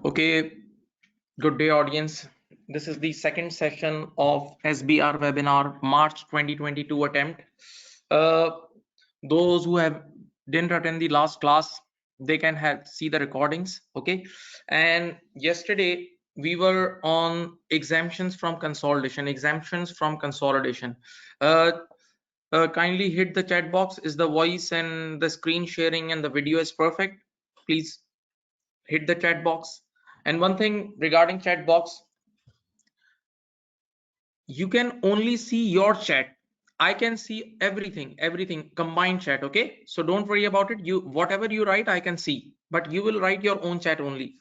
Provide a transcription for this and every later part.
Okay, good day, audience. This is the second session of SBR webinar March 2022 attempt. Those who have didn't attend the last class, they can see the recordings. Okay, and yesterday we were on exemptions from consolidation. Exemptions from consolidation. Uh, Kindly hit the chat box. Is the voice and the screen sharing and the video is perfect? Please hit the chat box. And one thing regarding chat box, you can only see your chat. I can see everything combined chat. Okay, so don't worry about it. You whatever you write I can see, but you will write your own chat only.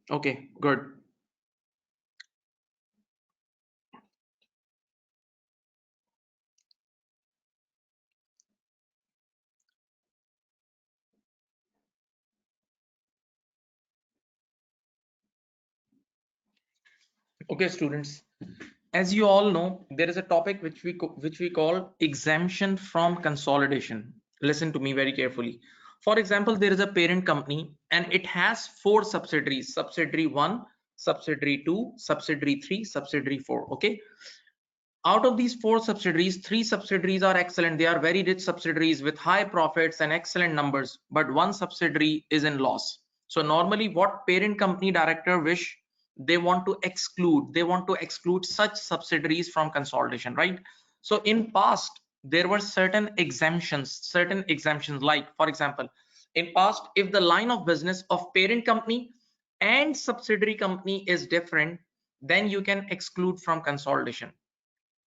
Okay, good. Okay, students, as you all know, there is a topic which we call exemption from consolidation. Listen to me very carefully. For example, there is a parent company and it has 4 subsidiaries: subsidiary 1, subsidiary 2, subsidiary 3, subsidiary 4. Okay, out of these 4 subsidiaries, 3 subsidiaries are excellent. They are very rich subsidiaries with high profits and excellent numbers, but one subsidiary is in loss. So normally what parent company director wish, they want to exclude such subsidiaries from consolidation, right? So in past there were certain exemptions, like for example, in past, if the line of business of parent company and subsidiary company is different, then you can exclude from consolidation.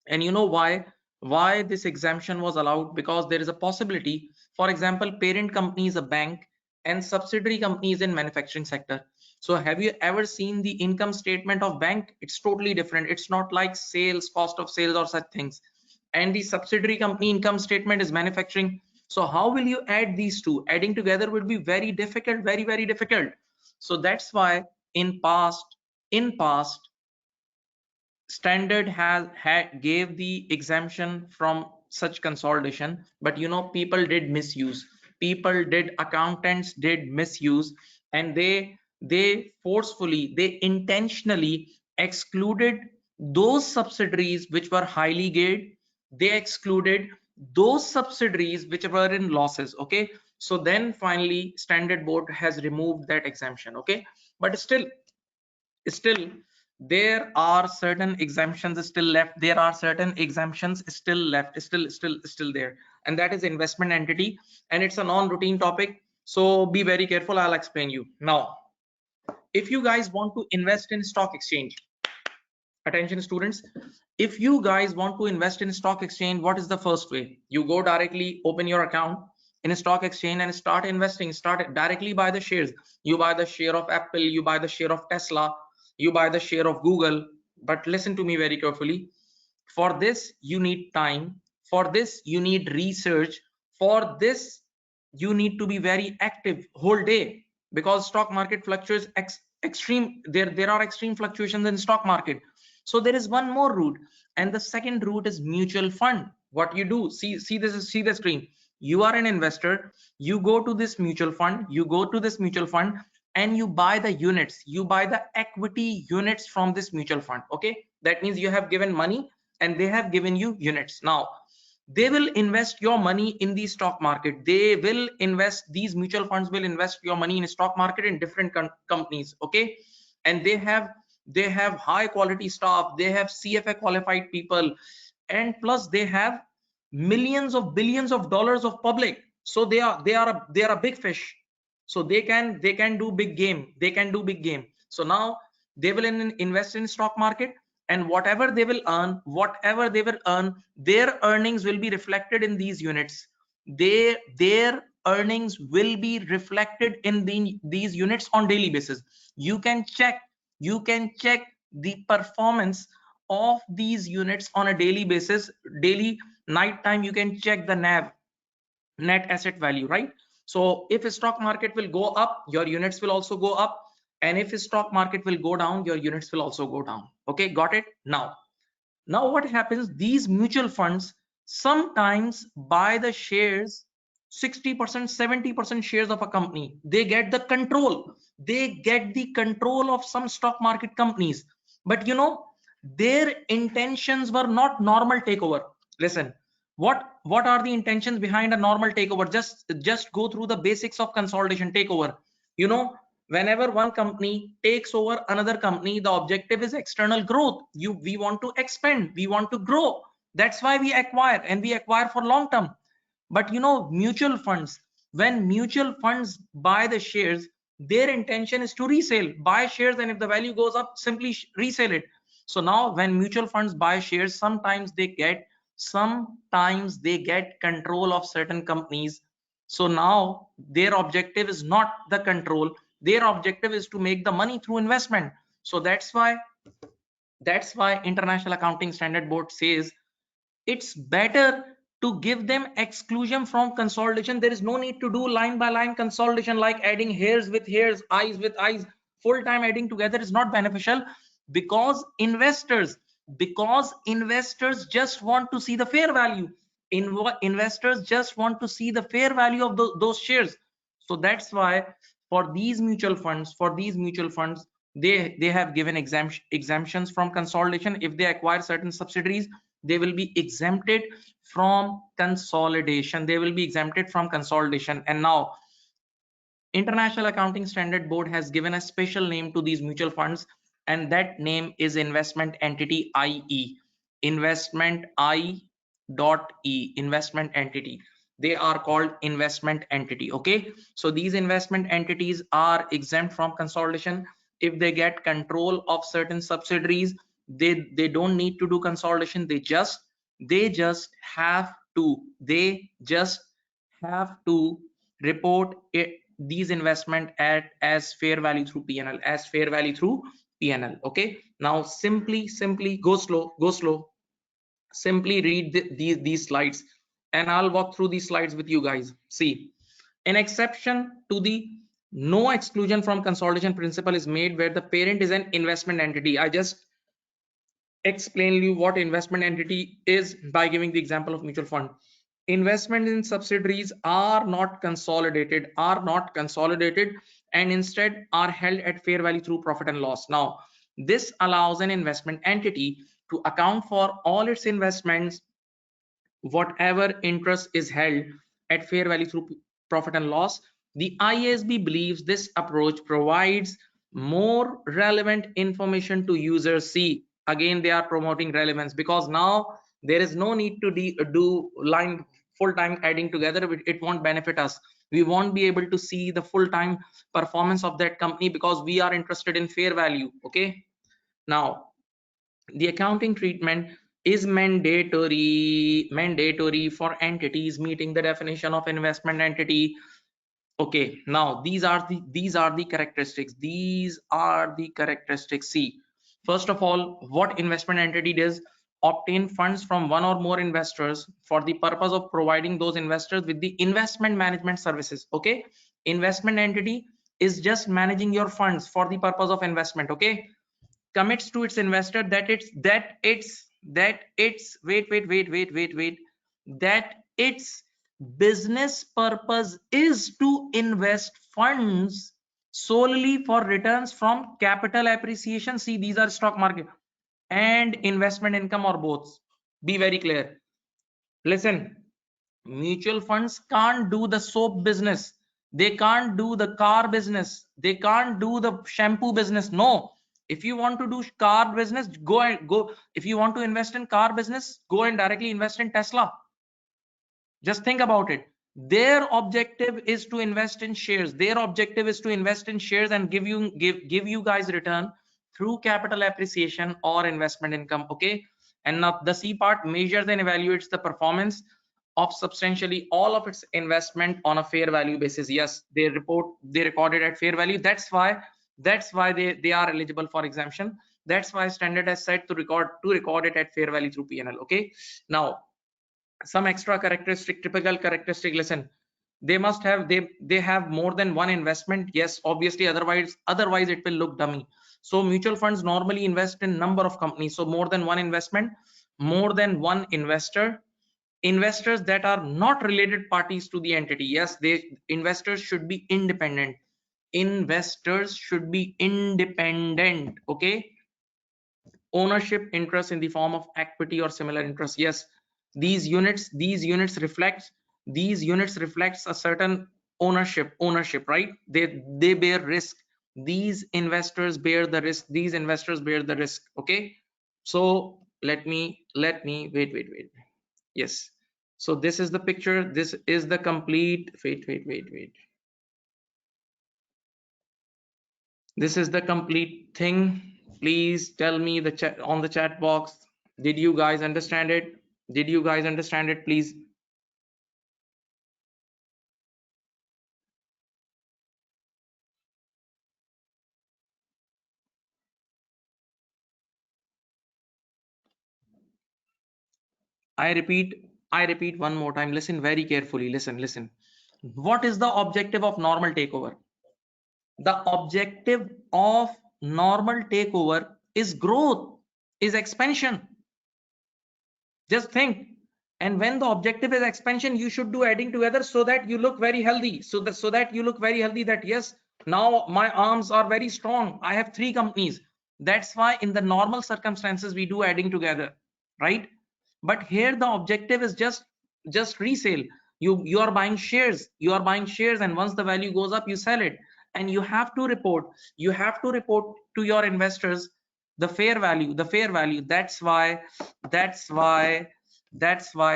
And you know why this exemption was allowed? Because there is a possibility, for example, parent company is a bank and subsidiary company is in manufacturing sector. So have you ever seen the income statement of bank? It's totally different. It's not like sales, cost of sales or such things. And the subsidiary company income statement is manufacturing. So how will you add these two? Adding together would be very difficult, very difficult. So that's why in past standard gave the exemption from such consolidation, but you know, people did misuse, accountants did misuse, and they forcefully, they intentionally excluded those subsidiaries which were highly geared. They excluded those subsidiaries which were in losses. Okay, so then finally standard board has removed that exemption. Okay, but still there are certain exemptions still left. There are certain exemptions still left, still there, and that is investment entity, and it's a non-routine topic, so be very careful. I'll explain you now. If you guys want to invest in stock exchange, attention students, if you guys want to invest in stock exchange, what is the first way? You go directly, open your account in a stock exchange and start investing. Start directly, buy the shares. You buy the share of Apple, you buy the share of Tesla, you buy the share of Google. But listen to me very carefully. For this you need time, for this you need research, for this you need to be very active whole day, because stock market fluctuates extreme. There are extreme fluctuations in stock market. So there is one more route, and the second route is mutual fund. What you do, see the screen. You are an investor, you go to this mutual fund, and you buy the units, you buy the equity units from this mutual fund. Okay, that means you have given money and they have given you units. Now they will invest your money in the stock market. They will invest, these mutual funds will invest your money in stock market in different companies. Okay, and they have high quality staff, they have CFA qualified people, and plus they have millions of billions of dollars of public. So they are a big fish. So they can do big game, so now they will invest in stock market, and whatever they will earn, their earnings will be reflected in these units. Their earnings will be reflected in these units on daily basis. You can check the performance of these units on a daily basis. Daily, night time, you can check the NAV, net asset value, right? So if a stock market will go up, your units will also go up, and if a stock market will go down, your units will also go down. Okay, got it? Now what happens, these mutual funds sometimes buy the shares 60%, 70% shares of a company. They get the control. They get the control of some stock market companies. But you know, their intentions were not normal takeover. Listen, what are the intentions behind a normal takeover? Just go through the basics of consolidation takeover. You know, whenever one company takes over another company, the objective is external growth. We want to expand, we want to grow. That's why we acquire, and we acquire for long term. But you know, mutual funds, when mutual funds buy the shares, their intention is to resell, buy shares, and if the value goes up, simply resell it. So now when mutual funds buy shares, sometimes they get control of certain companies. So now their objective is not the control, their objective is to make the money through investment. So that's why International Accounting Standard Board says it's better to give them exclusion from consolidation. There is no need to do line by line consolidation, like adding hairs with hairs, eyes with eyes. Full time adding together is not beneficial, because investors just want to see the fair value. Investors just want to see the fair value of those shares. So that's why for these mutual funds, they have given exemptions from consolidation. If they acquire certain subsidiaries, they will be exempted from consolidation. And now International Accounting Standard Board has given a special name to these mutual funds, and that name is investment entity, IE. Investment I dot E, investment entity. They are called investment entity. Okay, so these investment entities are exempt from consolidation. If they get control of certain subsidiaries, they don't need to do consolidation. They just have to report these investment as fair value through P&L. Okay, now simply go slow, simply read these slides, and I'll walk through these slides with you guys. See, an exception to the no exclusion from consolidation principle is made where the parent is an investment entity. I just explain you what investment entity is by giving the example of mutual fund. Investment in subsidiaries are not consolidated and instead are held at fair value through profit and loss. Now this allows an investment entity to account for all its investments, whatever interest is held at fair value through profit and loss. The IASB believes this approach provides more relevant information to users. See, again they are promoting relevance, because now there is no need to do line full-time adding together. It won't benefit us. We won't be able to see the full-time performance of that company, because we are interested in fair value. Okay, now the accounting treatment is mandatory for entities meeting the definition of investment entity. Okay, now these are the characteristics. See, first of all, what investment entity does: obtain funds from one or more investors for the purpose of providing those investors with the investment management services. Okay, investment entity is just managing your funds for the purpose of investment. Okay, commits to its investor that its business purpose is to invest funds solely for returns from capital appreciation. See, these are stock market and investment income, or both. Be very clear. Listen, mutual funds can't do the soap business, they can't do the car business, they can't do the shampoo business. No, if you want to do car business, go. If you want to invest in car business, go and directly invest in Tesla. Just think about it. Their objective is to invest in shares. And give you guys return through capital appreciation or investment income. Okay, and now the C part measures and evaluates the performance of substantially all of its investment on a fair value basis. Yes, they record it at fair value. That's why they are eligible for exemption. That's why standard has said to record it at fair value through P&L. Okay, now some extra typical characteristic. Listen, they have more than one investment. Yes, obviously, otherwise it will look dummy. So mutual funds normally invest in number of companies. So more than one investment, more than one investor, Investors that are not related parties to the entity. Yes, investors should be independent. Investors should be independent. Okay. Ownership interest in the form of equity or similar interest. Yes, these units reflects a certain ownership, right? They bear risk. These investors bear the risk. These investors bear the risk. Okay. So let me wait. Yes. So this is the picture. This is the complete. Wait. This is the complete thing. Please tell me the chat on the chat box. Did you guys understand it? Did you guys understand it? Please. I repeat one more time. Listen very carefully. Listen. What is the objective of normal takeover? The objective of normal takeover is growth, is expansion. Just think. And when the objective is expansion, you should do adding together so that you look very healthy. So that you look very healthy, that yes, now my arms are very strong. I have 3 companies. That's why in the normal circumstances we do adding together, right? But here the objective is just resale. You are buying shares. You are buying shares, and once the value goes up, you sell it. And you have to report to your investors the fair value. That's why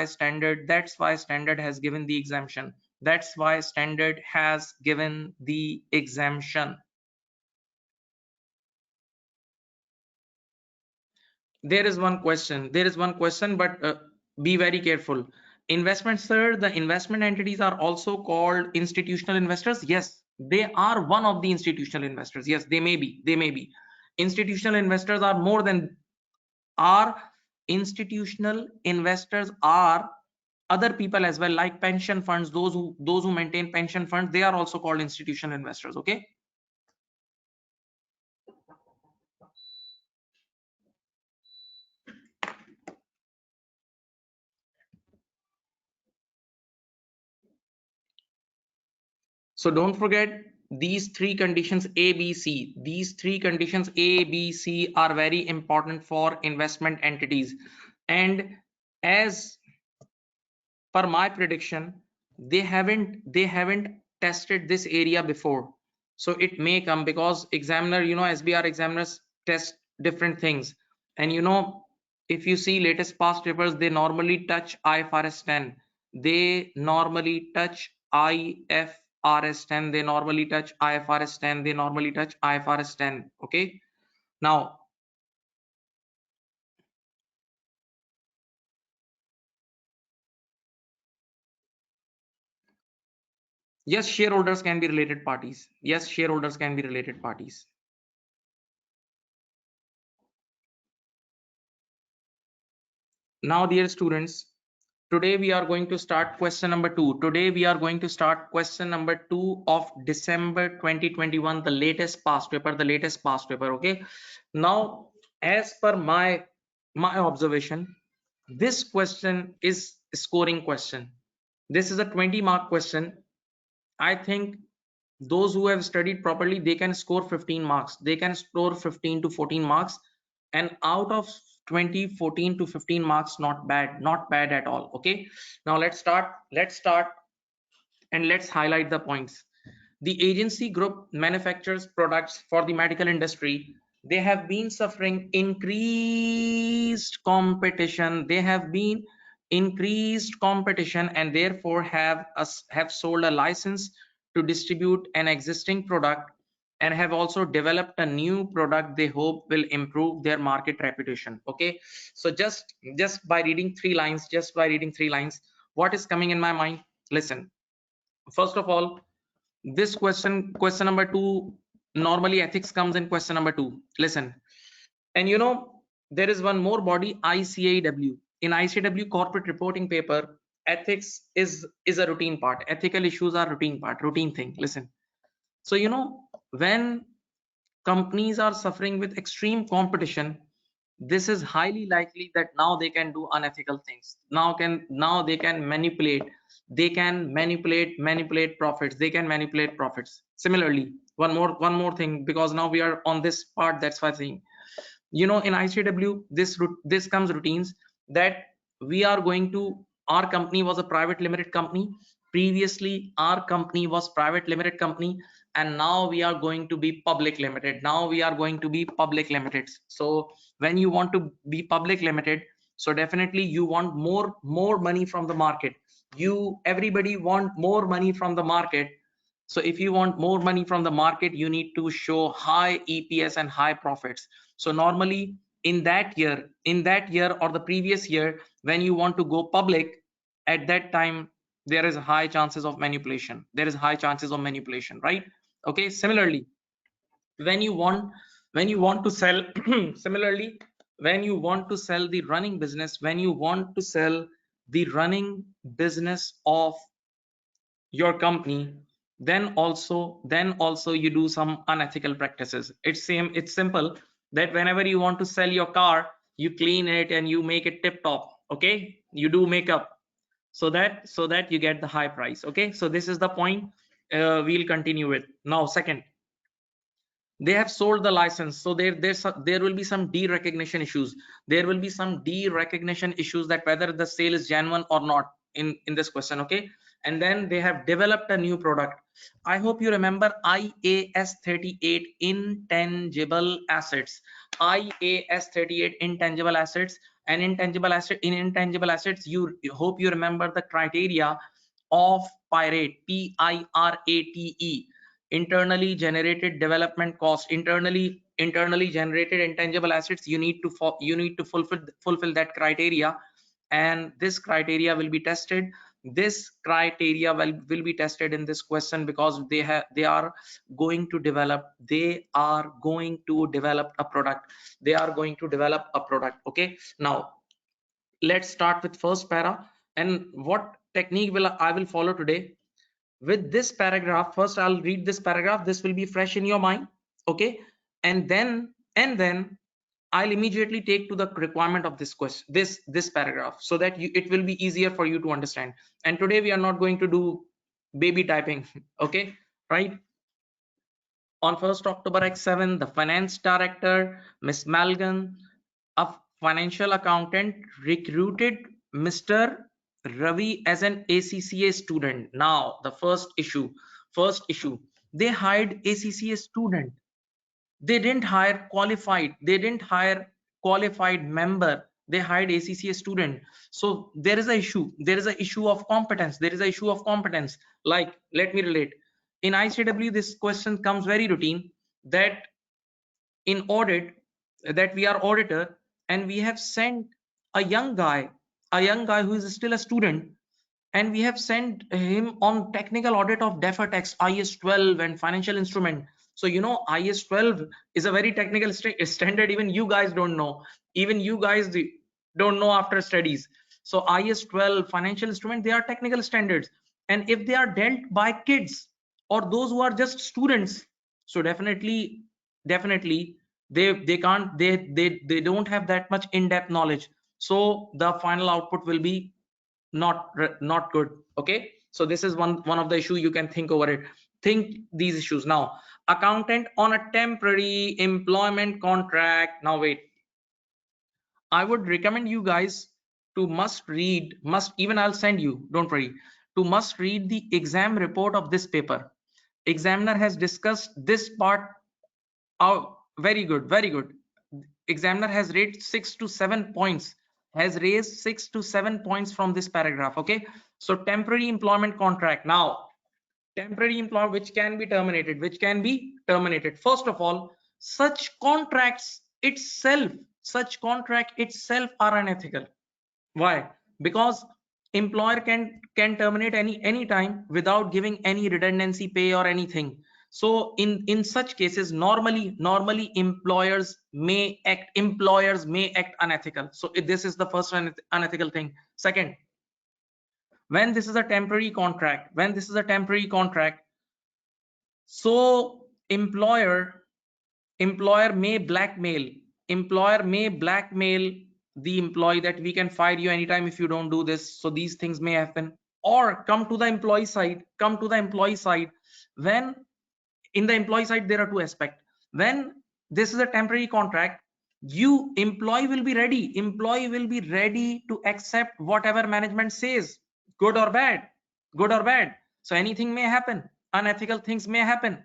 standard has given the exemption. That's why standard has given the exemption. There is one question, but be very careful. Investment, sir, the investment entities are also called institutional investors. Yes, they are one of the institutional investors. Yes, they may be institutional investors. Are institutional investors are other people as well, like pension funds. Those who maintain pension funds, they are also called institutional investors. Okay. So don't forget these three conditions A, B, C. These three conditions A, B, C are very important for investment entities. And as per my prediction, they haven't tested this area before. So it may come, because examiner, SBR examiners test different things. And if you see latest past papers, they normally touch IFRS 10. They normally touch IFRS 10. They normally touch IFRS 10. They normally touch IFRS 10. Okay. Now, yes, shareholders can be related parties. Yes, shareholders can be related parties. Now, dear students, today we are going to start question number 2. Today we are going to start question number 2 of December 2021, the latest past paper. Okay. Now, as per my observation, this question is a scoring question. This is a 20-mark question. I think those who have studied properly, they can score 15 marks. They can score 15 to 14 marks. And out of 20, 14 to 15 marks, not bad at all. Okay. Now let's start and let's highlight the points. The agency group manufactures products for the medical industry. They have been suffering increased competition. They have been increased competition, and therefore have sold a license to distribute an existing product, and have also developed a new product they hope will improve their market reputation. Okay. So just by reading 3 lines, what is coming in my mind? Listen. First of all, this question number 2, normally ethics comes in question number 2. Listen. And there is one more body, ICAW. In ICAW corporate reporting paper, ethics is a routine part. Ethical issues are routine thing. Listen. So when companies are suffering with extreme competition, this is highly likely that now they can do unethical things. Now they can manipulate profits. They can manipulate profits. Similarly, one more thing, because now we are on this part, that's why I think, in ICW, this comes routines that we are going to, our company was a private limited company. Previously our company was private limited company, and now we are going to be public limited. Now we are going to be public limited. So when you want to be public limited, so definitely you want more money from the market. Everybody want more money from the market. So if you want more money from the market, you need to show high EPS and high profits. So normally in that year or the previous year, when you want to go public, at that time there is high chances of manipulation. There is high chances of manipulation, right? Okay. Similarly, when you want to sell similarly, when you want to sell the running business, when you want to sell the running business of your company, then also you do some unethical practices. It's simple that whenever you want to sell your car, you clean it and you make it tip top. Okay, you do makeup so that you get the high price. Okay, so this is the point. We'll continue with now. Second, they have sold the license, so there will be some derecognition issues. There will be some derecognition issues, that whether the sale is genuine or not in this question. Okay, and then they have developed a new product. I hope you remember IAS 38 intangible assets. IAS 38 intangible assets. And intangible assets, you hope you remember the criteria of pirate, PIRATE, internally generated development cost. Internally generated intangible assets, you need to fulfill that criteria, and this criteria will be tested. This criteria will be tested in this question, because they are going to develop a product. They are going to develop a product. Okay, now let's start with first para. And what technique I will follow today with this paragraph. First I'll read this paragraph. This will be fresh in your mind. Okay, and then I'll immediately take to the requirement of this question, this paragraph, so that it will be easier for you to understand. And today we are not going to do baby typing. Okay, right? On 1st October X7, the finance director, Miss Malgan, a financial accountant, recruited Mr. Ravi as an ACCA student. Now, the first issue, they hired ACCA student. They didn't hire qualified member. They hired ACCA student. So there is an issue of competence. Like, let me relate. In ICW, this question comes very routine, that in audit, that we are auditor, and we have sent a young guy who is still a student, and we have sent him on technical audit of deferred tax, IS 12 and financial instrument. So IS 12 is a very technical standard. Even you guys don't know. Even you guys don't know after studies. So IS 12 financial instrument, they are technical standards, and if they are dealt by kids or those who are just students, so definitely they can't they don't have that much in-depth knowledge. So the final output will be not good. Okay, so this is one of the issue. You can think over it. Think these issues. Now, accountant on a temporary employment contract. Now wait, I would recommend you guys to must even I'll send you, don't worry, to must read the exam report of this paper. Examiner has discussed this part. Oh, very good. Examiner has raised 6 to 7 points, from this paragraph. Okay, so temporary employment contract. Now, temporary employment which can be terminated. First of all, such contract itself are unethical. Why? Because employer can terminate any time without giving any redundancy pay or anything. So in such cases, normally employers may act unethical. So this is the first unethical thing. Second, when this is a temporary contract, so employer may blackmail employer may blackmail the employee that we can fire you anytime if you don't do this. So these things may happen. Or come to the employee side, when in the employee side there are two aspects. When this is a temporary contract, you employee will be ready to accept whatever management says, good or bad, so anything may happen, unethical things may happen.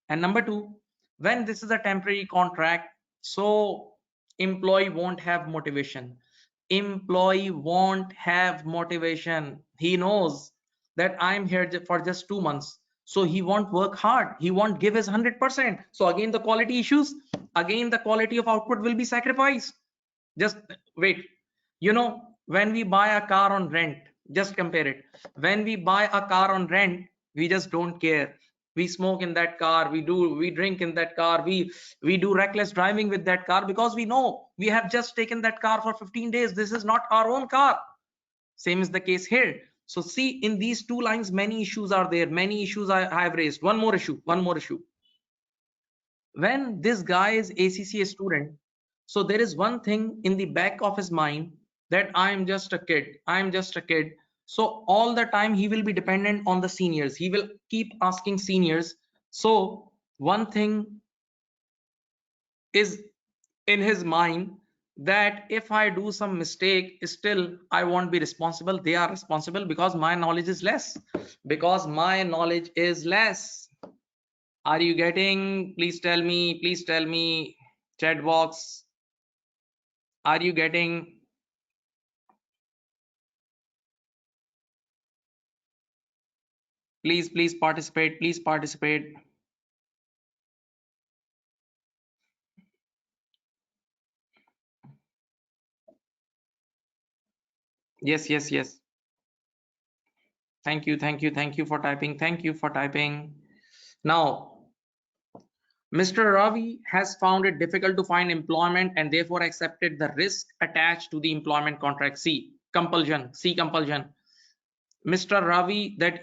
And number two, when this is a temporary contract, so employee won't have motivation. He knows that I'm here for just 2 months. So he won't work hard. He won't give his 100%. So again, the quality issues, again, the quality of output will be sacrificed. Just wait. When we buy a car on rent, just compare it. When we buy a car on rent, we just don't care. We smoke in that car, we drink in that car, we do reckless driving with that car, because we know we have just taken that car for 15 days. This is not our own car. Same is the case here. So see, in these two lines, many issues are there. Many issues I have raised. One more issue. When this guy is ACCA student, so there is one thing in the back of his mind, that I'm just a kid. So all the time he will be dependent on the seniors. He will keep asking seniors. So one thing is in his mind, that if I do some mistake, still I won't be responsible. They are responsible, because my knowledge is less. Are you getting? Please tell me, chat box. Are you getting? Please participate. Yes. Thank you for typing. Now, Mr. Ravi has found it difficult to find employment and therefore accepted the risk attached to the employment contract. C compulsion. Mr. Ravi, that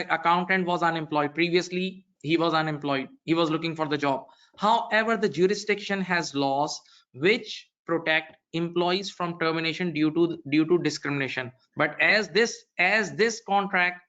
accountant was unemployed. Previously, he was unemployed. He was looking for the job. However, the jurisdiction has laws which protect employees from termination due to discrimination. But as this contract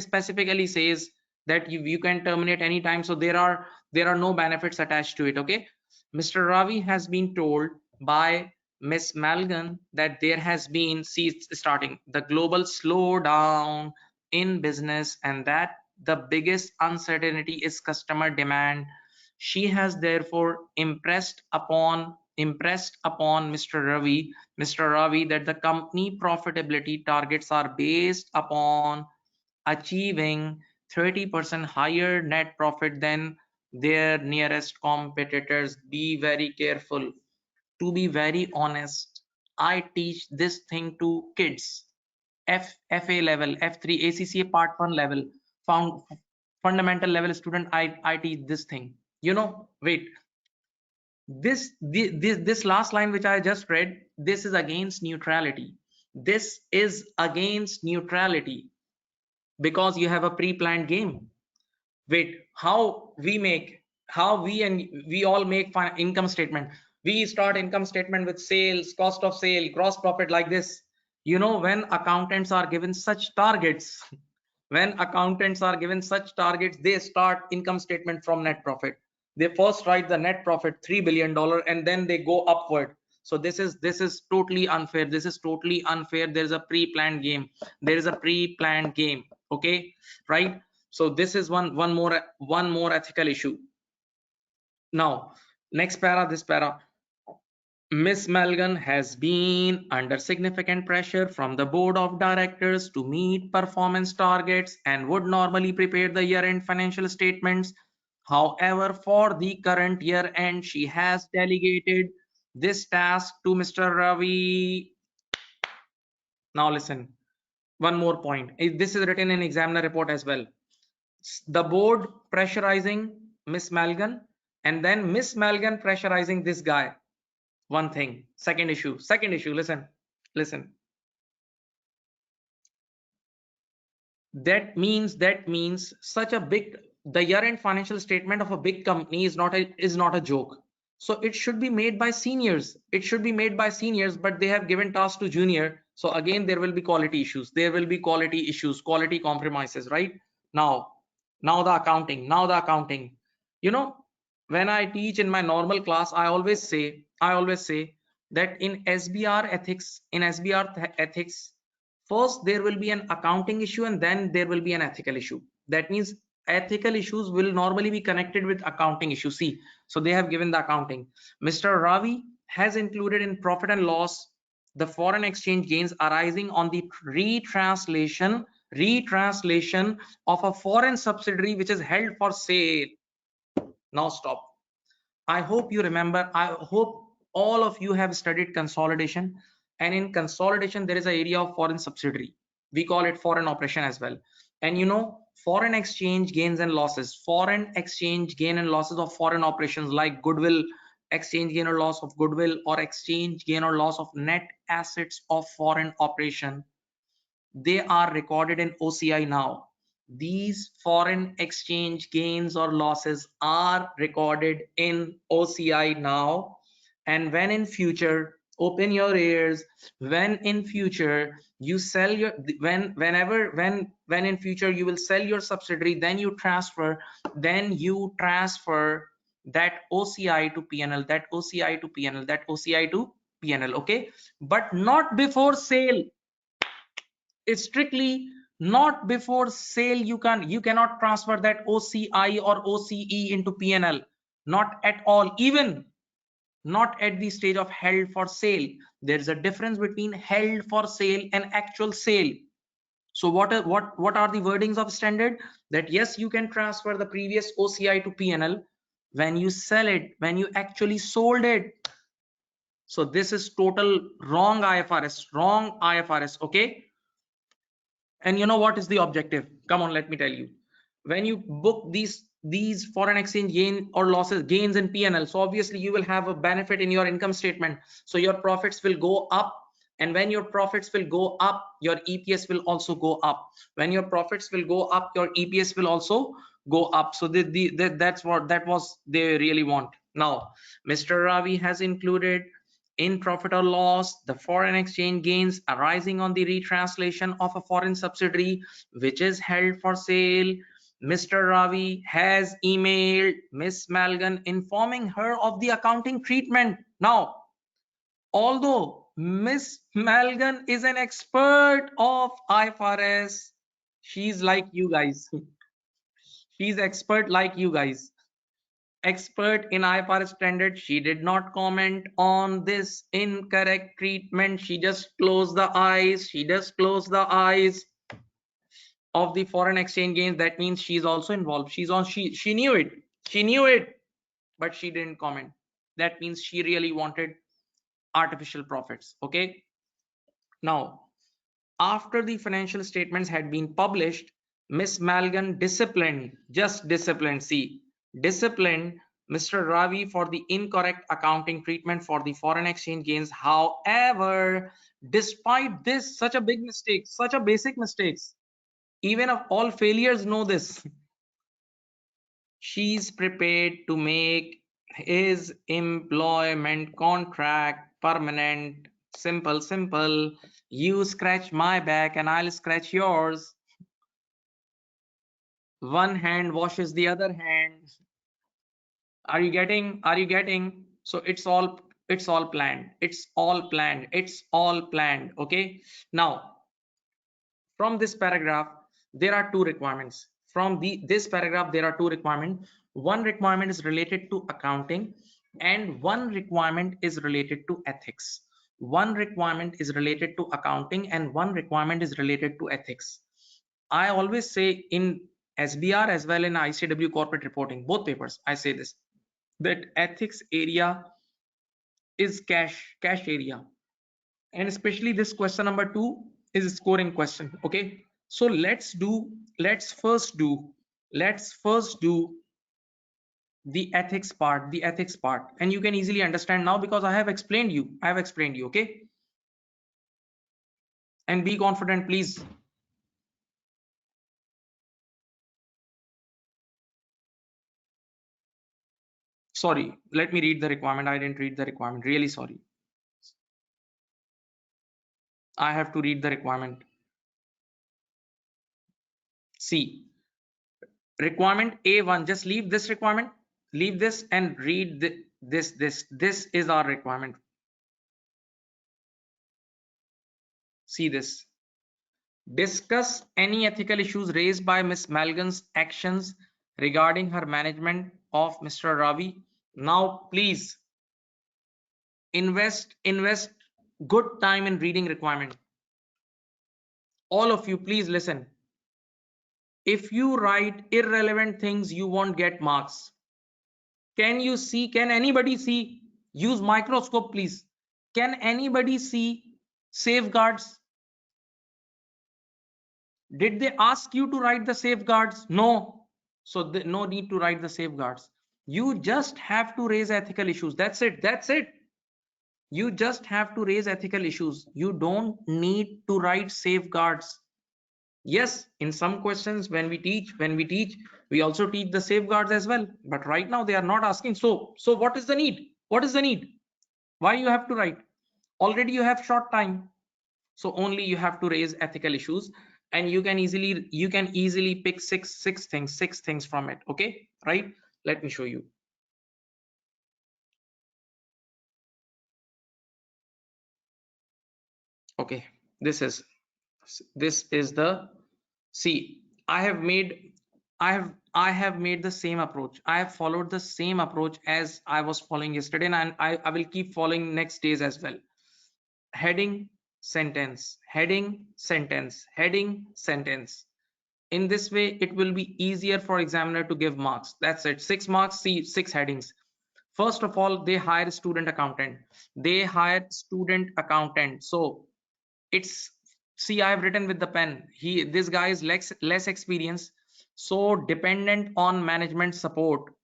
specifically says that you can terminate anytime, so there are no benefits attached to it. Okay, Mr. Ravi has been told by Miss Malgan that there has been, see, it's starting the global slowdown in business, and that the biggest uncertainty is customer demand. She has therefore impressed upon Mr. Ravi that the company profitability targets are based upon achieving 30% higher net profit than their nearest competitors. Be very careful. To be very honest, I teach this thing to kids, FA level, F3, ACCA part 1 level, found fundamental level student. I teach this thing. Wait, this last line which I just read, this is against neutrality. Because you have a pre-planned game. Wait, how we all make income statement. We start income statement with sales, cost of sale, gross profit, like this. When accountants are given such targets, they start income statement from net profit. They first write the net profit $3 billion, and then they go upward. So this is totally unfair. There is a pre-planned game. Okay, right? So this is one more ethical issue. Now, next para, this para. Miss Malgan has been under significant pressure from the board of directors to meet performance targets and would normally prepare the year-end financial statements. However, for the current year end, she has delegated this task to Mr. Ravi. Now listen, one more point. This is written in examiner report as well. The board pressurizing Miss Malgan, and then Miss Malgan pressurizing this guy. One thing. Second issue. Listen. That means the year-end financial statement of a big company is not a joke. So it should be made by seniors. It should be made by seniors, but they have given task to junior. So again, there will be quality issues. There will be quality issues, quality compromises, right? Now, now the accounting. You know, when I teach in my normal class, I always say that in SBR ethics, ethics, first there will be an accounting issue and then there will be an ethical issue. That means ethical issues will normally be connected with accounting issues. See, so they have given the accounting. Mr. Ravi has included in profit and loss the foreign exchange gains arising on the retranslation of a foreign subsidiary which is held for sale. Now stop. I hope you remember, I hope all of you have studied consolidation, and in consolidation there is an area of foreign subsidiary. We call it foreign operation as well. And you know, foreign exchange gains and losses, foreign exchange gain and losses of foreign operations like goodwill, exchange gain or loss of goodwill, or exchange gain or loss of net assets of foreign operation, they are recorded in OCI now. These foreign exchange gains or losses are recorded in OCI now. And when in future, open your ears, when in future you sell your, when in future you will sell your subsidiary, then you transfer that OCI to PNL, that OCI to PNL, that OCI to PNL. Okay, but not before sale. It's strictly not before sale. You cannot transfer that OCI or OCE into PNL, not at all, even not at the stage of held for sale. There is a difference between held for sale and actual sale. So what are the wordings of standard? That yes, you can transfer the previous OCI to PNL when you sell it, when you actually sold it. So this is total wrong IFRS. Okay. And you know what is the objective? Come on, let me tell you. When you book these foreign exchange gain or losses, gains in P&L, so obviously you will have a benefit in your income statement. So your profits will go up, and when your profits will go up, your EPS will also go up. When your profits will go up, your EPS will also go up. So that's what that was they really want. Now, Mr. Ravi has included in profit or loss the foreign exchange gains arising on the retranslation of a foreign subsidiary which is held for sale. Mr. Ravi has emailed Miss Malgan informing her of the accounting treatment. Now, although Miss Malgan is an expert of IFRS, she's like you guys. She's expert like you guys. Expert in IFRS standard, she did not comment on this incorrect treatment. She just closed the eyes. She just closed the eyes of the foreign exchange gains. That means she's also involved. She knew it. She knew it, but she didn't comment. That means she really wanted artificial profits. Okay. Now, after the financial statements had been published, Miss Malgan disciplined Mr. Ravi for the incorrect accounting treatment for the foreign exchange gains. However, despite this, such a big mistake, such a basic mistakes, even of all failures know this, she's prepared to make his employment contract permanent. Simple. You scratch my back and I'll scratch yours. One hand washes the other hand. Are you getting? So it's all planned. Okay. Now, from this paragraph there are two requirements. This paragraph there are two requirements. One requirement is related to accounting and one requirement is related to ethics. One requirement is related to accounting and one requirement is related to ethics. I always say in SBR as well in ICW corporate reporting, both papers, I say this, that ethics area is cash area, and especially this question number 2 is a scoring question. Okay, so let's first do the ethics part, and you can easily understand now because I have explained you. Okay, and be confident, please. Sorry, let me read the requirement. I didn't read the requirement, really sorry. I have to read the requirement. See, requirement A1, just leave this requirement, leave this and read this is our requirement. See this. Discuss any ethical issues raised by Ms. Malgan's actions regarding her management of Mr. Ravi. Now please invest good time in reading requirement. All of you, please listen. If you write irrelevant things, you won't get marks. Can you see? Can anybody see? Use microscope, please. Can anybody see safeguards? Did they ask you to write the safeguards? No. So no need to write the safeguards. You just have to raise ethical issues. That's it. That's it. You just have to raise ethical issues. You don't need to write safeguards. Yes, in some questions when we teach, we also teach the safeguards as well. But right now they are not asking. So what is the need? What is the need? Why you have to write? Already you have short time. So only you have to raise ethical issues, and you can easily pick six things from it. Okay, right? Let me show you. Okay, this is the, see, I have made the same approach. I have followed the same approach as I was following yesterday, and I will keep following next days as well. Heading, sentence, heading, sentence, heading, sentence. In this way it will be easier for examiner to give marks. That's it. 6 marks. See, 6 headings. First of all, they hire student accountant. So it's, see, I have written with the pen. This guy is less experienced, so dependent on management support.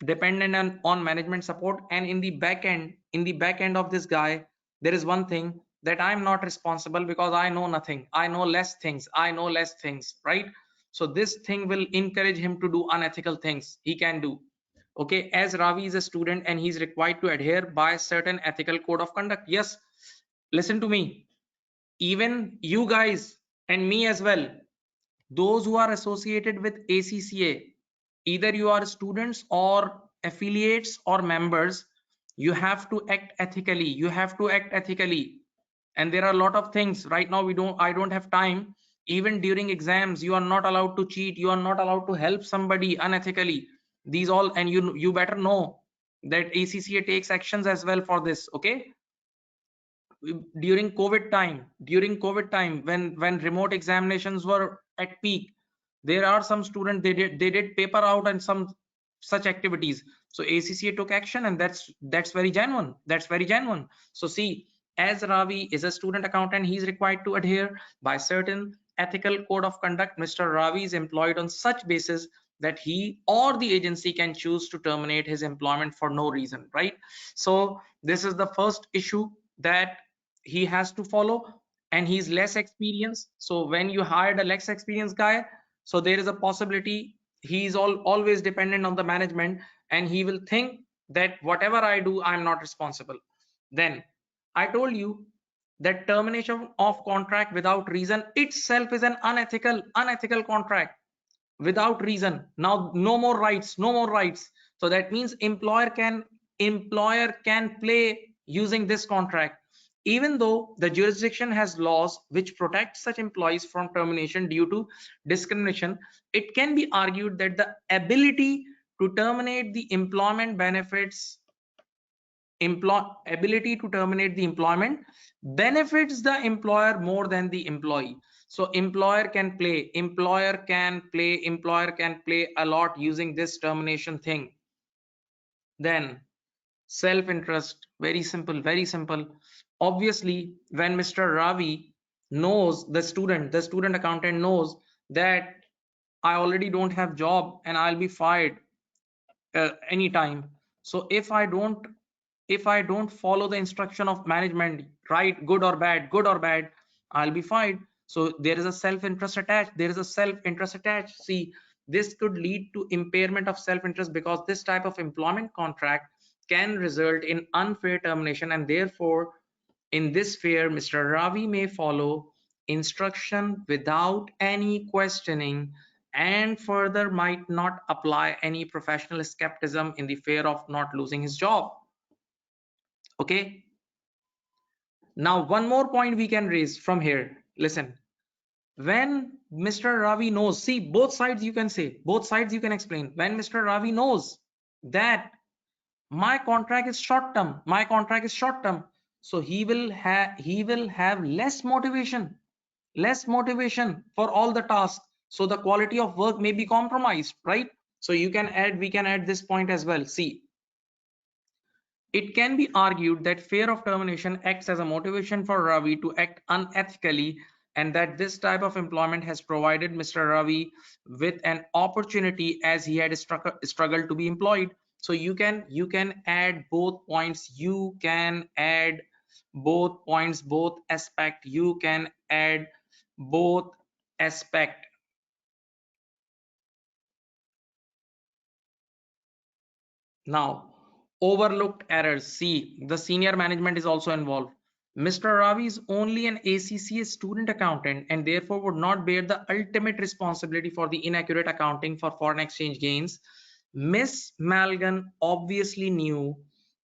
On management support. And in the back end of this guy, there is one thing, that I'm not responsible because I know nothing. I know less things, right? So this thing will encourage him to do unethical things. He can do. Okay, as Ravi is a student and he's required to adhere by certain ethical code of conduct. Yes, listen to me. Even you guys and me as well, those who are associated with ACCA, either you are students or affiliates or members, you have to act ethically. And there are a lot of things right now. I don't have time. Even during exams, you are not allowed to cheat. You are not allowed to help somebody unethically. These all, and you better know that ACCA takes actions as well for this. Okay, during COVID time, when remote examinations were at peak, there are some students, they did paper out and some such activities. So ACCA took action, and that's very genuine. So see, as Ravi is a student accountant, he's required to adhere by certain ethical code of conduct. Mr. Ravi is employed on such basis that he or the agency can choose to terminate his employment for no reason, right? So this is the first issue that he has to follow. And he's less experienced, so when you hired a less experienced guy, so there is a possibility he's always dependent on the management, and he will think that whatever I do, I'm not responsible. Then I told you that termination of contract without reason itself is an unethical contract without reason. Now no more rights. So that means employer can play using this contract. Even though the jurisdiction has laws which protect such employees from termination due to discrimination, it can be argued that the ability to terminate the employment benefits the employer more than the employee. So employer can play a lot using this termination thing. Then self-interest, very simple. Obviously, when Mr. Ravi knows, the student accountant knows that I already don't have job and I'll be fired anytime. So if I don't follow the instruction of management, right, good or bad, I'll be fired. So there is a self-interest attached. See, this could lead to impairment of self-interest, because this type of employment contract can result in unfair termination, and therefore in this fair, Mr. Ravi may follow instruction without any questioning, and further might not apply any professional skepticism in the fear of not losing his job. Okay. Now, one more point we can raise from here. Listen, when Mr. Ravi knows, see, both sides you can say, both sides you can explain. When Mr. Ravi knows that my contract is short term, my contract is short term, so he will have less motivation for all the tasks, so the quality of work may be compromised, right? So you can add, we can add this point as well. See, it can be argued that fear of termination acts as a motivation for Ravi to act unethically, and that this type of employment has provided Mr. Ravi with an opportunity as he had struggled to be employed. So you can add both points. You can add both points, both aspect. You can add both aspect. Now, overlooked errors. See, the senior management is also involved. Mr. Ravi is only an ACCA student accountant and therefore would not bear the ultimate responsibility for the inaccurate accounting for foreign exchange gains. Miss Malgan obviously knew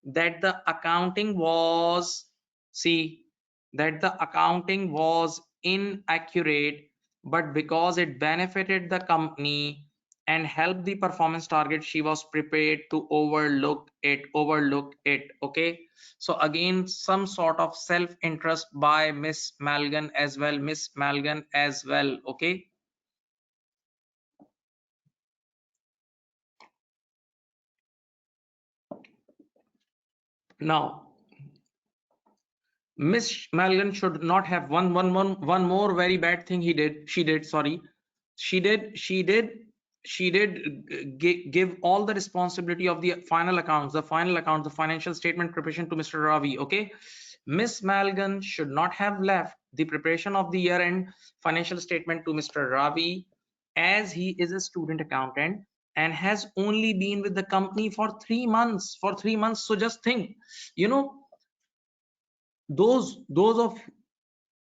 that the accounting was, see, that the accounting was inaccurate, but because it benefited the company and help the performance target, she was prepared to overlook it. Okay, so again, some sort of self-interest by Miss Malgan as well, okay. Now, Miss Malgan should not have one more very bad thing she did, sorry. She did give all the responsibility of the the financial statement preparation to Mr. Ravi. Okay, Miss Malgan should not have left the preparation of the year-end financial statement to Mr. Ravi, as he is a student accountant and has only been with the company for 3 months. So just think, you know, those those of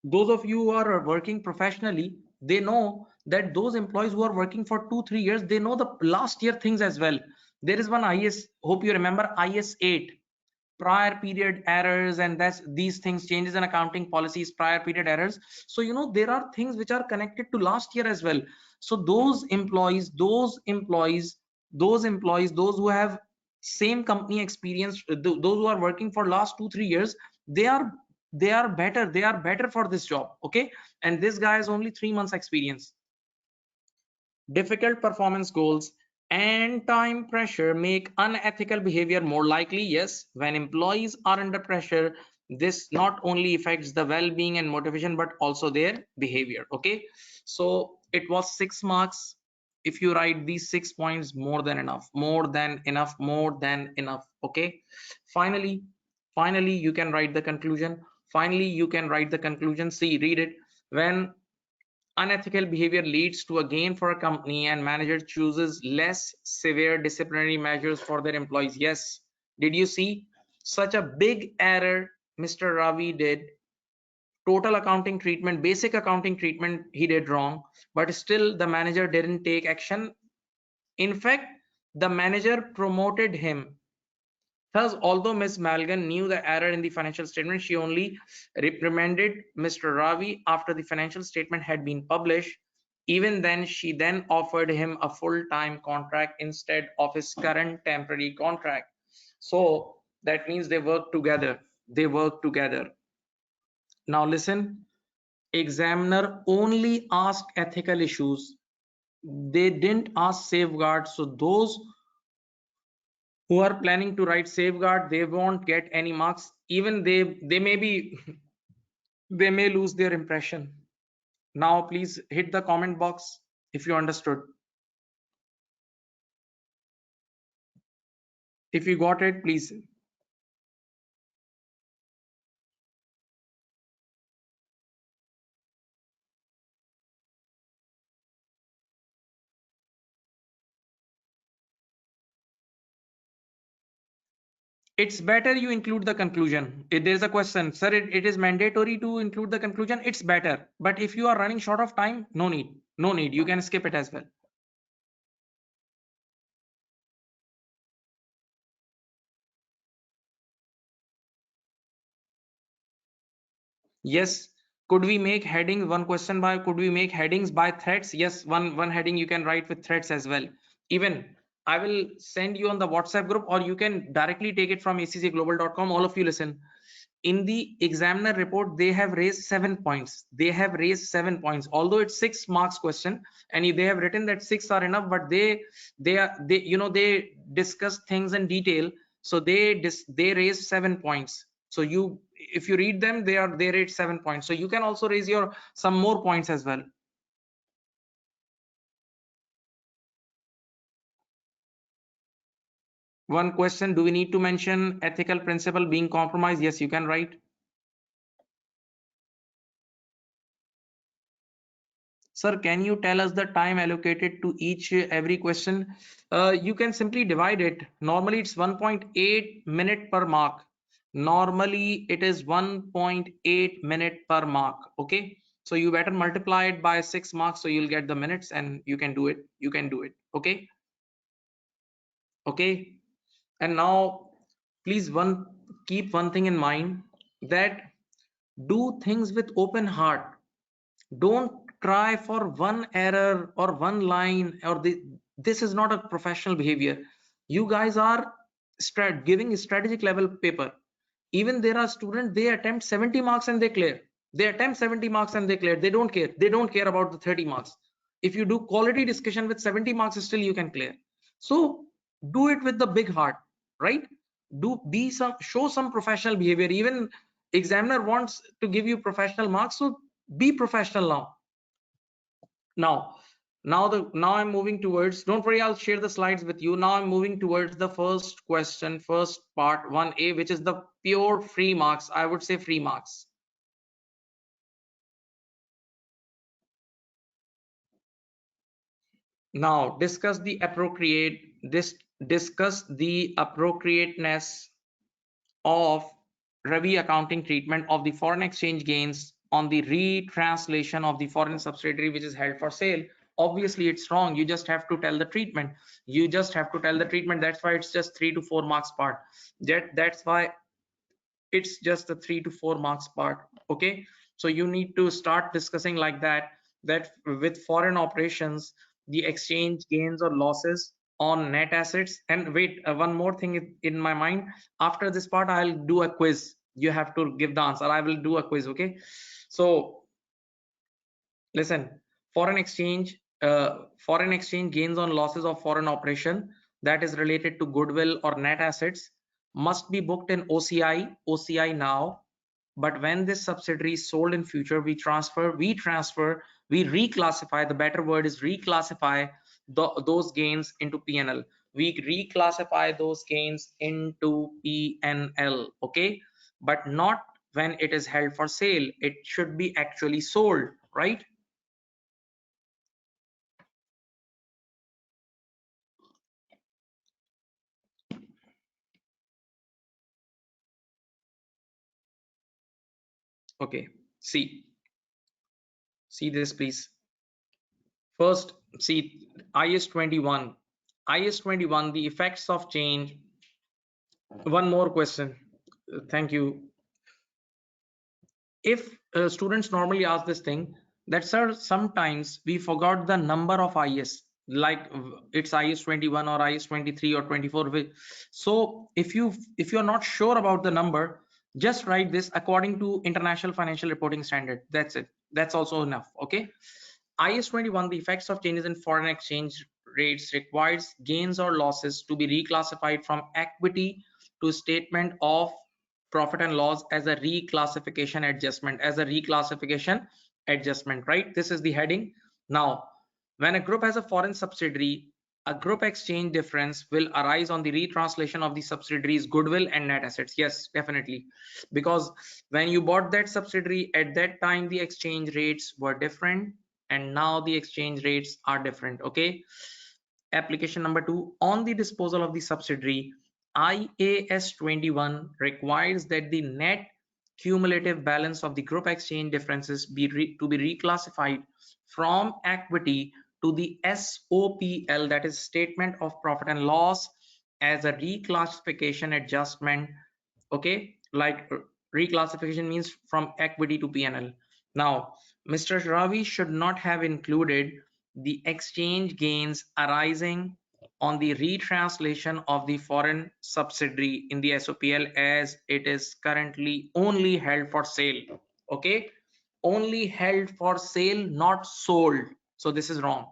those of you who are working professionally, they know that those employees who are working for 2 3 years, they know the last year things as well. There is one IS, hope you remember, IS 8, prior period errors, and that's these things, changes in accounting policies, prior period errors. So you know, there are things which are connected to last year as well. So those employees, those who have same company experience, those who are working for last 2 3 years, they are they are better for this job. Okay, and this guy has only 3 months experience. Difficult performance goals and time pressure make unethical behavior more likely. Yes, when employees are under pressure, this not only affects the well-being and motivation but also their behavior. Okay, so it was 6 marks. If you write these 6 points, more than enough, okay. Finally finally you can write the conclusion. See, read it. When unethical behavior leads to a gain for a company and manager chooses less severe disciplinary measures for their employees. Yes, did you see such a big error Mr. Ravi did? Total accounting treatment, basic accounting treatment he did wrong, but still the manager didn't take action. In fact, the manager promoted him. Thus, although Ms. Malgan knew the error in the financial statement, she only reprimanded Mr. Ravi after the financial statement had been published. Even then, she then offered him a full-time contract instead of his current temporary contract. So that means they work together. Now listen, examiner only asked ethical issues. They didn't ask safeguards. So those who are planning to write safeguard, they won't get any marks. Even they may be they may lose their impression. Now please hit the comment box if you understood. If you got it, please. It's better you include the conclusion. If there's a question, sir, it is mandatory to include the conclusion, it's better. But if you are running short of time, no need. No need. You can skip it as well. Yes. Could we make heading one question by could we make headings by threads? Yes, one heading you can write with threads as well. Even I will send you on the WhatsApp group, or you can directly take it from accglobal.com. All of you listen. In the examiner report, they have raised 7 points. They have raised 7 points, although it's 6 marks question, and they have written that 6 are enough, but they discuss things in detail. So they raise 7 points. So you, if you read them, they rate 7 points. So you can also raise your some more points as well. One question: do we need to mention ethical principle being compromised? Yes, you can write. Sir, can you tell us the time allocated to each every question? You can simply divide it. Normally it's 1.8 minute per mark. Normally it is 1.8 minute per mark. Okay. So you better multiply it by 6 marks, so you'll get the minutes, and you can do it. You can do it. Okay. Okay. And now please keep one thing in mind, that do things with open heart. Don't try for one error or one line, or this is not a professional behavior. You guys are giving a strategic level paper. Even there are students, they attempt 70 marks and they clear. They attempt 70 marks and they clear. They don't care. They don't care about the 30 marks. If you do quality discussion with 70 marks, still you can clear. So do it with the big heart, right? Show some professional behavior. Even examiner wants to give you professional marks, so be professional now. Now I'm moving towards, don't worry, I'll share the slides with you. Now I'm moving towards the first question, first part 1A, which is the pure free marks. I would say free marks. Now discuss the appropriateness of Ravi accounting treatment of the foreign exchange gains on the retranslation of the foreign subsidiary which is held for sale. Obviously it's wrong. You just have to tell the treatment. You just have to tell the treatment. That's why it's just 3 to 4 marks part. That's why it's just the 3 to 4 marks part. Okay, so you need to start discussing like that, that with foreign operations, the exchange gains or losses on net assets. And wait, one more thing in my mind. After this part, I'll do a quiz. You have to give the answer. I will do a quiz. Okay, so listen. Foreign exchange gains on losses of foreign operation that is related to goodwill or net assets must be booked in OCI now. But when this subsidiary is sold in future, we reclassify. The better word is reclassify those gains into P&L. We reclassify those gains into P&L. Okay, but not when it is held for sale. It should be actually sold, right? Okay, see this please. First, see IS 21. IS 21, the effects of change. One more question. Thank you. If students normally ask this thing, that sir, sometimes we forgot the number of IS, like it's IS 21 or IS 23 or 24. So if you're not sure about the number, just write this according to International Financial Reporting Standard. That's it. That's also enough. Okay. IS 21, the effects of changes in foreign exchange rates requires gains or losses to be reclassified from equity to statement of profit and loss as a reclassification adjustment, right? This is the heading. Now, when a group has a foreign subsidiary, a group exchange difference will arise on the retranslation of the subsidiary's goodwill and net assets. Yes, definitely, because when you bought that subsidiary, at that time the exchange rates were different, and now the exchange rates are different. Okay. Application number 2, on the disposal of the subsidiary, IAS 21 requires that the net cumulative balance of the group exchange differences to be reclassified from equity to the SOPL, that is statement of profit and loss, as a reclassification adjustment. Okay, like reclassification means from equity to P&L. Now Mr. Ravi should not have included the exchange gains arising on the retranslation of the foreign subsidiary in the SOPL, as it is currently only held for sale. Okay, only held for sale, not sold. So this is wrong.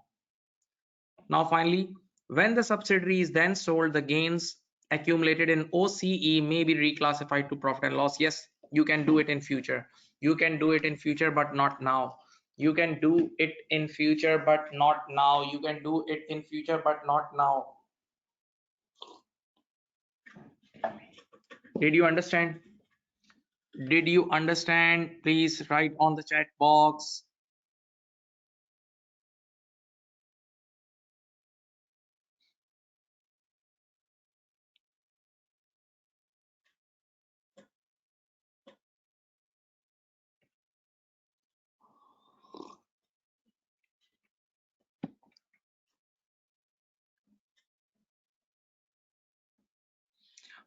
Now finally, when the subsidiary is then sold, the gains accumulated in OCE may be reclassified to profit and loss. Yes, you can do it in future. You can do it in future, but not now. You can do it in future, but not now. You can do it in future, but not now. Did you understand? Did you understand? Please write on the chat box.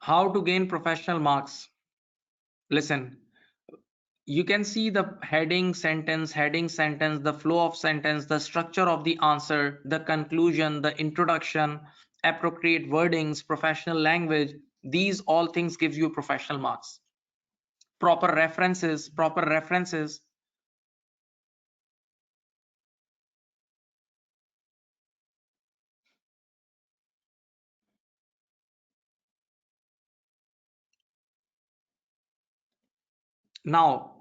How to gain professional marks? Listen, you can see the heading sentence, the flow of sentence, the structure of the answer, the conclusion, the introduction, appropriate wordings, professional language. These all things gives you professional marks. Proper references, proper references. Now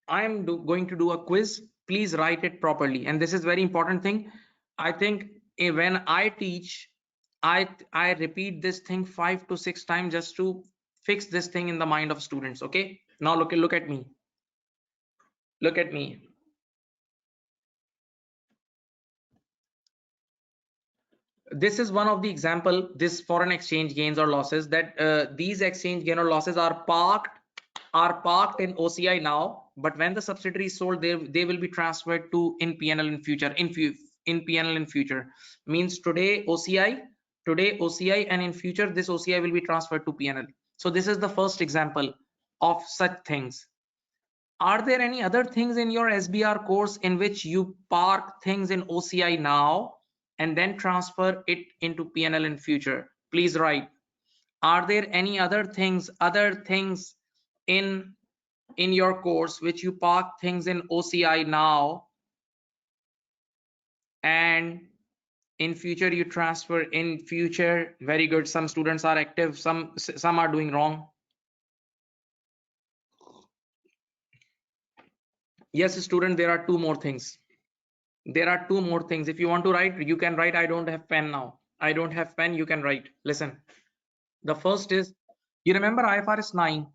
I am going to do a quiz. Please write it properly, and this is very important thing. I think when I teach, I repeat this thing 5 to 6 times just to fix this thing in the mind of students. Okay, now look at me. Look at me. This is one of the example, this foreign exchange gains or losses, that these exchange gain or losses are parked in OCI now, but when the subsidiary is sold, they will be transferred to in P&L in future. In P&L in future means today OCI, and in future this OCI will be transferred to P&L. So this is the first example of such things. Are there any other things in your SBR course in which you park things in OCI now and then transfer it into P&L in future? Please write. Are there any other things in your course which you park things in OCI now and in future you transfer in future? Very good. Some students are active, some are doing wrong. Yes, student, there are two more things. There are two more things. If you want to write, you can write. I don't have pen now. I don't have pen. You can write. Listen. The first is, you remember IFRS 9,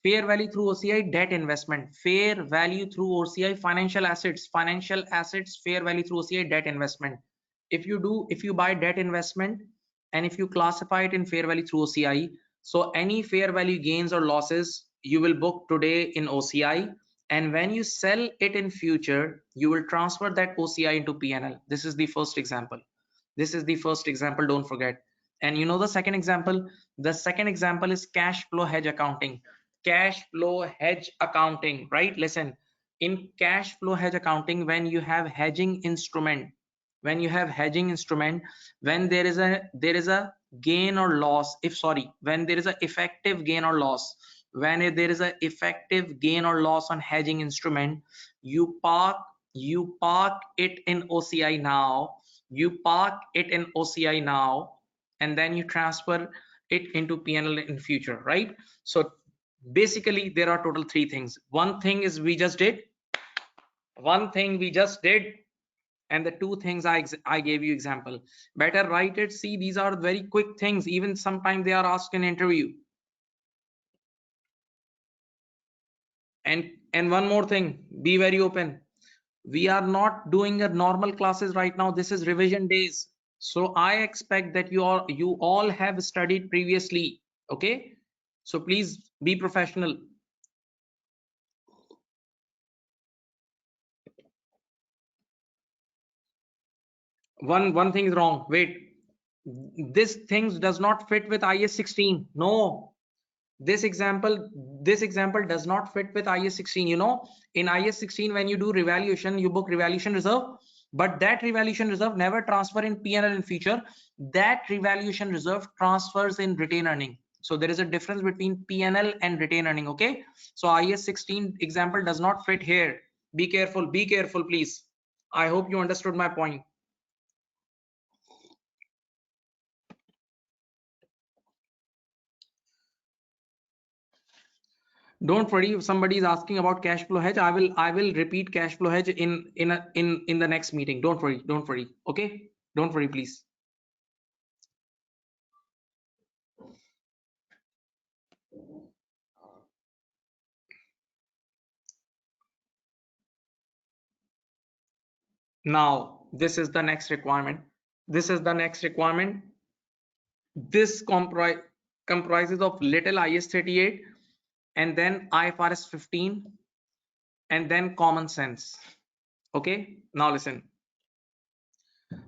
fair value through OCI, debt investment, fair value through OCI, financial assets, fair value through OCI, debt investment. If you buy debt investment and if you classify it in fair value through OCI, so any fair value gains or losses you will book today in OCI, and when you sell it in future, you will transfer that OCI into P&L. This is the first example. This is the first example, don't forget. And you know the second example? The second example is cash flow hedge accounting. Cash flow hedge accounting, right? Listen, in cash flow hedge accounting, when you have hedging instrument, when there is a gain or loss, when there is a effective gain or loss, when there is a effective gain or loss on hedging instrument, you park it in OCI now. And then you transfer it into P&L in future, right? So basically there are total three things. One thing is we just did, and the two things I gave you example. Better write it. See, these are very quick things. Even sometimes they are asked in interview. And one more thing, be very open. We are not doing a normal classes right now. This is revision days. So I expect that you all have studied previously. Okay, so please be professional. One thing is wrong. Wait, this things does not fit with IS 16. No, this example does not fit with IS 16. You know, in IS 16, when you do revaluation, you book revaluation reserve, but that revaluation reserve never transfer in P&L in future. That revaluation reserve transfers in retained earning. So there is a difference between P&L and retained earning. Okay, so IS 16 example does not fit here. Be careful, please. I hope you understood my point. Don't worry, if somebody is asking about cash flow hedge, I will repeat cash flow hedge in the next meeting. Don't worry, okay, don't worry, please. Now this is the next requirement. This comprises of little IS 38 and then IFRS 15 and then common sense. Okay, now listen.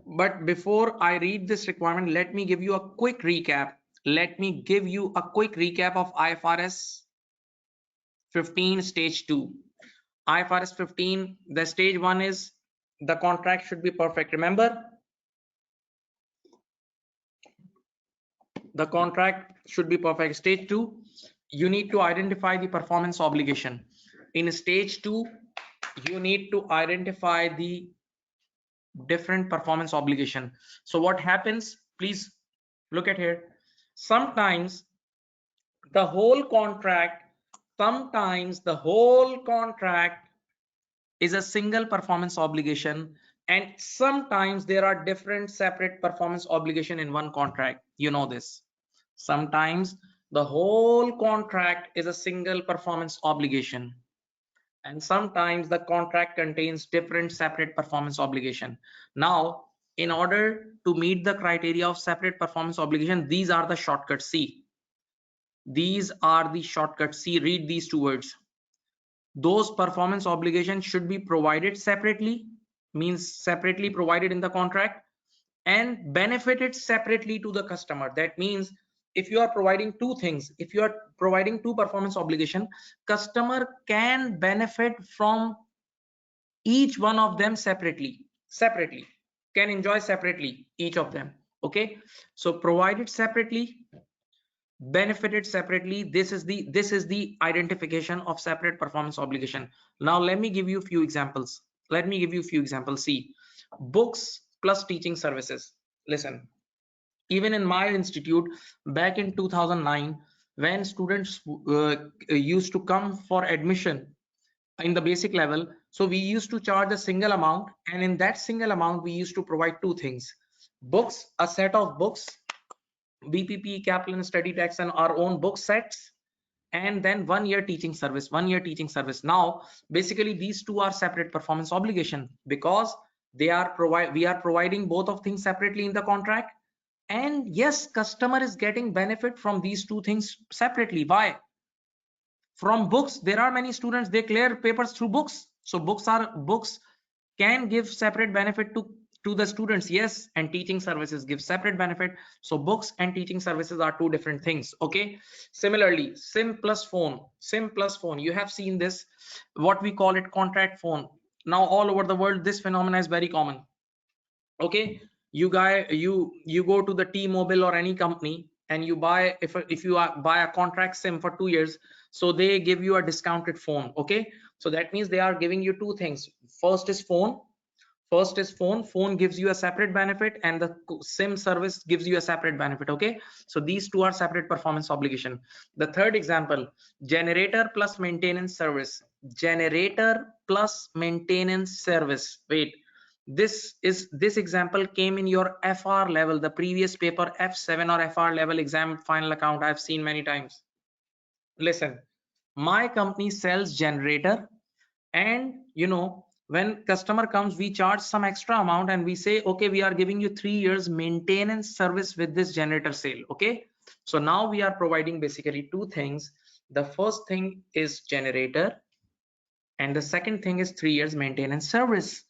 But before I read this requirement, let me give you a quick recap. Of IFRS 15 stage 2. IFRS 15, the stage 1 is the contract should be perfect. Remember, the contract should be perfect. Stage 2, you need to identify the performance obligation. In stage 2, you need to identify the different performance obligation. So what happens, please look at here. Sometimes the whole contract is a single performance obligation, and sometimes there are different separate performance obligation in one contract. You know this. Sometimes the whole contract is a single performance obligation, and sometimes the contract contains different separate performance obligation. Now, in order to meet the criteria of separate performance obligation, these are the shortcuts. See, read these two words. Those performance obligations should be provided separately, means separately provided in the contract, and benefited separately to the customer. That means if you are providing two things, if you are providing two performance obligation, customer can benefit from each one of them separately, can enjoy separately each of them. Okay, so provided separately, benefited separately. This is the identification of separate performance obligation. Now let me give you a few examples. See, books plus teaching services. Listen, even in my institute back in 2009, when students used to come for admission in the basic level, so we used to charge a single amount, and in that single amount we used to provide two things: books, a set of books, BPP, capital and study tax, and our own book sets, and then 1 year teaching service. Now basically these two are separate performance obligation, because we are providing both of things separately in the contract. And yes, customer is getting benefit from these two things separately. Why? From books, there are many students, they clear papers through books, so books can give separate benefit to the students. Yes, and teaching services give separate benefit. So books and teaching services are two different things. Okay, similarly, sim plus phone, you have seen this, what we call it contract phone. Now all over the world this phenomenon is very common. Okay, you go to the T-Mobile or any company, and you buy, if you buy a contract sim for 2 years, so they give you a discounted phone. Okay, so that means they are giving you two things. Phone gives you a separate benefit, and the sim service gives you a separate benefit. Okay, so these two are separate performance obligation. The third example, generator plus maintenance service. Wait, this example came in your FR level, the previous paper, F7 or FR level exam final account. I've seen many times. Listen, my company sells generator, and When customer comes, we charge some extra amount and we say, okay, we are giving you 3 years maintenance service with this generator sale. Okay, so now we are providing basically two things. The first thing is generator, and the second thing is 3 years maintenance service.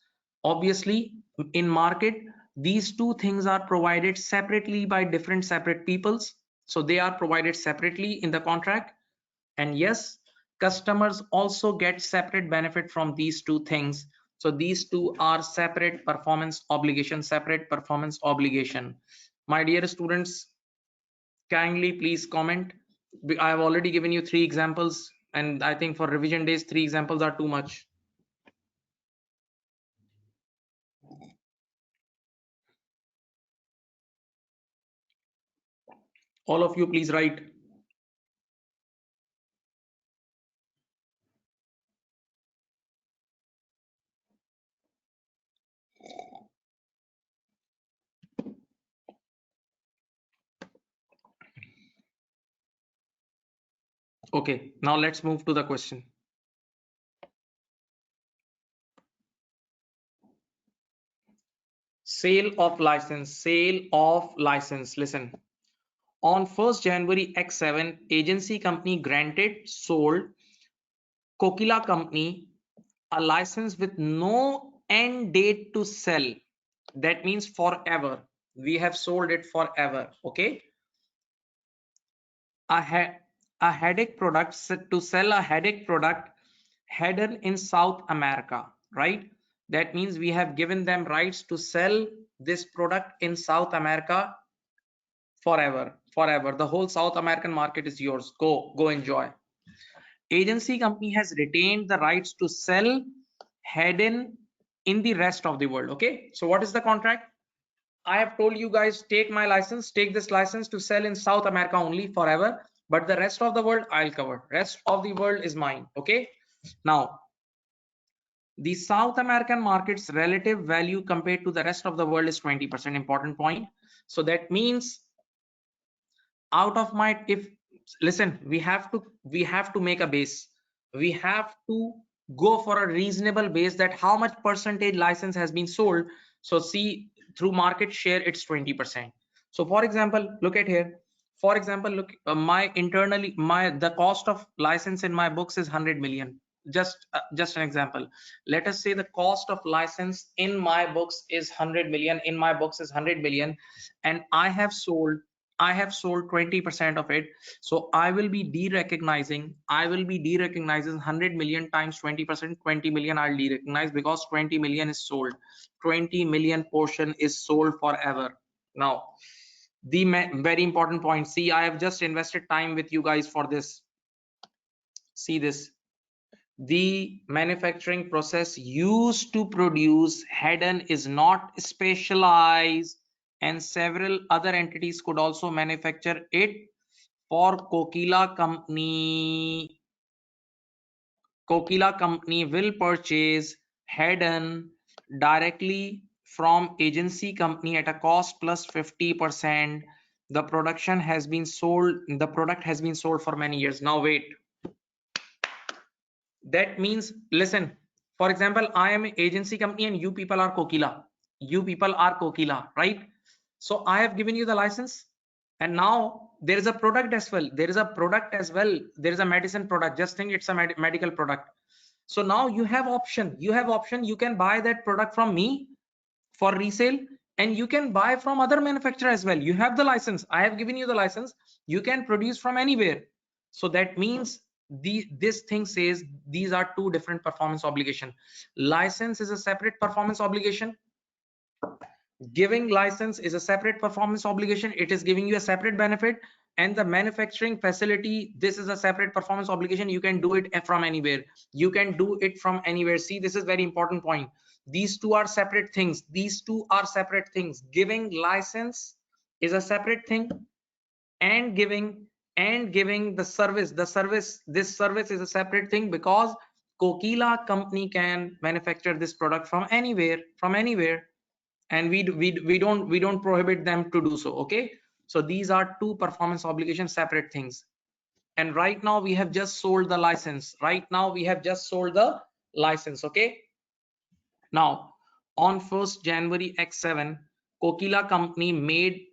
Obviously, in market, these two things are provided separately by different separate peoples, so they are provided separately in the contract. And yes, customers also get separate benefit from these two things. So these two are separate performance obligation, separate performance obligation. My dear students, kindly please comment. I have already given you 3 examples, and I think for revision days 3 examples are too much. All of you please write. Okay, now let's move to the question. Sale of license, sale of license. Listen, on 1st January X7, agency company granted, sold Kokila company a license with no end date to sell. That means forever. We have sold it forever. Okay. A headache product, to sell a headache product hidden in South America, right? That means we have given them rights to sell this product in South America forever. The whole South American market is yours. Go enjoy. Agency company has retained the rights to sell hidden in the rest of the world. Okay, so what is the contract? I have told you guys, take my license, take this license to sell in South America only forever, but the rest of the world I'll cover. Rest of the world is mine. Okay, now the South American market's relative value compared to the rest of the world is 20%. Important point. So that means out of my, if, listen, we have to make a base. We have to go for a reasonable base, that how much percentage license has been sold. So see, through market share it's 20%. So for example, look at here. For example, look, my internally, the cost of license in my books is 100 million. Just an example. Let us say the cost of license in my books is 100 million. In my books is 100 million, and I have sold 20% of it. So I will be de-recognizing 100 million times 20%. 20 million I'll de-recognize, because 20 million is sold. 20 million portion is sold forever. Now the very important point, see, I have just invested time with you guys for this. See this, the manufacturing process used to produce hidden is not specialized, and several other entities could also manufacture it. For Kokila company will purchase hidden directly from agency company at a cost plus 50%. The product has been sold for many years. Now wait, that means, listen, for example, I am an agency company and you people are Kokila, right? So I have given you the license, and now there is a product as well. There is a medicine product. Just think it's a medical product. So now you have option. You can buy that product from me for resale, and you can buy from other manufacturer as well. You have the license. I have given you the license. You can produce from anywhere. So that means this thing says these are two different performance obligation. License is a separate performance obligation. Giving license is a separate performance obligation. It is giving you a separate benefit. And the manufacturing facility, this is a separate performance obligation. You can do it from anywhere. See, this is very important point. These two are separate things. Giving license is a separate thing, and giving the service, this service is a separate thing, because Kokila company can manufacture this product from anywhere, and we don't prohibit them to do so. Okay, so these are two performance obligations, separate things. And right now we have just sold the license. Okay, Now, on 1st January X7, Kokila company made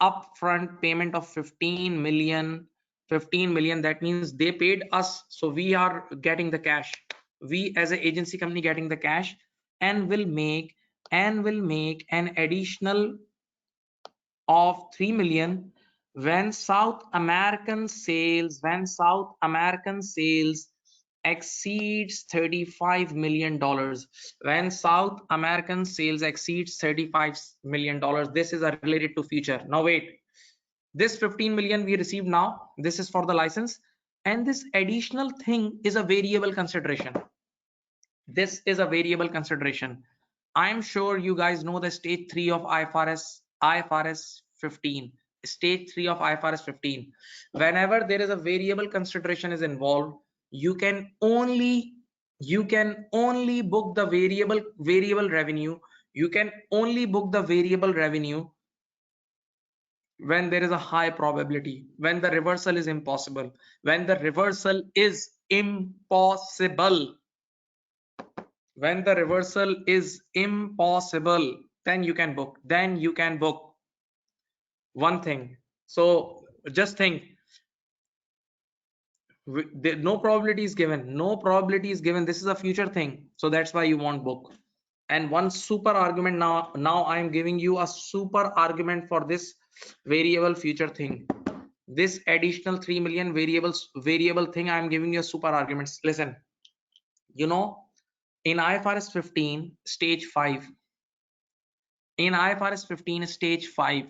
upfront payment of 15 million. 15 million, that means they paid us, so we are getting the cash. We as an agency company getting the cash, and will make an additional of 3 million when South American sales exceeds $35 million. When South American sales exceeds $35 million, this is related to future. Now wait, this 15 million we received now, this is for the license, and this additional thing is a variable consideration. This is a variable consideration. I'm sure you guys know the stage 3 of IFRS 15. Stage 3 of IFRS 15. Whenever there is a variable consideration is involved, you can only book the variable revenue. You can only book the variable revenue when there is a high probability, when the reversal is impossible. When the reversal is impossible, when the reversal is impossible, then you can book. One thing. So just think, no probability is given. This is a future thing, so that's why you won't book. And one super argument, now I am giving you a super argument for this variable future thing. This additional 3 million variable thing, I am giving you a super arguments. Listen, you know, in IFRS 15 stage 5, in IFRS 15 stage 5,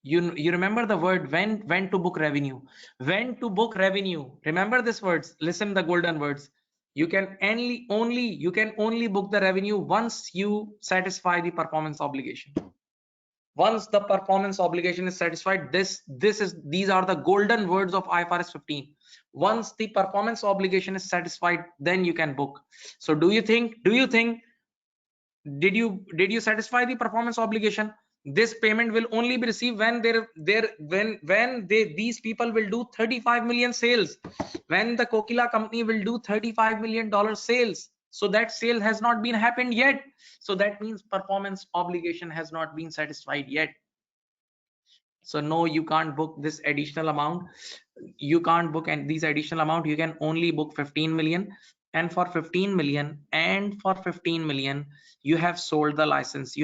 you remember the word when to book revenue. When to book revenue, remember this words, listen the golden words. You can only book the revenue once you satisfy the performance obligation. Once the performance obligation is satisfied, these are the golden words of IFRS 15. Once the performance obligation is satisfied, then you can book. So do you think did you satisfy the performance obligation? This payment will only be received when these people will do 35 million sales, when the Kokila company will do $35 million sales. So that sale has not been happened yet, so that means performance obligation has not been satisfied yet. So no, you can't book this additional amount. You can't book and these additional amount. You can only book 15 million, and for 15 million you have sold the license.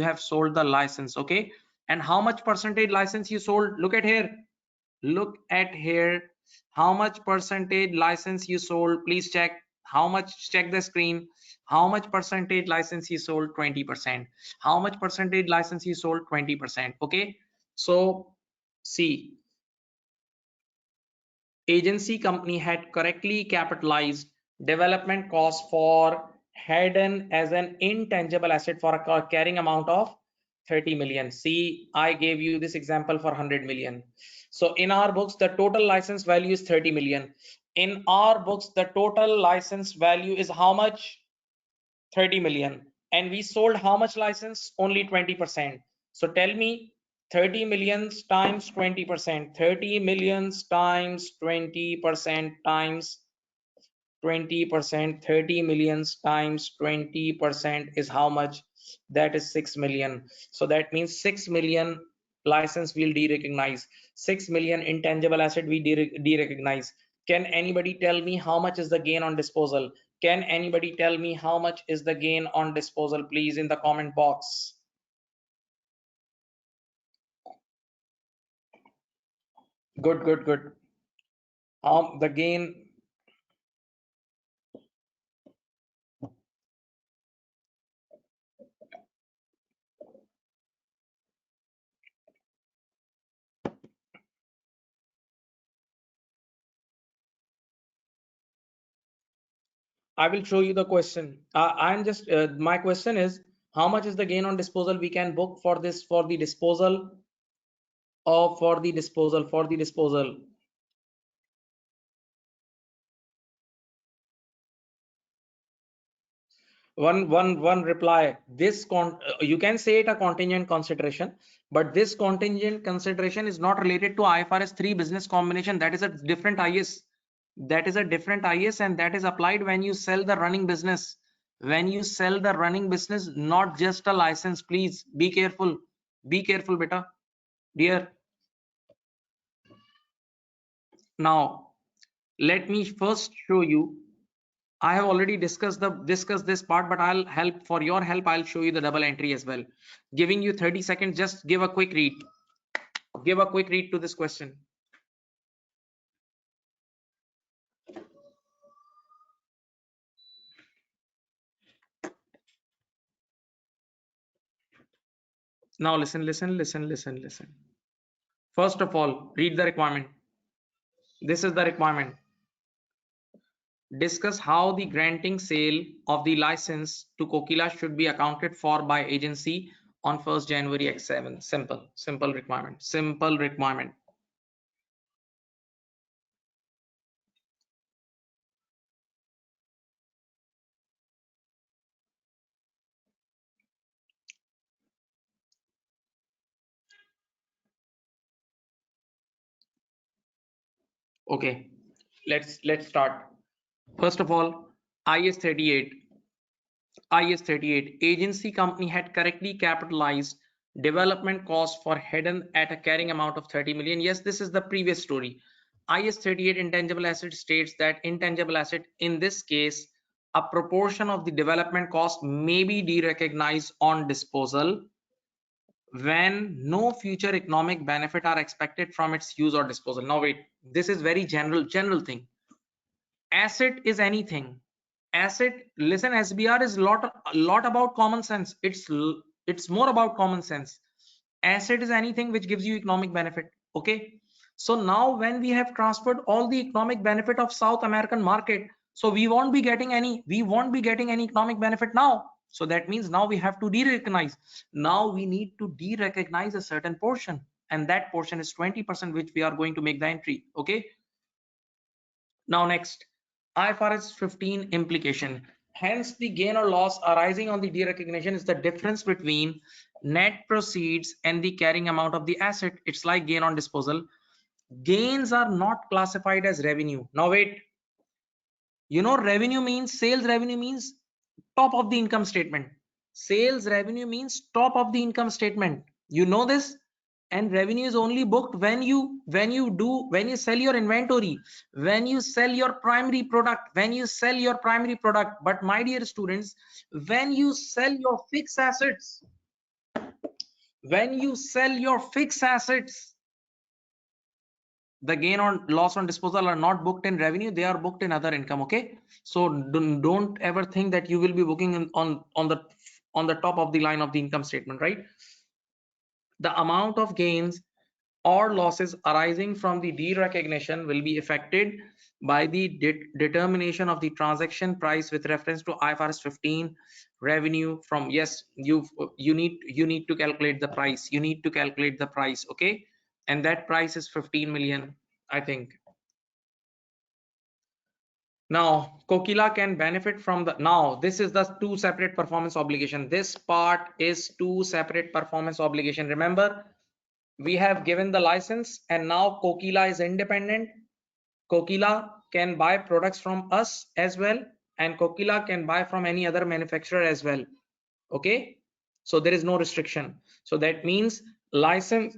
Okay, and how much percentage license you sold? Look at here, how much percentage license you sold. Please check how much. Check the screen. How much percentage license you sold? 20%. How much percentage license you sold? 20%. Okay, so see, agency company had correctly capitalized development cost for hidden as an intangible asset for a carrying amount of 30 million. See, I gave you this example for 100 million. So in our books, the total license value is 30 million. In our books, the total license value is how much? 30 million. And we sold how much license? Only 20%. So tell me, 30 millions times 20%. 30 millions times 20% times 20%. 30 millions times 20% is how much? That is 6 million. So that means 6 million license will de-recognize. 6 million intangible asset we de-recognize. Can anybody tell me how much is the gain on disposal? Can anybody tell me how much is the gain on disposal, please, in the comment box? Good. The gain. I will show you the question. I'm just my question is, how much is the gain on disposal we can book for this, for the disposal, or for the disposal. One reply. You can say it a contingent consideration, but this contingent consideration is not related to IFRS 3 business combination. That is a different IS. And that is applied when you sell the running business. when you sell the running business, not just a license. Please be careful. Be careful, beta. Dear. Now, let me first show you. I have already discussed this part, but I'll help for your help. I'll show you the double entry as well. Giving you 30 seconds. Just give a quick read. Give a quick read to this question. Now listen, listen, listen, listen, listen. First of all, read the requirement. This is the requirement. Discuss how the granting sale of the license to Kokila should be accounted for by agency on 1st January X7. Simple requirement. Simple requirement. Okay, let's start. First of all, IS 38. IS 38. Agency company had correctly capitalized development costs for hidden at a carrying amount of 30 million. Yes, this is the previous story. IS 38 intangible asset states that intangible asset, in this case, a proportion of the development cost may be derecognized on disposal when no future economic benefit are expected from its use or disposal. Now wait, this is very general thing. Asset is anything. Asset, listen, SBR is a lot about common sense. It's more about common sense. Asset is anything which gives you economic benefit. Okay, so now when we have transferred all the economic benefit of South American market, so we won't be getting any economic benefit now. So that means now we have to de-recognize. Now we need to de-recognize a certain portion, and that portion is 20%, which we are going to make the entry. Okay, now next, IFRS 15 implication. Hence, the gain or loss arising on the derecognition is the difference between net proceeds and the carrying amount of the asset. It's like gain on disposal. Gains are not classified as revenue. Now wait, revenue means, sales revenue means top of the income statement. Sales revenue means top of the income statement. You know this? And revenue is only booked when you sell your inventory, when you sell your primary product, but my dear students, when you sell your fixed assets, the gain or loss on disposal are not booked in revenue, they are booked in other income. Okay, so don't ever think that you will be booking on the top of the line of the income statement, right? The amount of gains or losses arising from the derecognition will be affected by the determination of the transaction price with reference to IFRS 15 revenue from. Yes, you need to calculate the price. Okay, and that price is 15 million, I think. Now Kokila can benefit from the, now this is the two separate performance obligation. This part is two separate performance obligation. Remember, we have given the license and now Kokila is independent. Kokila can buy products from us as well, and Kokila can buy from any other manufacturer as well. Okay, so there is no restriction. So that means license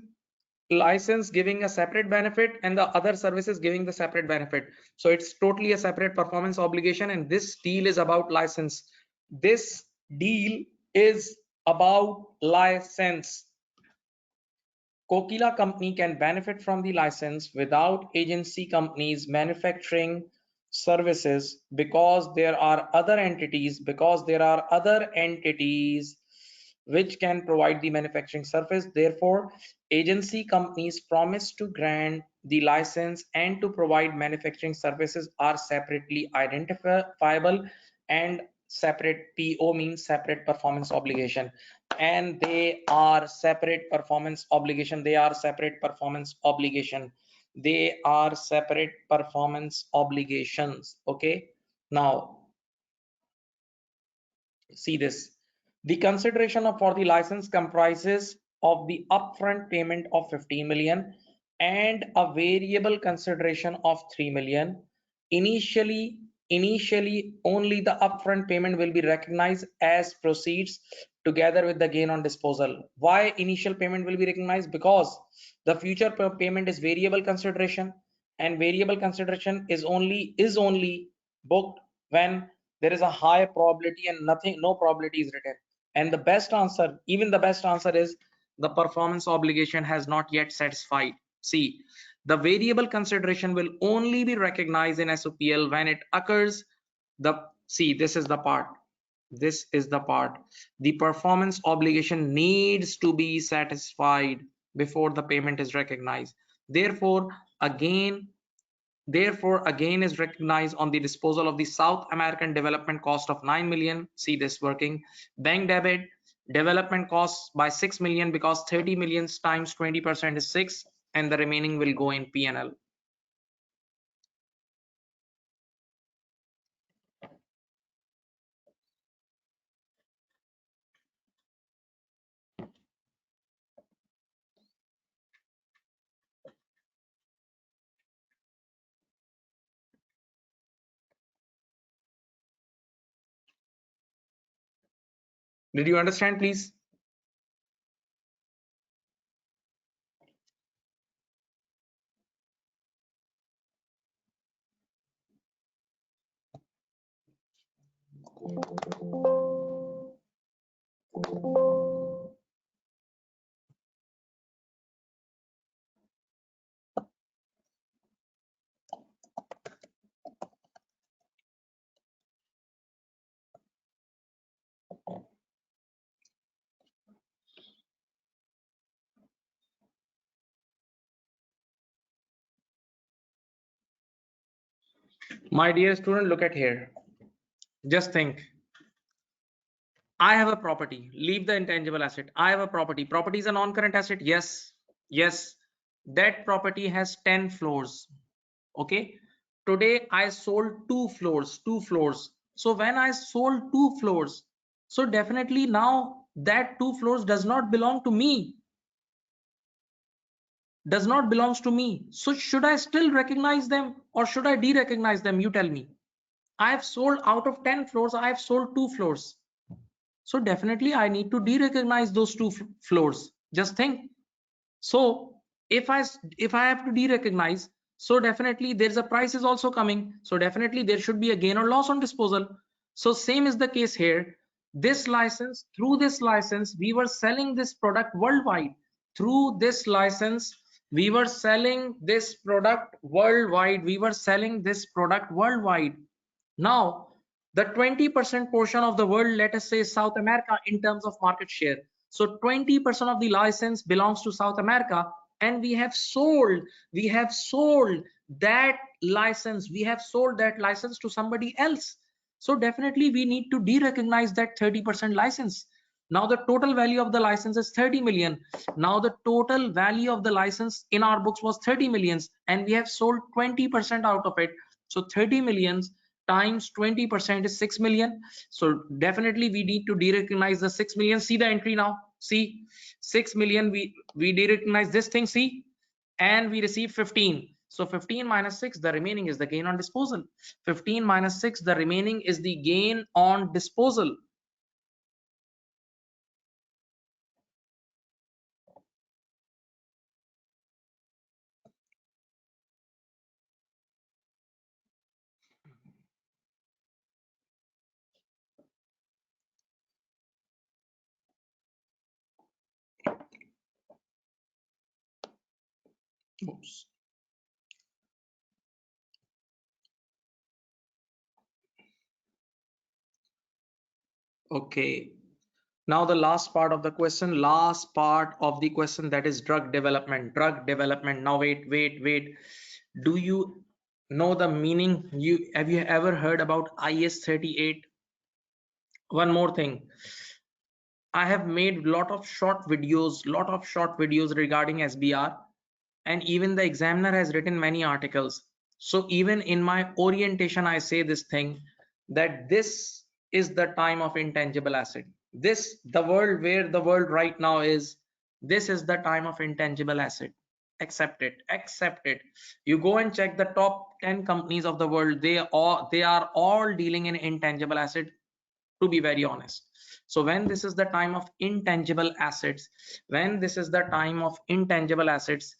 giving a separate benefit and the other services giving the separate benefit. So it's totally a separate performance obligation, and this deal is about license. This deal is about license. Kokila company can benefit from the license without agency companies manufacturing services because there are other entities which can provide the manufacturing service. Therefore, agency companies promise to grant the license and to provide manufacturing services are separately identifiable, and separate PO means separate performance obligation, and they are separate performance obligation. They are separate performance obligations. Okay, now see this. The consideration for the license comprises of the upfront payment of 15 million and a variable consideration of 3 million. Initially, initially only the upfront payment will be recognized as proceeds together with the gain on disposal. Why initial payment will be recognized? Because the future payment is variable consideration, and variable consideration is only booked when there is a high probability and no probability is written. And the best answer, even the best answer, is the performance obligation has not yet satisfied. See, the variable consideration will only be recognized in SOPL when it occurs. See, this is the part. This is the part. The performance obligation needs to be satisfied before the payment is recognized. Therefore, again, a gain is recognized on the disposal of the South American development cost of 9 million. See this working. Bank debit development costs by 6 million, because 30 million times 20% is 6, and the remaining will go in P&L. Did you understand, please? My dear student, look at here. Just think. I have a property. Leave the intangible asset. I have a property. Property is a non-current asset. Yes. Yes. That property has 10 floors. Okay. Today I sold 2 floors. So when I sold 2 floors, so definitely now that 2 floors does not belong to me. Does not belongs to me. So should I still recognize them or should I de-recognize them? You tell me. I have sold out of 10 floors. I have sold 2 floors. So definitely I need to de-recognize those 2 floors. Just think. So if I have to de-recognize, so definitely there's a price is also coming. So definitely there should be a gain or loss on disposal. So same is the case here. This license, through this license, we were selling this product worldwide. Through this license, we were selling this product worldwide. We were selling this product worldwide. Now, the 20% portion of the world, let us say South America in terms of market share. So 20% of the license belongs to South America, and we have sold that license to somebody else. So definitely we need to de-recognize that 30% license. Now the total value of the license is 30 million. Now the total value of the license in our books was 30 millions, and we have sold 20% out of it. So 30 millions times 20% is 6 million. So definitely we need to de-recognize the 6 million. See the entry now. See, 6 million, we de-recognize this thing, see, and we receive 15. So 15 minus 6, the remaining is the gain on disposal. 15 minus 6, the remaining is the gain on disposal. Oops. Okay. Now the last part of the question, that is drug development. Now wait. Do you know the meaning? Have you ever heard about IS 38? One more thing. I have made lot of short videos regarding SBR, and even the examiner has written many articles. So even in my orientation, I say this thing, that this is the time of intangible asset. The world where the world right now is, this is the time of intangible asset. accept it, accept it. You go and check the top 10 companies of the world, they are all dealing in intangible asset, to be very honest. So when this is the time of intangible assets, when this is the time of intangible assets,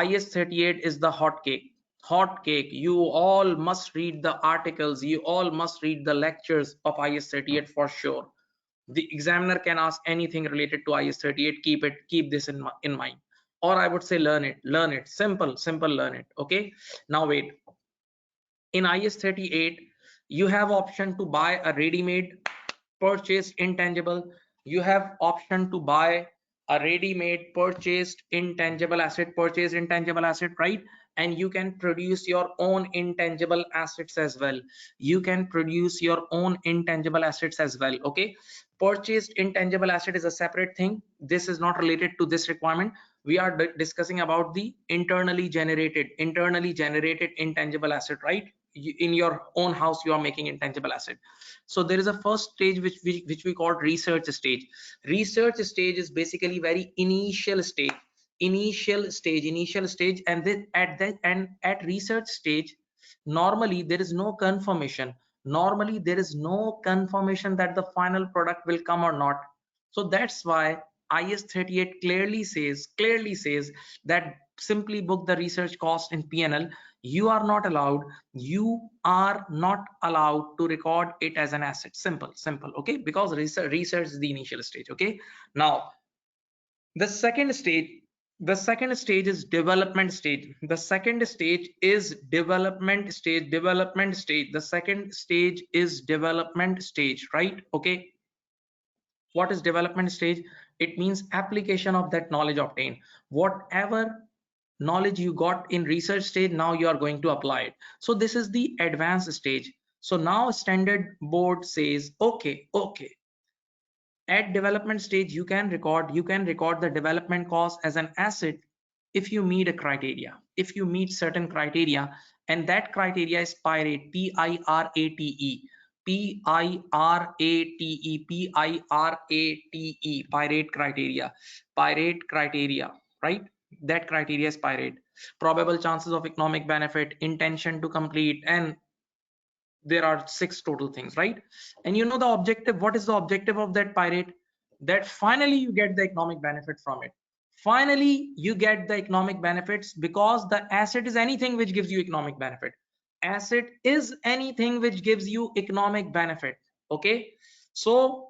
IS 38 is the hot cake. Hot cake. You all must read the articles, you all must read the lectures of IS 38 for sure. The examiner can ask anything related to IS 38. Keep this in mind, or I would say learn it, learn it. Simple, learn it. Okay, now wait. In IS 38 you have option to buy a ready-made purchased intangible. You have option to buy a ready-made purchased intangible asset, purchased intangible asset, right? And you can produce your own intangible assets as well. You can produce your own intangible assets as well. Okay, purchased intangible asset is a separate thing. This is not related to this requirement. We are discussing about the internally generated intangible asset, right? In your own house you are making intangible asset. So there is a first stage which we call research stage. Research stage is basically very initial stage, initial stage. And then at research stage, normally there is no confirmation, that the final product will come or not. So that's why IS 38 clearly says that simply book the research cost in P&L. You are not allowed to record it as an asset. Simple. Okay, because research is the initial stage. Okay, now the second stage, is development stage. The second stage is development stage. The second stage is development stage, right? Okay, what is development stage? It means application of that knowledge obtained. Whatever knowledge you got in research stage, now you are going to apply it. So this is the advanced stage. So now standard board says, okay, at development stage you can record the development cost as an asset if you meet a criteria, if you meet certain criteria. And that criteria is pirate, pirate criteria, right? That criteria is pirate. Probable chances of economic benefit, intention to complete, and there are 6 total things, right? And you know the objective. What is the objective of that pirate? That finally you get the economic benefit from it. Finally you get the economic benefits, because the asset is anything which gives you economic benefit. Asset is anything which gives you economic benefit. Okay, so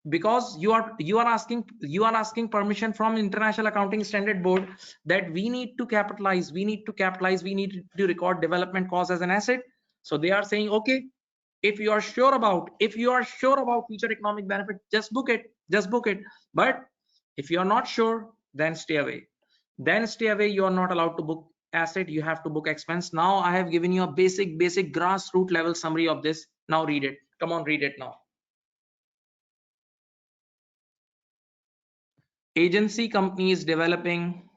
because you are asking permission from International Accounting Standard Board that we need to capitalize, we need to record development cost as an asset. So they are saying, okay, if you are sure about future economic benefit, just book it. But if you are not sure, then stay away. You are not allowed to book asset, you have to book expense. Now I have given you a basic grassroots level summary of this. Now read it. Come on, read it now. Agency company is developing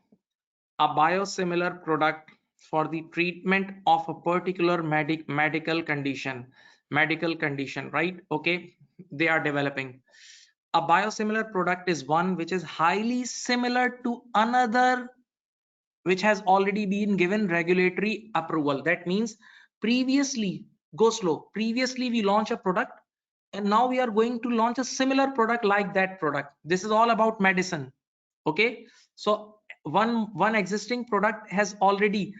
a biosimilar product for the treatment of a particular medical condition, right? Okay, they are developing a biosimilar product is one which is highly similar to another which has already been given regulatory approval. That means previously, go slow, previously we launch a product and now we are going to launch a similar product like that product. This is all about medicine. Okay, so one existing product has already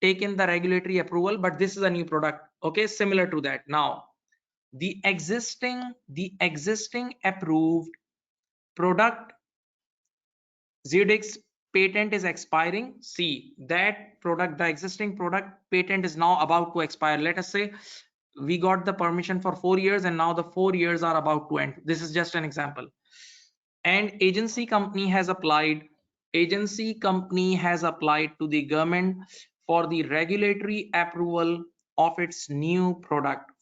taken the regulatory approval, but this is a new product. Okay, similar to that. Now the existing approved product Zedix patent is expiring. See that product, the existing product patent is now about to expire. Let us say we got the permission for 4 years and now the 4 years are about to end. This is just an example. And agency company has applied to the government for the regulatory approval of its new product.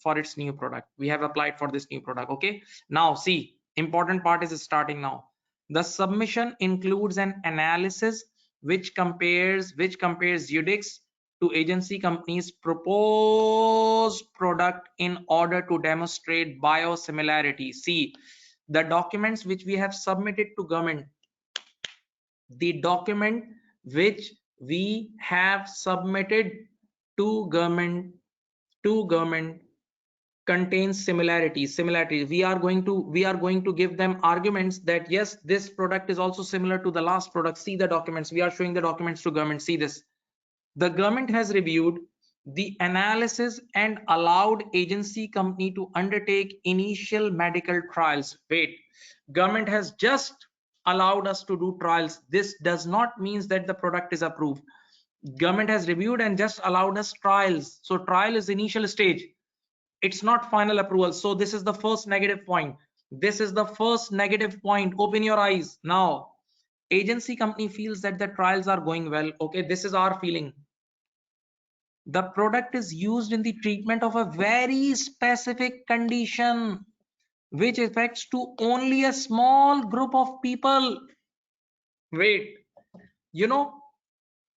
We have applied for this new product. Okay, now see, important part is starting now. The submission includes an analysis which compares Zedix to agency company's proposed product in order to demonstrate biosimilarity. See, the documents which we have submitted to government, the document which we have submitted to government contains similarities. We are going to give them arguments that yes, this product is also similar to the last product. See the documents, we are showing the documents to government. See this, the government has reviewed the analysis and allowed agency company to undertake initial medical trials. Wait, government has just allowed us to do trials. This does not mean that the product is approved. Government has reviewed and just allowed us trials. So trial is initial stage, it's not final approval. So this is the first negative point. This is the first negative point. Open your eyes now. Agency company feels that the trials are going well. Okay, this is our feeling. The product is used in the treatment of a very specific condition which affects to only a small group of people. Wait, you know,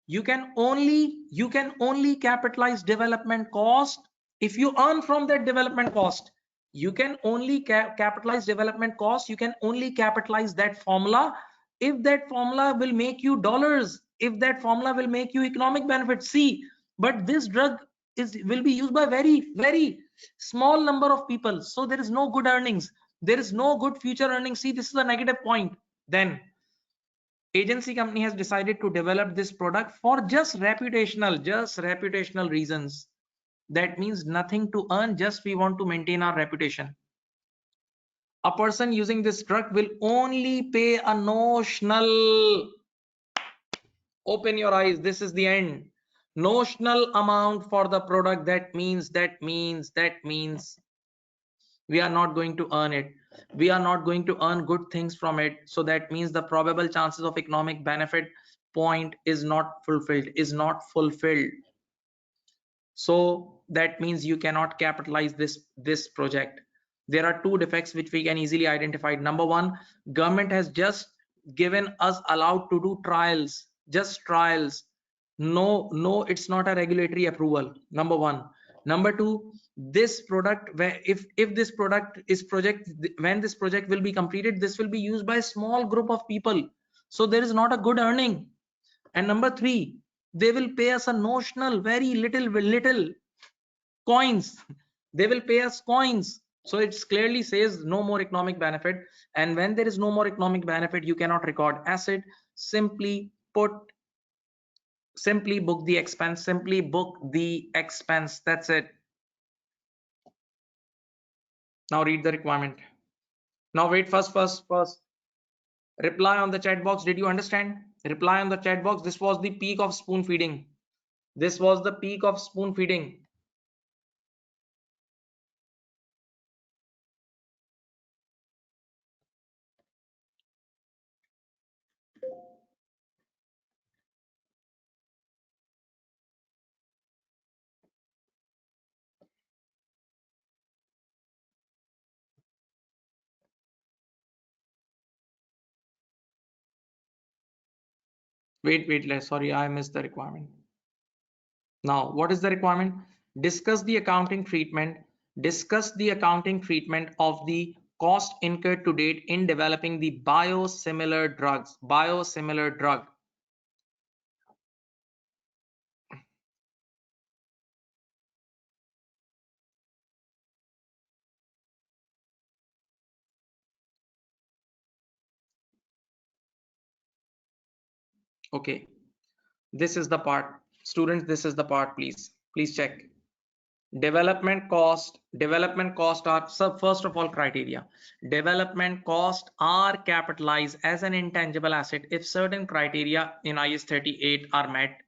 you can only capitalize development cost if you earn from that development cost. You can only capitalize development cost, you can only capitalize that formula if that formula will make you dollars, if that formula will make you economic benefit. See, but this drug will be used by very small number of people, so there is no good earnings, there is no good future earnings. See, this is a negative point. Then agency company has decided to develop this product for just reputational reasons. That means nothing to earn, just we want to maintain our reputation. A person using this drug will only pay a notional, open your eyes, this is the end, notional amount for the product. That means we are not going to earn it, we are not going to earn good things from it. So that means the probable chances of economic benefit point is not fulfilled. So that means you cannot capitalize this project. There are two defects which we can easily identify. Number one, government has just given us allowed to do trials, just trials. No, it's not a regulatory approval. Number one. Number two, this product, where if this product is project, when this project will be completed, this will be used by a small group of people, so there is not a good earning. And number three, they will pay us a notional, very little coins, they will pay us coins. So it clearly says no more economic benefit, and when there is no more economic benefit, you cannot record asset. Simply book the expense, that's it. Now read the requirement. Now wait, first reply on the chat box. Did you understand? Reply on the chat box. This was the peak of spoon feeding. This was the peak of spoon feeding. Wait, sorry, I missed the requirement. Now, what is the requirement? Discuss the accounting treatment. Discuss the accounting treatment of the cost incurred to date in developing the biosimilar drugs. Biosimilar drug. Okay, this is the part. Students, this is the part. Please check. Development cost are, so first of all, criteria. Development cost are capitalized as an intangible asset if certain criteria in IS 38 are met.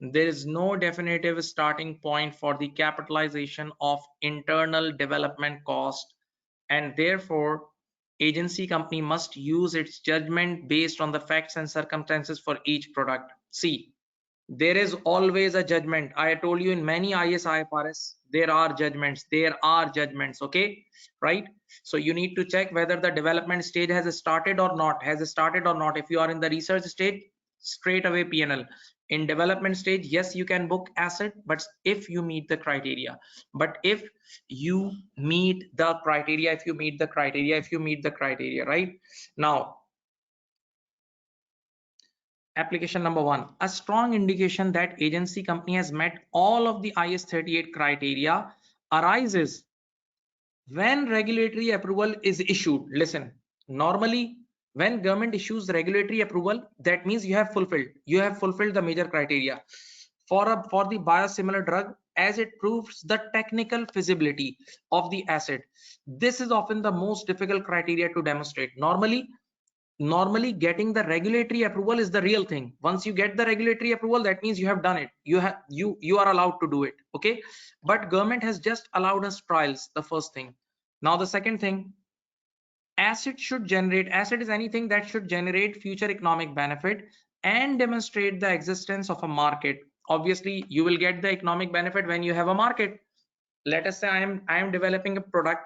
There is no definitive starting point for the capitalization of internal development cost, and therefore agency company must use its judgment based on the facts and circumstances for each product. See, there is always a judgment. I told you in many IFRS there are judgments, okay, right? So you need to check whether the development stage has started or not. If you are in the research stage, straight away P&L. In development stage, yes, you can book asset, but if you meet the criteria. But if you meet the criteria, if you meet the criteria, right? Now, application number one, a strong indication that agency company has met all of the IS 38 criteria arises when regulatory approval is issued. Listen, normally when government issues regulatory approval, that means you have fulfilled the major criteria for the biosimilar drug, as it proves the technical feasibility of the asset. This is often the most difficult criteria to demonstrate. Normally getting the regulatory approval is the real thing. Once you get the regulatory approval, that means you have done it, you are allowed to do it. Okay, but government has just allowed us trials, the first thing. Now the second thing, asset is anything that should generate future economic benefit and demonstrate the existence of a market. Obviously you will get the economic benefit when you have a market. Let us say I am developing a product.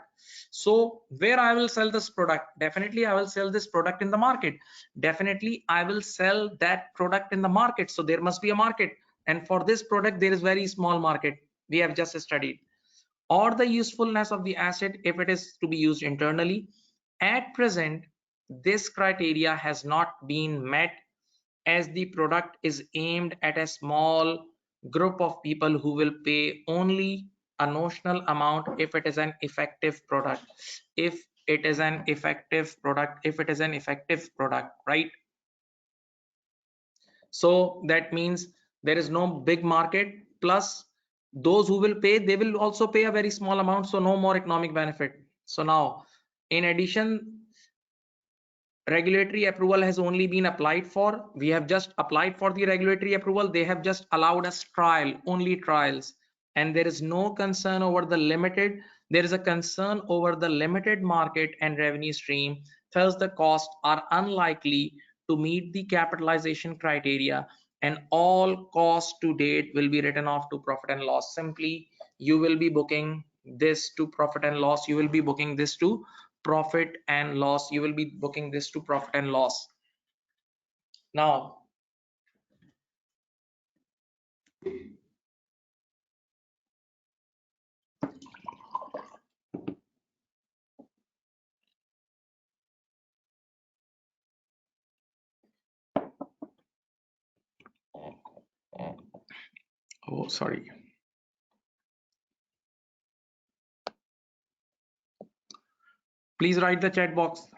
So where I will sell this product? Definitely I will sell this product in the market. Definitely I will sell that product in the market. So there must be a market, and for this product there is very small market we have just studied. Or the usefulness of the asset if it is to be used internally. At present, this criteria has not been met, as the product is aimed at a small group of people who will pay only a notional amount if it is an effective product. If it is an effective product, right? So that means there is no big market, plus those who will pay, they will also pay a very small amount, so no more economic benefit. So now, in addition, regulatory approval has only been applied for. We have just applied for the regulatory approval. They have just allowed us only trials, and there is no concern over the limited. There is a concern over the limited market and revenue stream. Thus, the costs are unlikely to meet the capitalization criteria, and all costs to date will be written off to profit and loss. Simply, you will be booking this to profit and loss. You will be booking this to profit and loss. You will be booking this to profit and loss. Now, oh, sorry. Please write the chat box.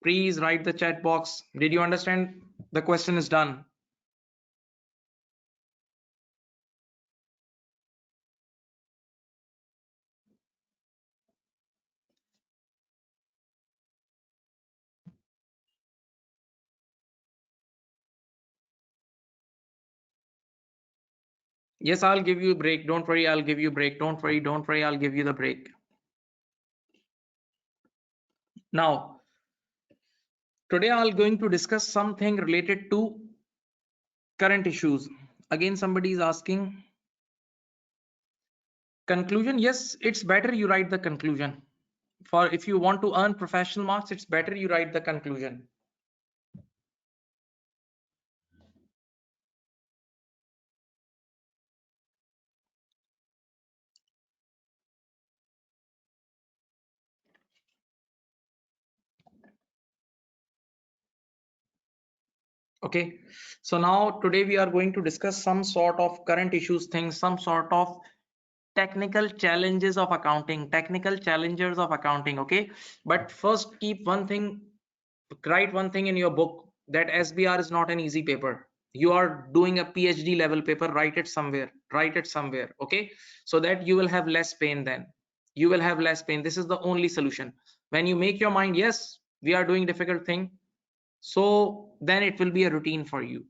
Please write the chat box. Did you understand? The question is done. Yes, I'll give you a break. Don't worry, I'll give you a break. Don't worry, I'll give you the break. Now, today I'm going to discuss something related to current issues. Again, somebody is asking conclusion. Yes, it's better you write the conclusion. For if you want to earn professional marks, it's better you write the conclusion. Okay, so now today we are going to discuss some sort of current issues things, some sort of technical challenges of accounting, okay? But first, write one thing in your book, that SBR is not an easy paper. You are doing a PhD level paper. Write it somewhere, okay? So that you will have less pain. Then you will have less pain. This is the only solution. When you make your mind, yes, we are doing difficult thing, so then it will be a routine for you.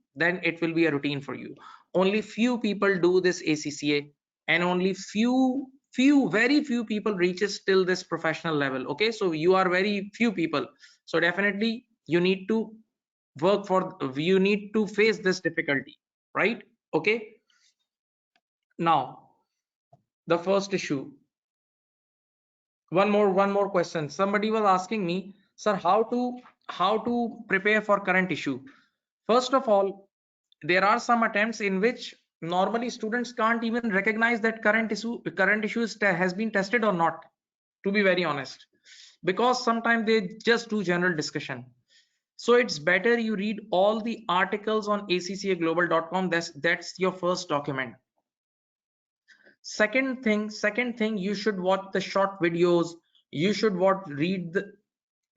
Only few people do this ACCA, and only very few people reaches till this professional level. Okay, so you are very few people, so definitely you need to you need to face this difficulty, right? Okay, now the first issue. One more question. Somebody was asking me, sir, how to prepare for current issue. First of all, there are some attempts in which normally students can't even recognize that has been tested or not, to be very honest, because sometimes they just do general discussion. So it's better you read all the articles on accaglobal.com. That's your first document. Second thing, you should watch the short videos. You should read the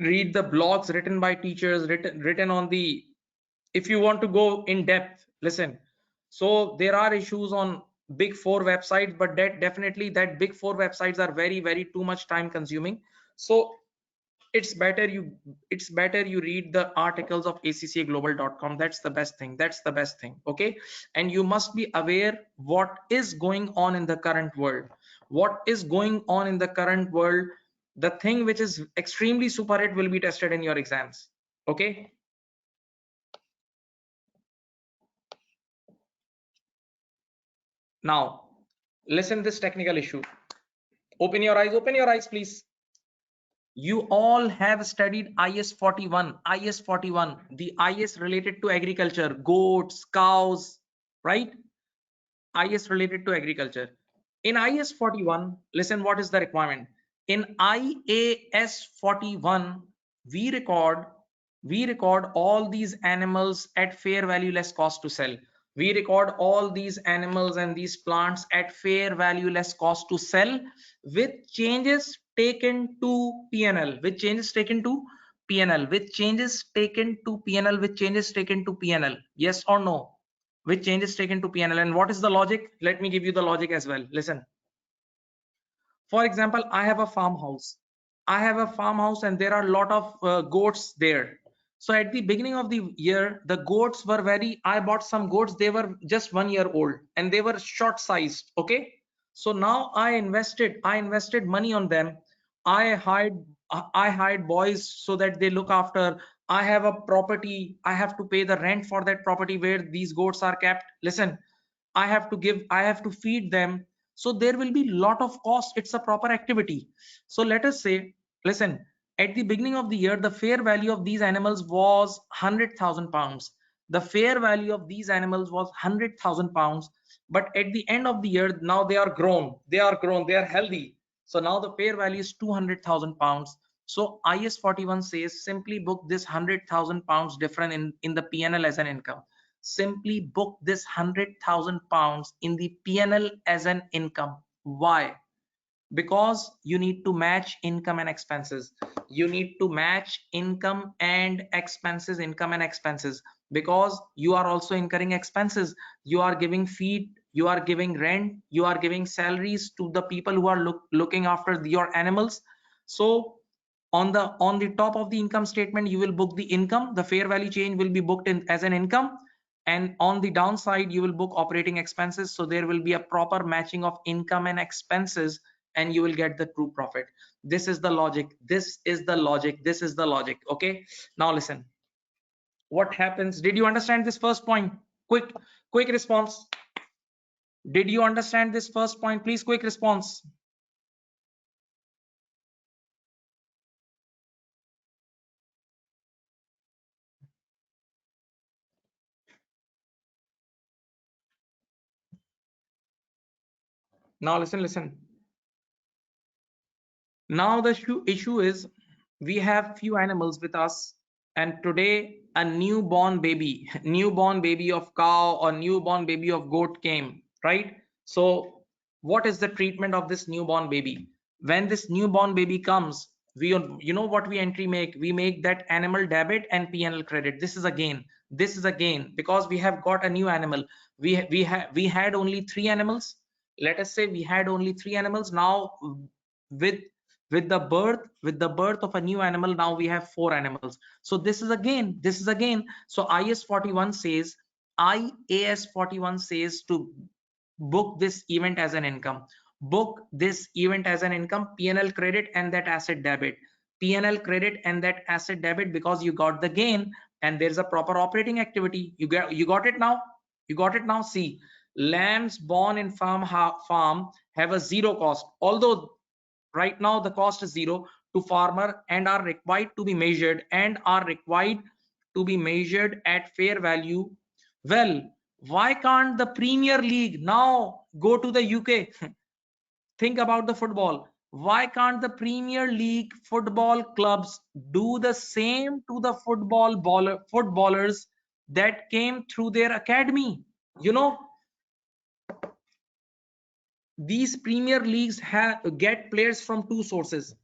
blogs written by teachers, written on the, if you want to go in depth, listen. So there are issues on big four websites, but that big four websites are very too much time consuming. So it's better you read the articles of accaglobal.com. That's the best thing. Okay, and you must be aware what is going on in the current world. The thing which is extremely super hit will be tested in your exams. Okay, now listen this technical issue. Open your eyes please. You all have studied IS 41, the IS related to agriculture, goats, cows, right? IS related to agriculture. In IS 41, listen what is the requirement. In IAS 41, we record all these animals at fair value less cost to sell. We record all these animals and these plants at fair value less cost to sell with changes taken to P&L, with changes taken to P&L, with changes taken to P&L, with changes taken to P&L. Yes or no? Which changes taken to P&L. And what is the logic? Let me give you the logic as well. Listen. For example, I have a farmhouse and there are a lot of goats there. So at the beginning of the year, the goats were I bought some goats, they were just 1 year old and they were short sized. Okay, so now I invested money on them. I hired boys so that they look after. I have a property, I have to pay the rent for that property where these goats are kept. Listen, I have to feed them. So there will be lot of cost. It's a proper activity. So let us say, listen, at the beginning of the year, the fair value of these animals was 100,000 pounds. The fair value of these animals was 100,000 pounds. But at the end of the year, now they are grown, they are healthy. So now the fair value is 200,000 pounds. So IS 41 says simply book this 100,000 pounds different in the PNL as an income. Simply book this 100,000 pounds in the PNL as an income. Why? Because you need to match income and expenses. You need to match income and expenses, because you are also incurring expenses. You are giving feed, you are giving rent, you are giving salaries to the people who are looking after your animals. So on the top of the income statement, you will book the income. The fair value change will be booked in as an income, and on the downside you will book operating expenses. So there will be a proper matching of income and expenses, and you will get the true profit. This is the logic. Okay, now listen what happens. Did you understand this first point? Quick response. Did you understand this first point? Please, quick response. Now listen. Now the issue is, we have few animals with us, and today a newborn baby, newborn baby of cow or newborn baby of goat came, right? So what is the treatment of this newborn baby? When this newborn baby comes, you know what we entry make? We make that animal debit and P&L credit. This is a gain. This is a gain because we have got a new animal. We had only 3 animals. Let us say we had only 3 animals. Now with with the birth of a new animal, now we have 4 animals. So this is again so IAS 41 says to book this event as an income. Book this event as an income. PNL credit and that asset debit. PNL credit and that asset debit, because you got the gain and there's a proper operating activity. You got it now. See, lambs born in farm have a zero cost, although right now the cost is zero to farmer, and are required to be measured at fair value. Well, Why can't the Premier League now go to the UK? Think about the football. Why can't the Premier League football clubs do the same to the footballers that came through their academy? You know, these Premier Leagues get players from two sources.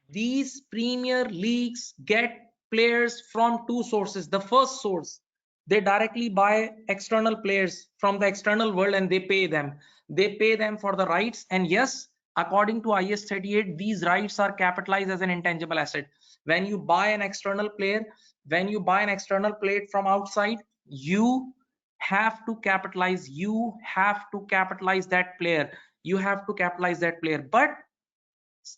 These Premier Leagues get players from two sources. The first source, they directly buy external players from the external world and they pay them. They pay them for the rights. And yes, according to IS 38, these rights are capitalized as an intangible asset. When you buy an external player, when you buy an external player from outside, you have to capitalize. You have to capitalize that player. You have to capitalize that player. But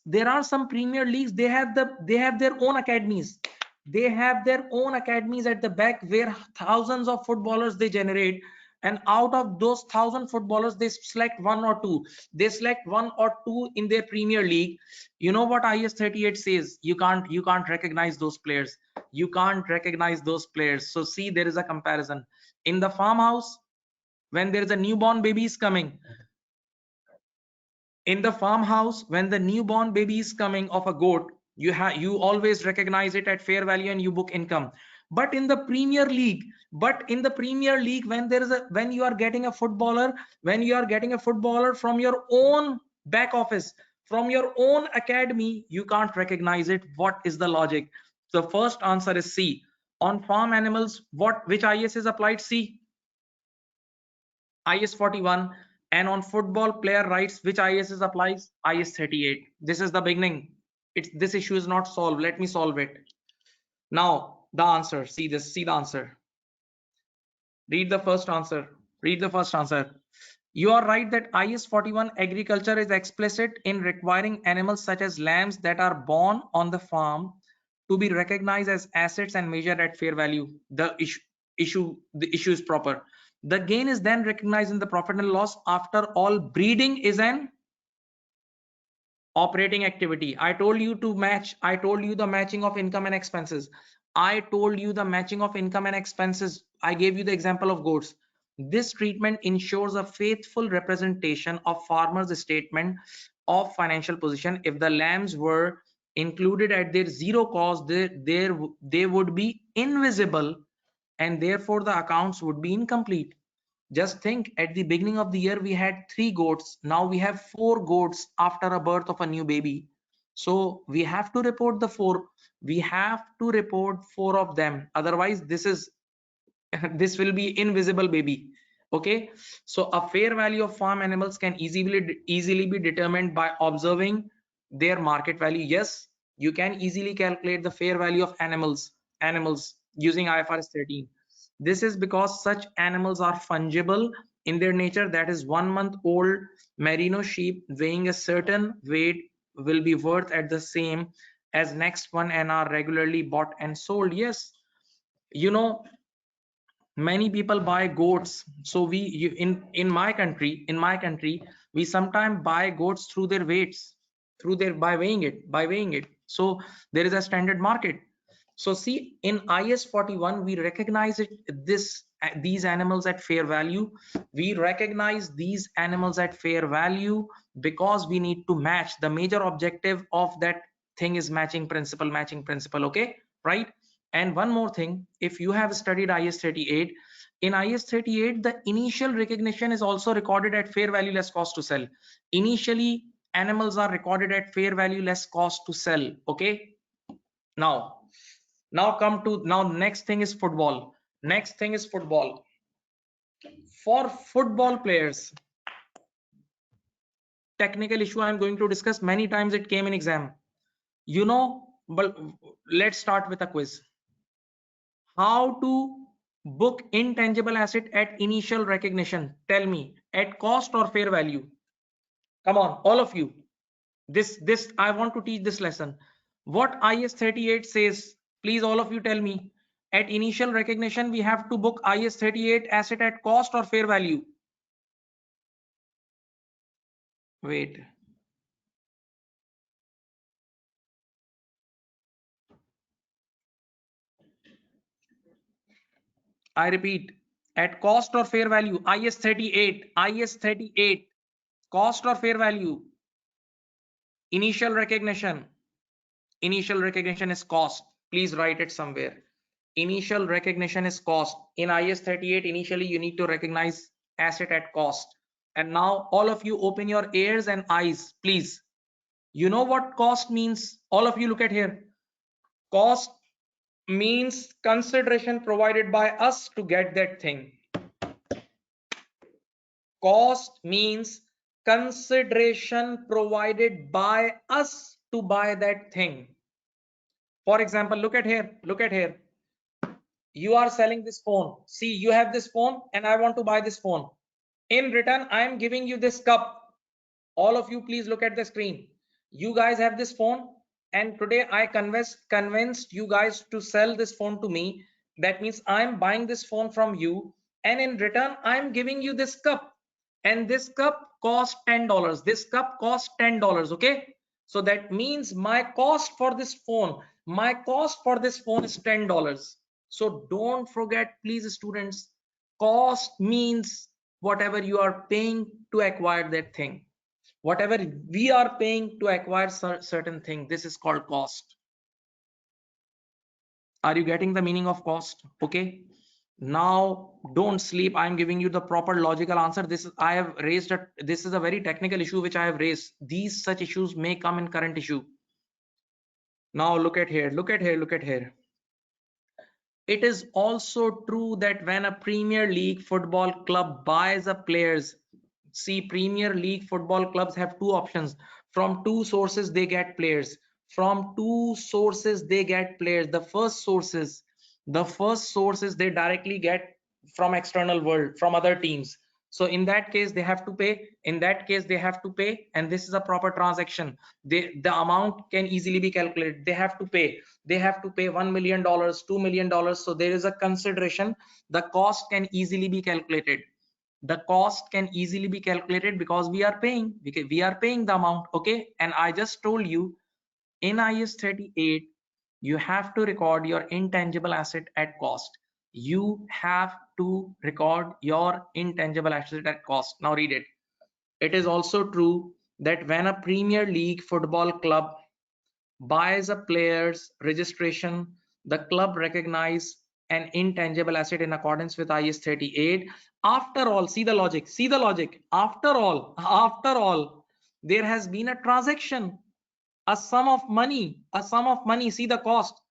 there are some Premier Leagues, they have their own academies. They have their own academies at the back where thousands of footballers they generate, and out of those 1,000 footballers they select one or two. They select one or two in their Premier League. You know what IS 38 says? You can't recognize those players. You can't recognize those players. So see, there is a comparison. In the farmhouse, when there is a newborn baby is coming, in the farmhouse, when the newborn baby is coming of a goat, you always recognize it at fair value and you book income. But in the Premier League, when you are getting a footballer, when you are getting a footballer from your own back office, from your own academy, you can't recognize it. What is the logic? The first answer is C. On farm animals, which IS is applied? C, IS 41. And on football player rights, which IS is applies? IS 38. This is the beginning. This issue is not solved. Let me solve it. Now the answer. See this. See the answer. Read the first answer. Read the first answer. You are right that IS 41 agriculture is explicit in requiring animals such as lambs that are born on the farm to be recognized as assets and measured at fair value. The issue is proper. The gain is then recognized in the profit and loss. After all, breeding is an operating activity. I told you to match. I told you the matching of income and expenses. I told you the matching of income and expenses. I gave you the example of goats. This treatment ensures a faithful representation of farmers' statement of financial position. If the lambs were included at their zero cost, they would be invisible, and therefore the accounts would be incomplete. Just think, at the beginning of the year we had 3 goats. Now we have 4 goats after a birth of a new baby. So we have to report the 4. We have to report 4 of them. Otherwise, this is this will be invisible baby. Okay. So a fair value of farm animals can easily be determined by observing their market value. Yes, you can easily calculate the fair value of animals using IFRS 13. This is because such animals are fungible in their nature. That is, 1 month old merino sheep weighing a certain weight will be worth at the same as next one and are regularly bought and sold. Yes, you know, many people buy goats. So in my country we sometimes buy goats through their weights, through their by weighing it. So there is a standard market. So see, in IS 41 we recognize these animals at fair value. We recognize these animals at fair value because we need to match. The major objective of that thing is matching principle. Okay, right? And one more thing, if you have studied IS 38, in IS 38 the initial recognition is also recorded at fair value less cost to sell. Initially animals are recorded at fair value less cost to sell. Okay. Now now come to now next thing is football. Next thing is football. For football players, technical issue I'm going to discuss. Many times it came in exam, you know. But let's start with a quiz. How to book intangible asset at initial recognition? Tell me, at cost or fair value? Come on, all of you. This I want to teach this lesson. What IS 38 says, please all of you tell me. At initial recognition we have to book IS 38 asset at cost or fair value? Wait, I repeat, At cost or fair value? IS 38, IS 38, cost or fair value? Initial recognition. Initial recognition is cost. Please write it somewhere. Initial recognition is cost. In IS 38, initially you need to recognize asset at cost. And now all of you open your ears and eyes, please. You know what cost means? All of you look at here. Cost means consideration provided by us to get that thing. Cost means consideration provided by us to buy that thing. For example, look at here, look at here. You are selling this phone. See, you have this phone and I want to buy this phone. In return, I am giving you this cup. All of you, please look at the screen. You guys have this phone and today I convinced you guys to sell this phone to me. That means I'm buying this phone from you and in return, I'm giving you this cup. And this cup costs $10. This cup costs $10. Okay. So that means my cost for this phone, is $10. So don't forget, please, students, cost means whatever you are paying to acquire that thing. Whatever we are paying to acquire certain thing, this is called cost. Are you getting the meaning of cost? Okay. Now don't sleep. I'm giving you the proper logical answer. This is this is a very technical issue which I have raised. These such issues may come in current issue. Now look at here, look at here, look at here. It is also true that when a Premier League football club buys a players, see, Premier League football clubs have two options. From two sources they get players. From two sources they get players. The first sources they directly get from external world, from other teams. So in that case they have to pay. In that case they have to pay, and this is a proper transaction. The amount can easily be calculated. They have to pay. They have to pay $1 million, $2 million. So there is a consideration. The cost can easily be calculated. The cost can easily be calculated because we are paying. We are paying the amount. Okay. And I just told you in IS 38, you have to record your intangible asset at cost. You have to record your intangible asset at cost. Now read it. It is also true that when a Premier League football club buys a player's registration, the club recognize an intangible asset in accordance with IS 38. After all, see the logic, see the logic. After all, there has been a transaction, a sum of money, see the cost,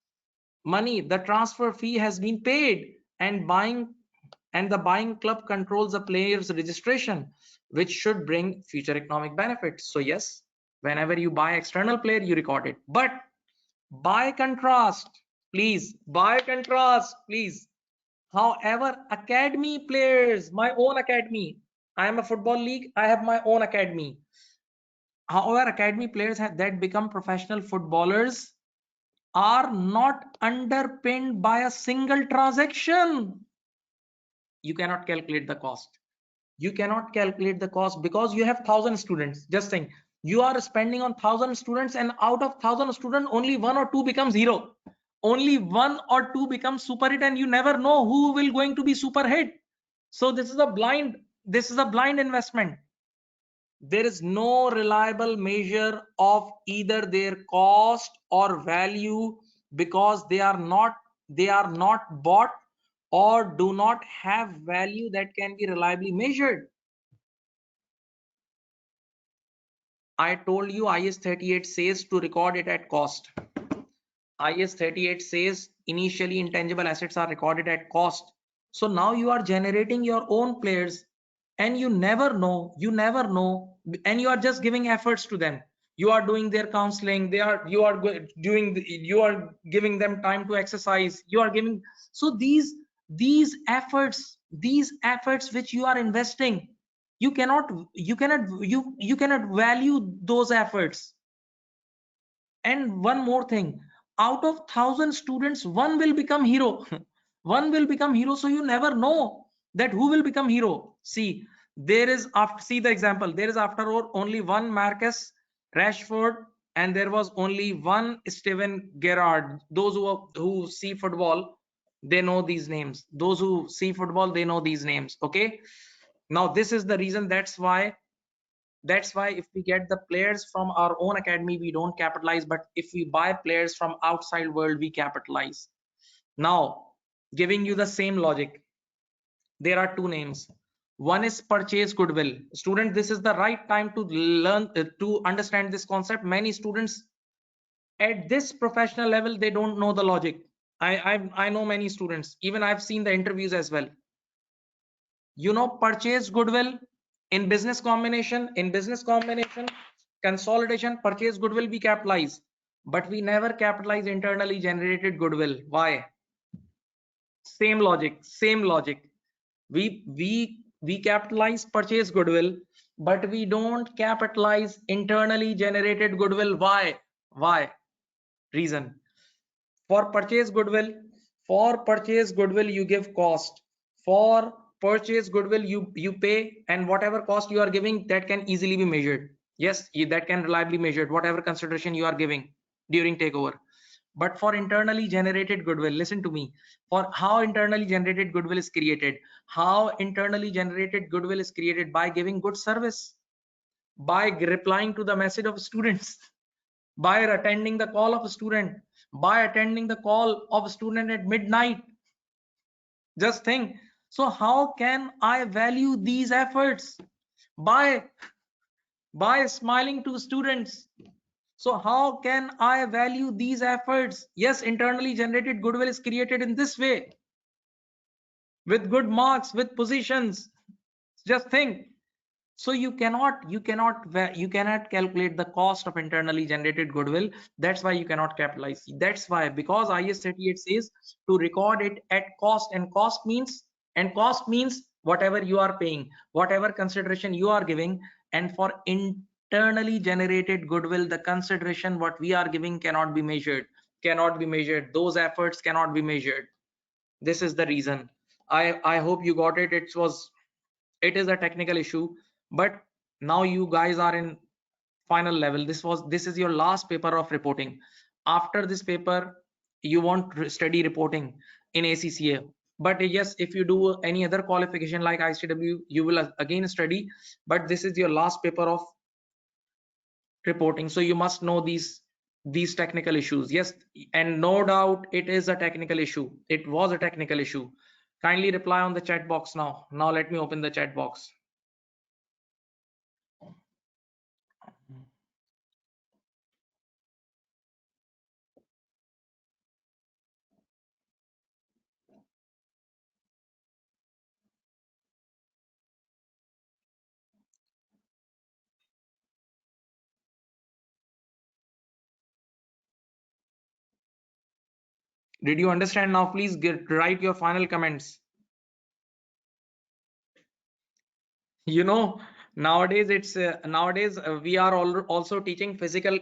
money, the transfer fee has been paid, and the buying club controls the player's registration, which should bring future economic benefits. So yes, whenever you buy external player, you record it. But by contrast, please, however, academy players, my own academy, I am a football league, I have my own academy. However, academy players that become professional footballers are not underpinned by a single transaction. You cannot calculate the cost. You cannot calculate the cost because you have 1,000 students. Just think, you are spending on 1,000 students, and out of 1,000 students, only 1 or 2 becomes hero. Only 1 or 2 becomes super hit, and you never know who will going to be super hit. So this is a blind investment. There is no reliable measure of either their cost or value because they are not bought or do not have value that can be reliably measured. I told you IS 38 says to record it at cost. IS 38 says initially intangible assets are recorded at cost. So now you are generating your own players, and you never know, and you are just giving efforts to them. You are doing their counseling. You are giving them time to exercise. You are giving. So these efforts which you are investing, you cannot value those efforts. And one more thing, out of 1,000 students, one will become hero. One will become hero. So you never know that who will become hero. See, see the example. There is after all only one Marcus Rashford, and there was only one Steven Gerrard. Those who see football, they know these names. Those who see football, they know these names. Okay, now this is the reason. That's why if we get the players from our own academy, we don't capitalize, but if we buy players from outside world, we capitalize. Now, giving you the same logic, there are two names. One is purchase goodwill. Student, this is the right time to learn, to understand this concept. Many students at this professional level, they don't know the logic. I know many students, even I've seen the interviews as well. Purchase goodwill in business combination, consolidation, purchase goodwill we capitalize, but we never capitalize internally generated goodwill. Why? Same logic. We capitalize purchase goodwill, but we don't capitalize internally generated goodwill. Why? Reason. For purchase goodwill you give cost. For purchase goodwill you pay, and whatever cost you are giving, that can easily be measured. Yes, that can reliably measured, whatever consideration you are giving during takeover. But for internally generated goodwill, listen to me. For how internally generated goodwill is created, by giving good service, by replying to the message of students, by attending the call of a student, by attending the call of a student at midnight. Just think. So how can I value these efforts? By by smiling to students. So how can I value these efforts? Yes, internally generated goodwill is created in this way, with good marks, with positions. Just think. So you cannot calculate the cost of internally generated goodwill. That's why you cannot capitalize. That's why, because IS 38 says to record it at cost, and cost means whatever you are paying, whatever consideration you are giving. And for internally generated goodwill, the consideration what we are giving cannot be measured. Those efforts cannot be measured. This is the reason. I hope you got it. It is a technical issue, but now you guys are in final level. This is your last paper of reporting. After this paper, you won't study reporting in ACCA. But yes, if you do any other qualification like ICW, you will again study. But this is your last paper of reporting, so you must know these technical issues. Yes, and no doubt it is a technical issue. It was a technical issue. Kindly reply on the chat box now. Now let me open the chat box. Did you understand now? Please write your final comments. You know, nowadays we are also teaching physical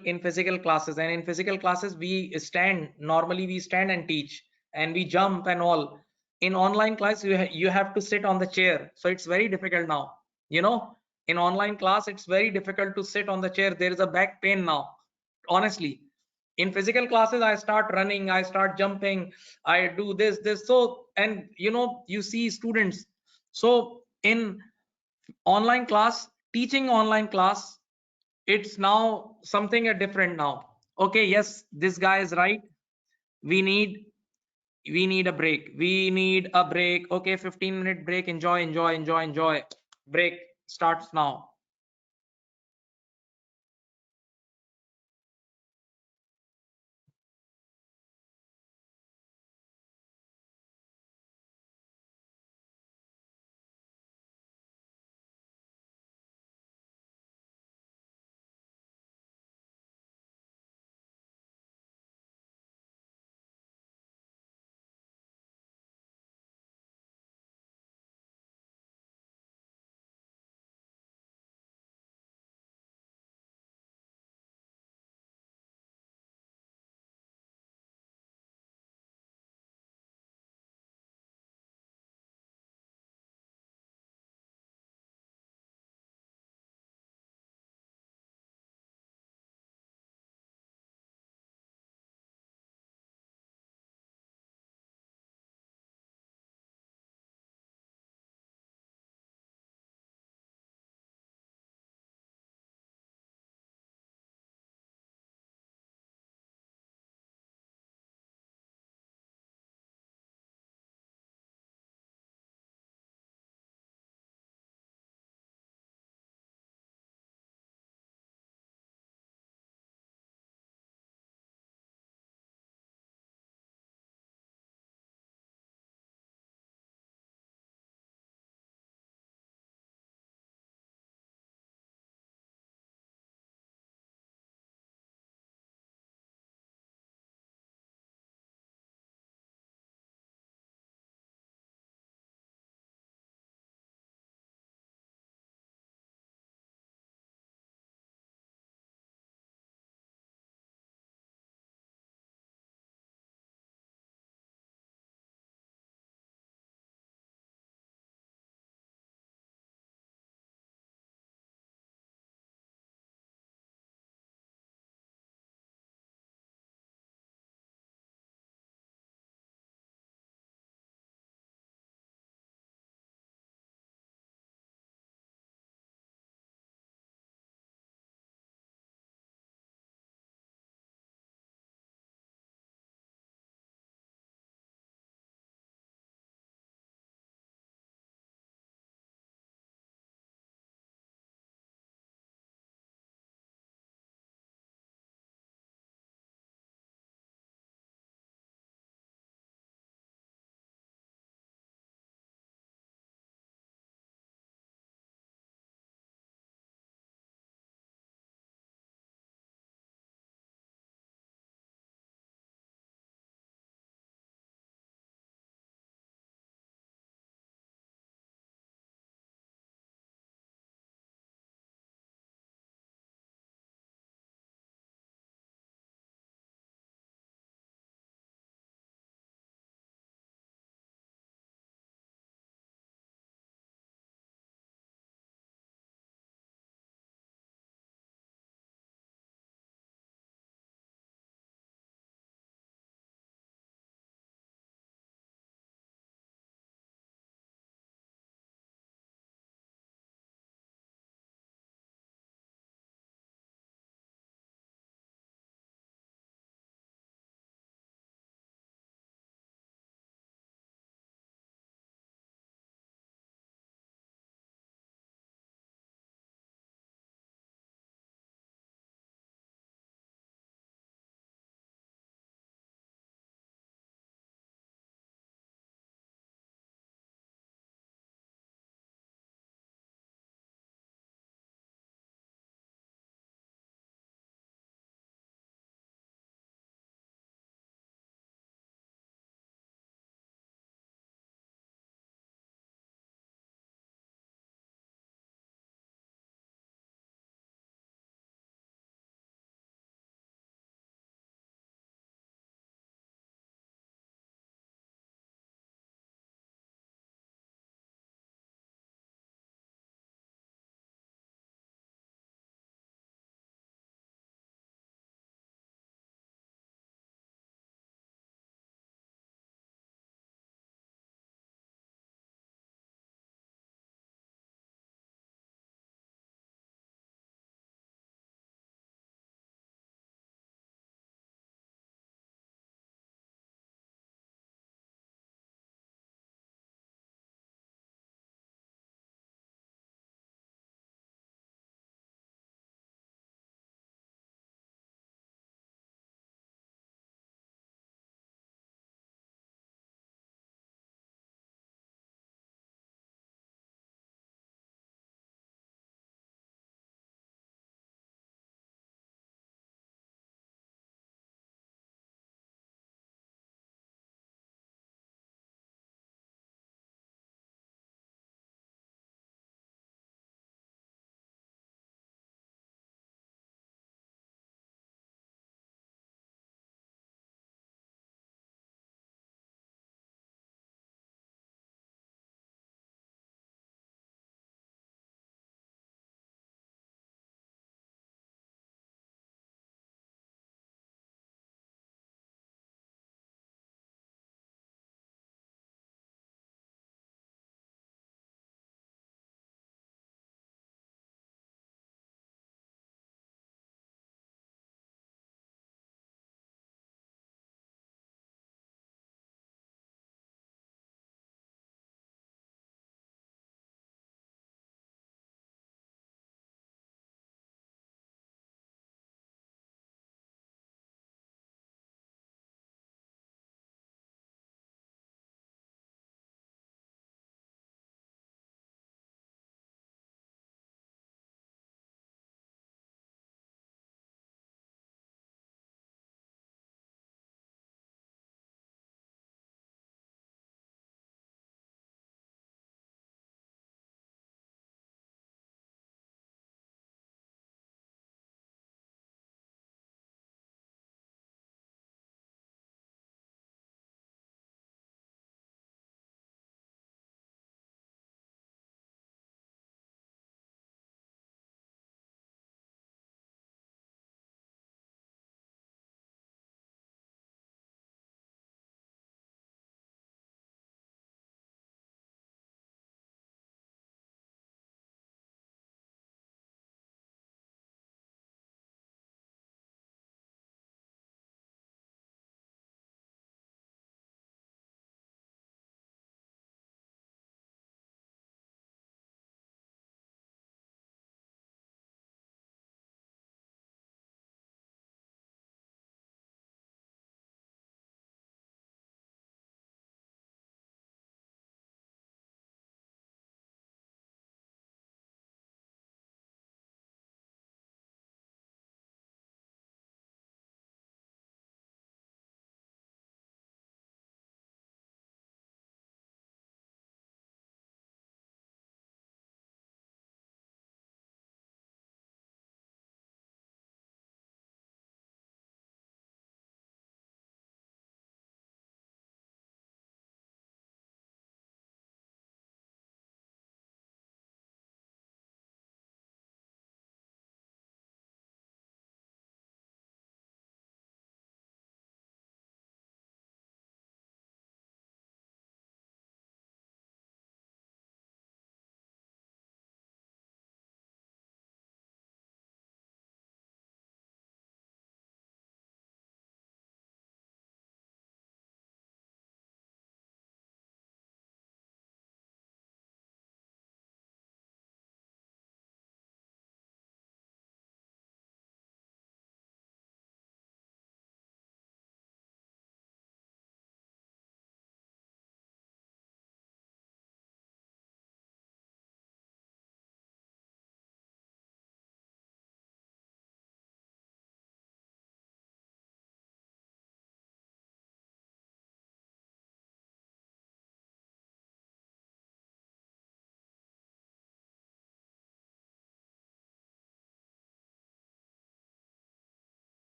classes, and in physical classes we stand and teach, and we jump and all. In online class, you have to sit on the chair, so it's very difficult now. You know, in online class it's very difficult to sit on the chair. There is a back pain now, honestly. In physical classes, I start running, I start jumping, I do this. So, and you see students. So in teaching online class, it's now something different now. Okay, yes, this guy is right. We need we need a break. We need a break. Okay, 15-minute break. Enjoy. Break starts now.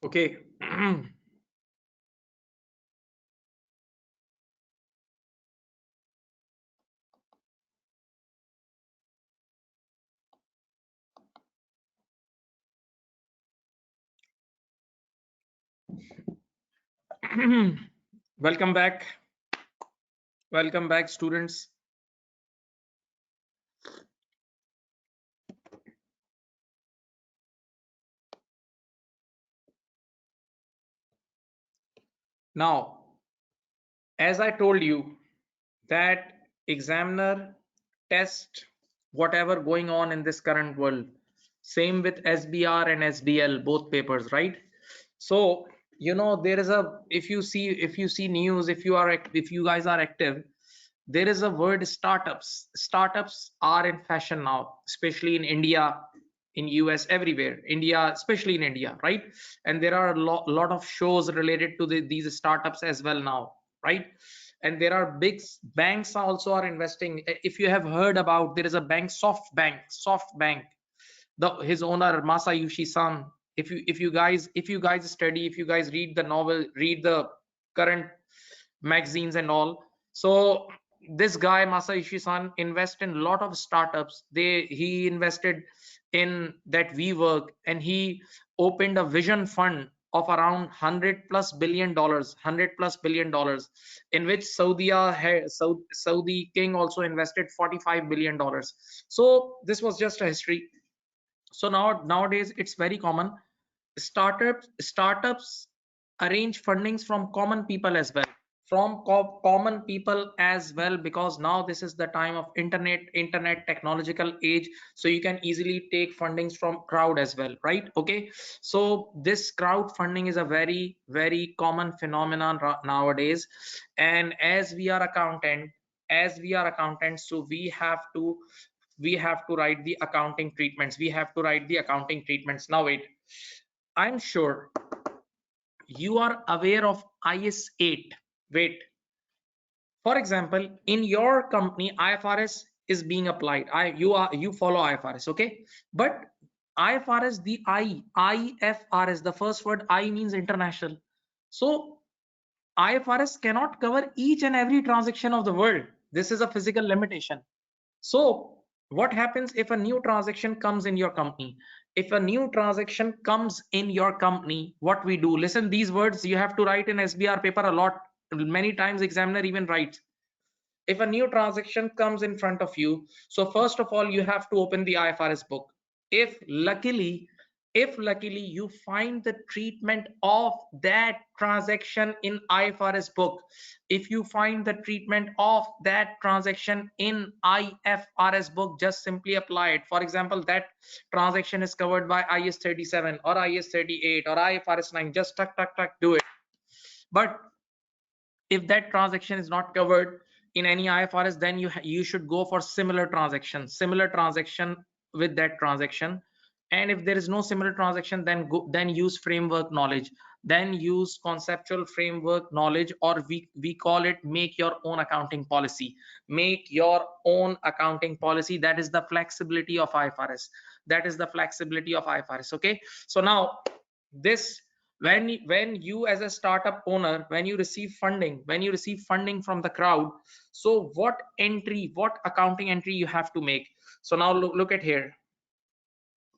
Okay. Welcome back. Welcome back, students. Now, as I told you, that examiner test whatever going on in this current world. Same with SBR and SDL, both papers, right? So, there is a, if you see news, if you guys are active, there is a word startups. Startups are in fashion now, especially in India, in US, everywhere. India, especially in India, right? And there are a lot of shows related to these startups as well now, right? And there are big banks also are investing. If you have heard about, there is a bank, SoftBank, the his owner Masayoshi Son. If you guys study, if you guys read the novel, read the current magazines and all, so this guy Masayoshi Son invest in a lot of startups. He invested in that WeWork, and he opened a vision fund of around 100 plus billion dollars, 100 plus billion dollars, in which Saudi king also invested 45 billion dollars. So this was just a history. So nowadays it's very common. Startups arrange fundings from common people as well, common people as well, because now this is the time of internet technological age, so you can easily take fundings from crowd as well, right? Okay, so this crowdfunding is a very very common phenomenon nowadays. And as we are accountants, so we have to write the accounting treatments. Now wait, I'm sure you are aware of IS 8. Wait, for example, in your company, IFRS is being applied. You follow IFRS, okay? But IFRS, IFRS, the first word I means international. So IFRS cannot cover each and every transaction of the world. This is a physical limitation. So what happens if a new transaction comes in your company? If a new transaction comes in your company, what we do? Listen, these words you have to write in SBR paper a lot. Many times examiner even writes. If a new transaction comes in front of you, so first of all, you have to open the IFRS book. If luckily, you find the treatment of that transaction in IFRS book, if you find the treatment of that transaction in IFRS book, just simply apply it. For example, that transaction is covered by IS 37 or IS 38 or IFRS 9, just tuck, do it. But if that transaction is not covered in any IFRS, then you should go for similar transaction with that transaction. And if there is no similar transaction, then use framework knowledge, then use conceptual framework knowledge, or we call it make your own accounting policy. That is the flexibility of IFRS. Okay, so now this, when you as a startup owner, when you receive funding from the crowd, so what accounting entry you have to make? So now look at here,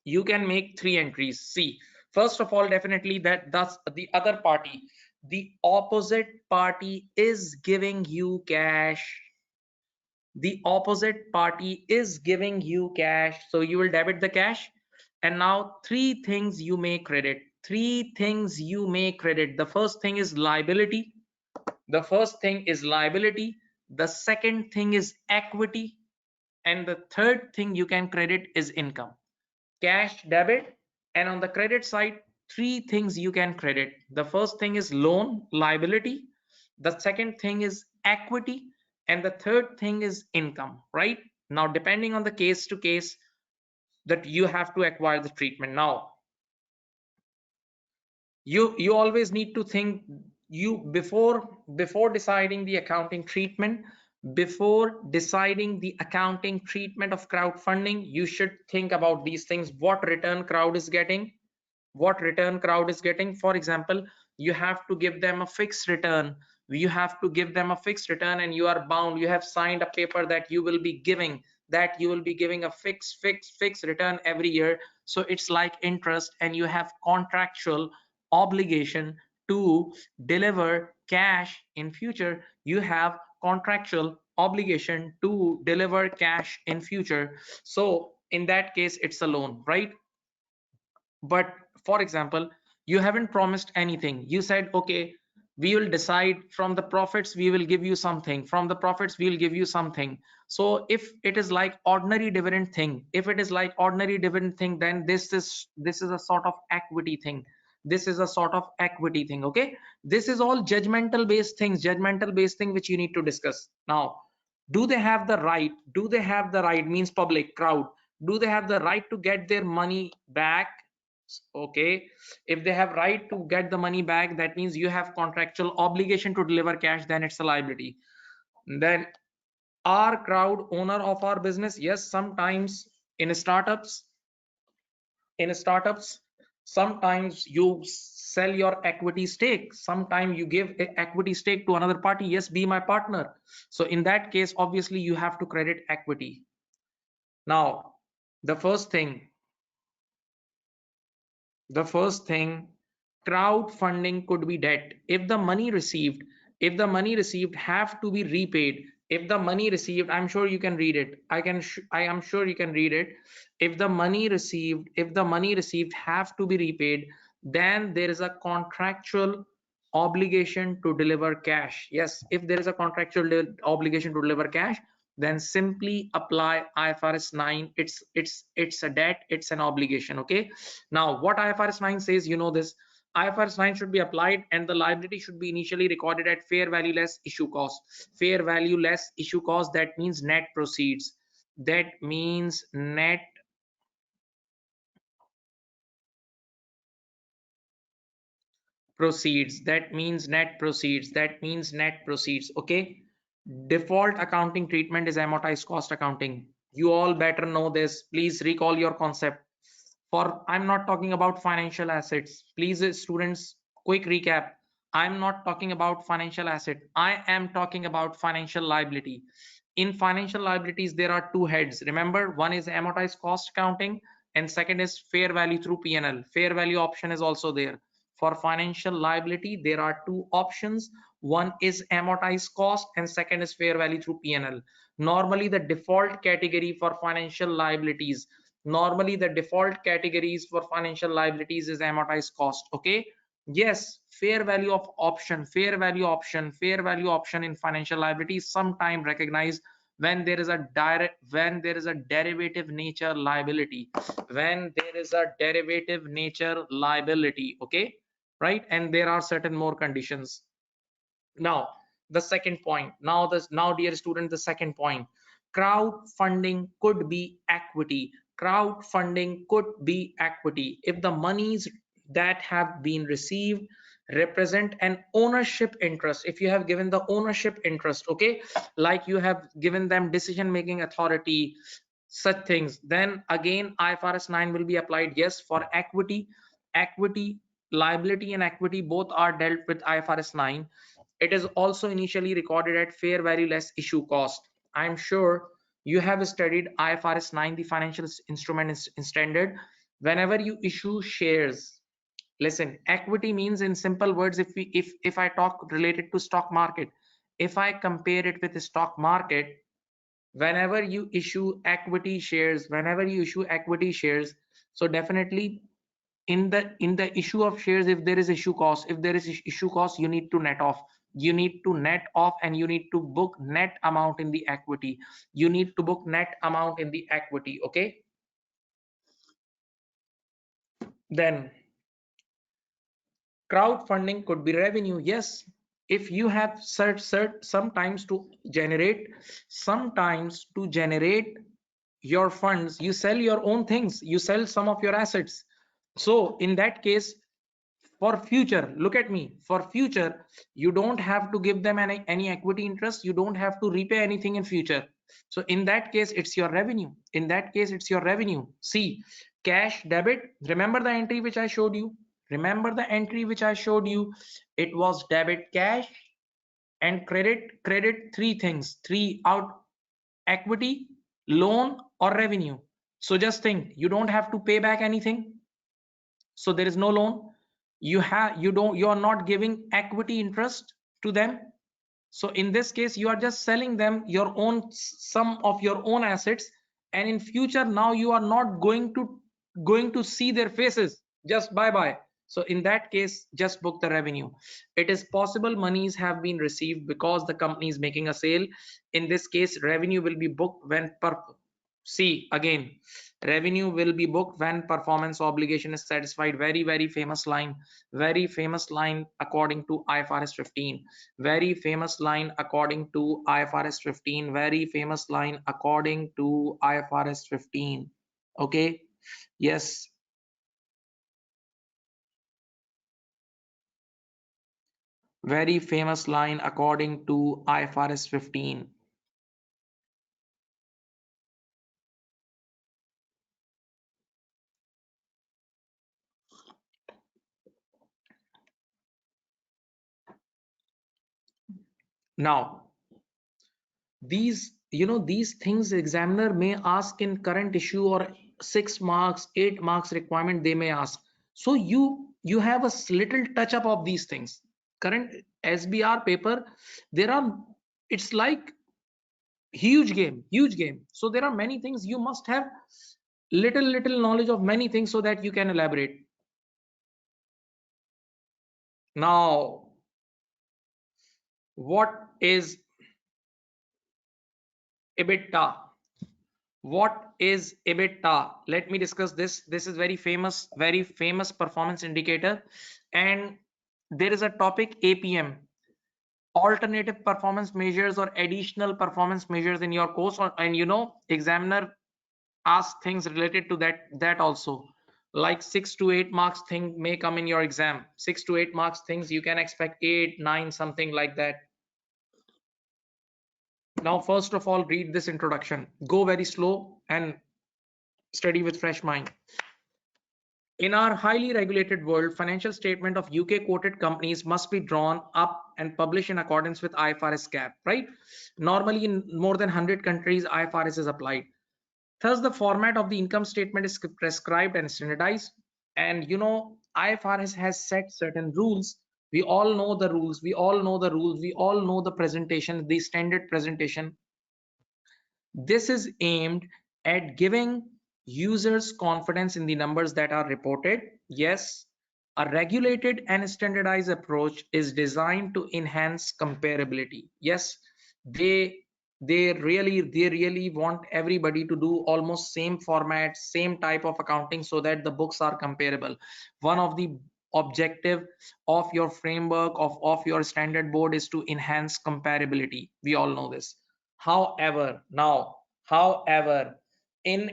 you can make 3 entries. See, first of all, definitely that's the other party, the opposite party is giving you cash. So you will debit the cash. And now three things you may credit. The first thing is liability. The second thing is equity. And the third thing you can credit is income. Cash, debit. And on the credit side, three things you can credit. The first thing is loan, liability. The second thing is equity. And the third thing is income, right? Now, depending on the case to case, that you have to acquire the treatment. Now, you always need to think, you before deciding the accounting treatment, of crowdfunding, you should think about these things: what return crowd is getting, what return crowd is getting. For example, you have to give them a fixed return, you have to give them a fixed return, and you are bound, you have signed a paper that you will be giving, a fixed return every year. So it's like interest, and you have contractual obligation to deliver cash in future. You have contractual obligation to deliver cash in future. So in that case it's a loan, right? But for example, you haven't promised anything. You said, okay, we will decide from the profits, we will give you something, from the profits we will give you something. So if it is like ordinary dividend thing, then this is a sort of equity thing. Okay, this is all judgmental based things, which you need to discuss. Now, do they have the right, means public crowd, do they have the right to get their money back? Okay, if they have right to get the money back, that means you have contractual obligation to deliver cash, then it's a liability. Then, are crowd owner of our business? Yes, sometimes in startups, sometimes you sell your equity stake, sometimes you give equity stake to another party. Yes, be my partner. So in that case, obviously you have to credit equity. Now, the first thing, crowdfunding could be debt. If the money received, have to be repaid. If the money received, I'm sure you can read it. I am sure you can read it. If the money received, have to be repaid, then there is a contractual obligation to deliver cash. Yes, if there is a contractual obligation to deliver cash, then simply apply IFRS 9. It's a debt, it's an obligation. Okay, now what IFRS 9 says, you know this, IFRS 9 should be applied and the liability should be initially recorded at fair value less issue cost. That means net proceeds. That means net proceeds. Okay, default accounting treatment is amortized cost accounting. You all better know this. Please recall your concept. For I'm not talking about financial assets. Please, students, quick recap. I'm not talking about financial asset. I am talking about financial liability. In financial liabilities, there are two heads. Remember, one is amortized cost accounting, and second is fair value through P&L. Fair value option is also there. For financial liability, there are two options. One is amortized cost, and second is fair value through P&L. Normally, the default category for financial liabilities is amortized cost. Okay, yes, fair value option in financial liabilities sometime recognized when there is a derivative nature liability. Okay, right, and there are certain more conditions. Now, the second point, dear student, the second point, crowdfunding could be equity. If the monies that have been received represent an ownership interest, if you have given the ownership interest, okay, like you have given them decision making authority, such things, then again IFRS 9 will be applied. Yes, for equity liability and equity both are dealt with IFRS 9. It is also initially recorded at fair value less issue cost. I'm sure you have studied IFRS 9, the financial instrument standard. Whenever you issue shares, listen, equity means, in simple words, if I talk related to stock market, if I compare it with the stock market, whenever you issue equity shares, so definitely in the issue of shares, if there is issue cost, you need to net off. And you need to book net amount in the equity. Okay, then crowdfunding could be revenue. Yes, if you have sometimes to generate your funds, you sell your own things, you sell some of your assets. So in that case, for future, look at me, for future, you don't have to give them any equity interest, you don't have to repay anything in future. So in that case, it's your revenue. See, cash debit. Remember the entry which I showed you? Remember the entry which I showed you? It was debit cash and credit. Credit, three things, three out: equity, loan, or revenue. So just think, you don't have to pay back anything. So there is no loan. You are not giving equity interest to them. So in this case, you are just selling them your own, some of your own assets, and in future now you are not going to see their faces. Just bye bye. So in that case, just book the revenue. It is possible monies have been received because the company is making a sale. In this case, revenue will be booked when see again, revenue will be booked when performance obligation is satisfied. Very very famous line, very famous line according to IFRS 15. Very famous line according to IFRS 15. Very famous line according to IFRS 15. Okay, yes, very famous line according to IFRS 15. Now these, these things examiner may ask in current issue, or 6 marks, 8 marks requirement they may ask. So you have a little touch up of these things. Current SBR paper, there are, it's like huge game, huge game. So there are many things you must have, little knowledge of many things so that you can elaborate. Now what is EBITDA? What is EBITDA? Let me discuss this. This is very famous performance indicator. And there is a topic APM, alternative performance measures or additional performance measures in your course. And examiner ask things related to that also, like 6 to 8 marks thing may come in your exam. 6 to 8 marks things you can expect 8, 9, something like that. Now first of all, read this introduction, go very slow and study with fresh mind. In our highly regulated world, financial statement of UK quoted companies must be drawn up and published in accordance with IFRS cap, right? Normally in more than 100 countries IFRS is applied. Thus, the format of the income statement is prescribed and standardized. And IFRS has set certain rules. We all know the rules. We all know the rules. We all know the presentation, the standard presentation. This is aimed at giving users confidence in the numbers that are reported. Yes, a regulated and standardized approach is designed to enhance comparability. Yes, they they really want everybody to do almost same format, same type of accounting, so that the books are comparable. One of the objective of your framework of your standard board is to enhance comparability. We all know this. However, in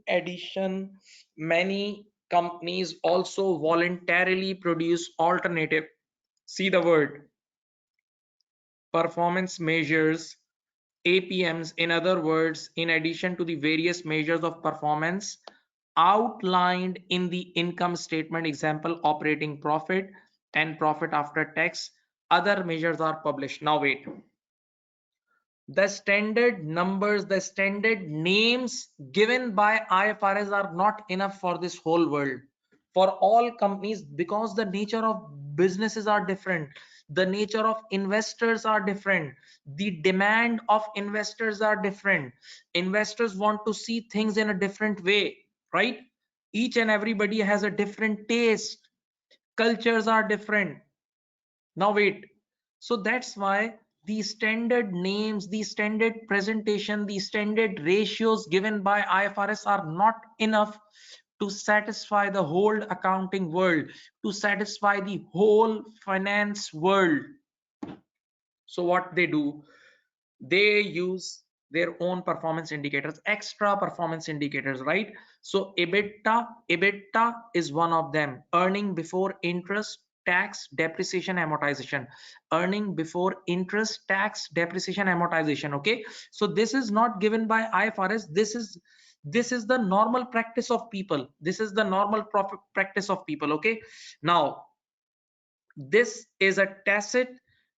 addition, many companies also voluntarily produce alternative, see the word, performance measures, APMs. In other words, in addition to the various measures of performance outlined in the income statement, example operating profit and profit after tax, other measures are published. Now wait, the standard numbers, the standard names given by IFRS are not enough for this whole world, for all companies, because the nature of businesses are different, the nature of investors are different, the demand of investors are different. Investors want to see things in a different way, right? Each and everybody has a different taste, cultures are different. Now wait, so that's why the standard names, the standard presentation, the standard ratios given by IFRS are not enough to satisfy the whole accounting world, to satisfy the whole finance world. So what they do, they use their own performance indicators, extra performance indicators, right? So EBITDA is one of them. Earning before interest, tax, depreciation, amortization. Earning before interest, tax, depreciation, amortization. Okay, so this is not given by IFRS. This is the normal practice of people. This is the normal practice of people. Okay, now this is a tacit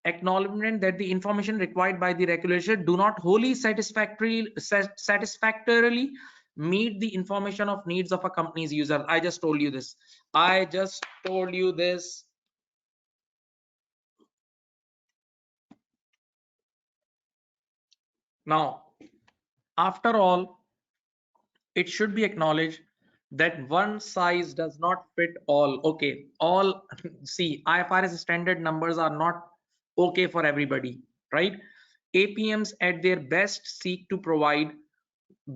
acknowledgement that the information required by the regulator do not wholly satisfactorily meet the information of needs of a company's user. I just told you this. I just told you this. Now, after all, it should be acknowledged that one size does not fit all. Okay, all see, IFRS standard numbers are not okay for everybody, right? APMs at their best seek to provide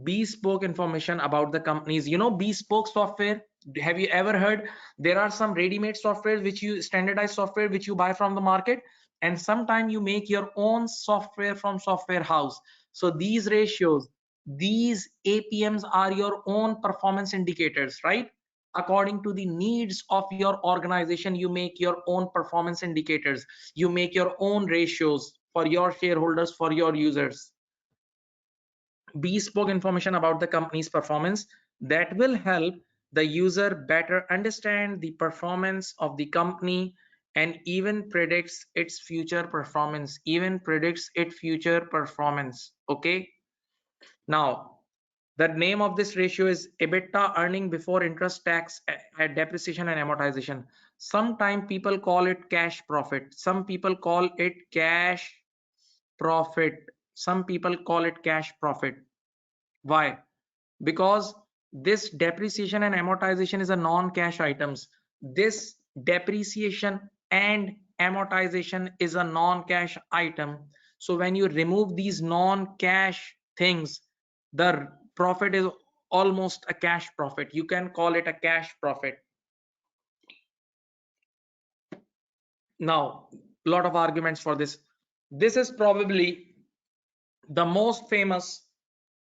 bespoke information about the companies. You know, bespoke software, have you ever heard? There are some ready-made software which you standardized software which you buy from the market, and sometimes you make your own software from software house. So these ratios, these APMs are your own performance indicators, right? According to the needs of your organization, you make your own performance indicators, you make your own ratios for your shareholders, for your users. Bespoke information about the company's performance that will help the user better understand the performance of the company, and even predicts its future performance, okay. Now the name of this ratio is EBITDA, earning before interest, tax, depreciation and amortization. Sometimes people call it cash profit, some people call it cash profit, some people call it cash profit. Why? Because this depreciation and amortization is a non-cash items. This depreciation and amortization is a non-cash item. So when you remove these non-cash things, the profit is almost a cash profit. You can call it a cash profit. Now, a lot of arguments for this. This is probably the most famous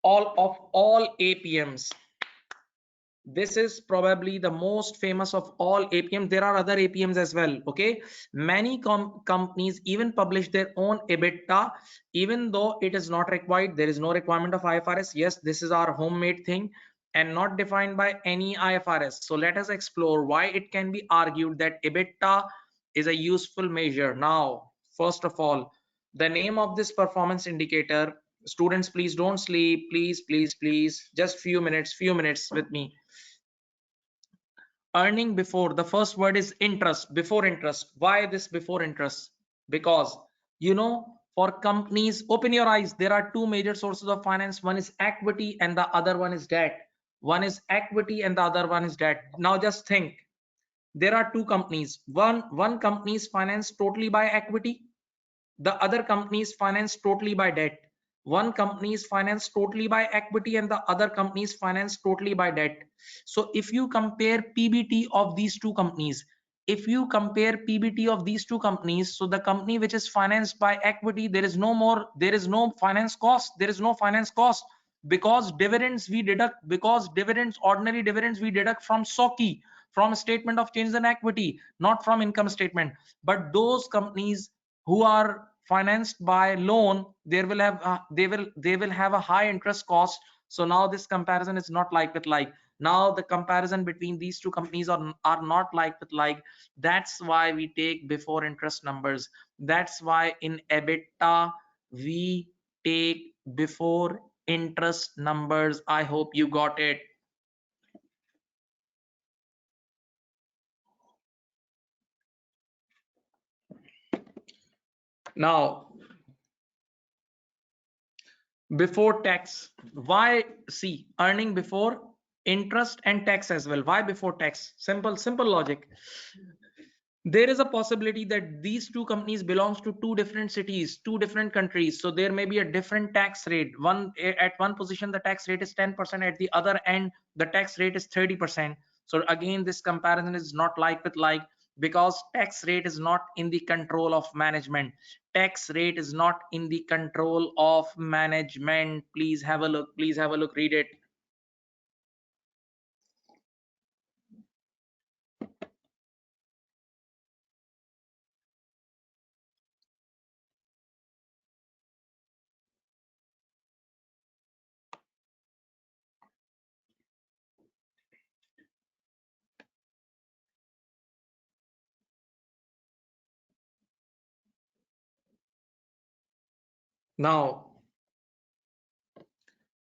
all APMs. This is probably the most famous of all APMs. There are other APMs as well. Okay, many companies even publish their own EBITDA, even though it is not required. There is no requirement of IFRS. Yes, this is our homemade thing and not defined by any IFRS. So let us explore why it can be argued that EBITDA is a useful measure. Now, first of all, the name of this performance indicator, students, please don't sleep, please, just few minutes with me. Earning before, the first word is interest, before interest. Why this before interest? Because, you know, for companies, open your eyes, there are two major sources of finance. One is equity and the other one is debt. One is equity and the other one is debt. Now just think, there are two companies. One company is financed totally by equity, the other company is financed totally by debt. One company is financed totally by equity and the other company is financed totally by debt. So if you compare PBT of these two companies, so the company which is financed by equity, there is no finance cost, because dividends we deduct, ordinary dividends we deduct from SOCI, from statement of change in equity, not from income statement. But those companies who are financed by loan, they will have a high interest cost. So now this comparison is not like with like. Now the comparison between these two companies are not like with like. That's why we take before interest numbers. That's why in EBITDA we take before interest numbers. I hope you got it. Now, before tax, why? See, earning before interest and tax as well. Why before tax? Simple logic. There is a possibility that these two companies belongs to two different cities, two different countries, so there may be a different tax rate. At one position the tax rate is 10%, at the other end the tax rate is 30%. So again, this comparison is not like with like, because tax rate is not in the control of management. Tax rate is not in the control of management. Please have a look, read it. Now,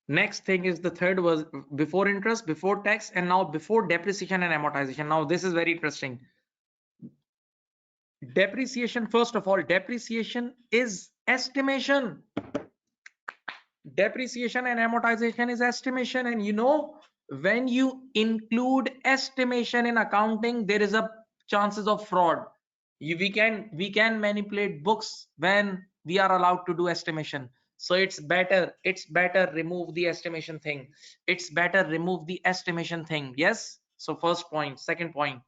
next thing is the third was before interest, before tax, and now before depreciation and amortization. Now, this is very interesting. Depreciation, first of all, depreciation is estimation. Depreciation and amortization is estimation, and when you include estimation in accounting, there is a chances of fraud. We can manipulate books when we are allowed to do estimation. So it's better remove the estimation thing. It's better remove the estimation thing. Yes. So first point. Second point,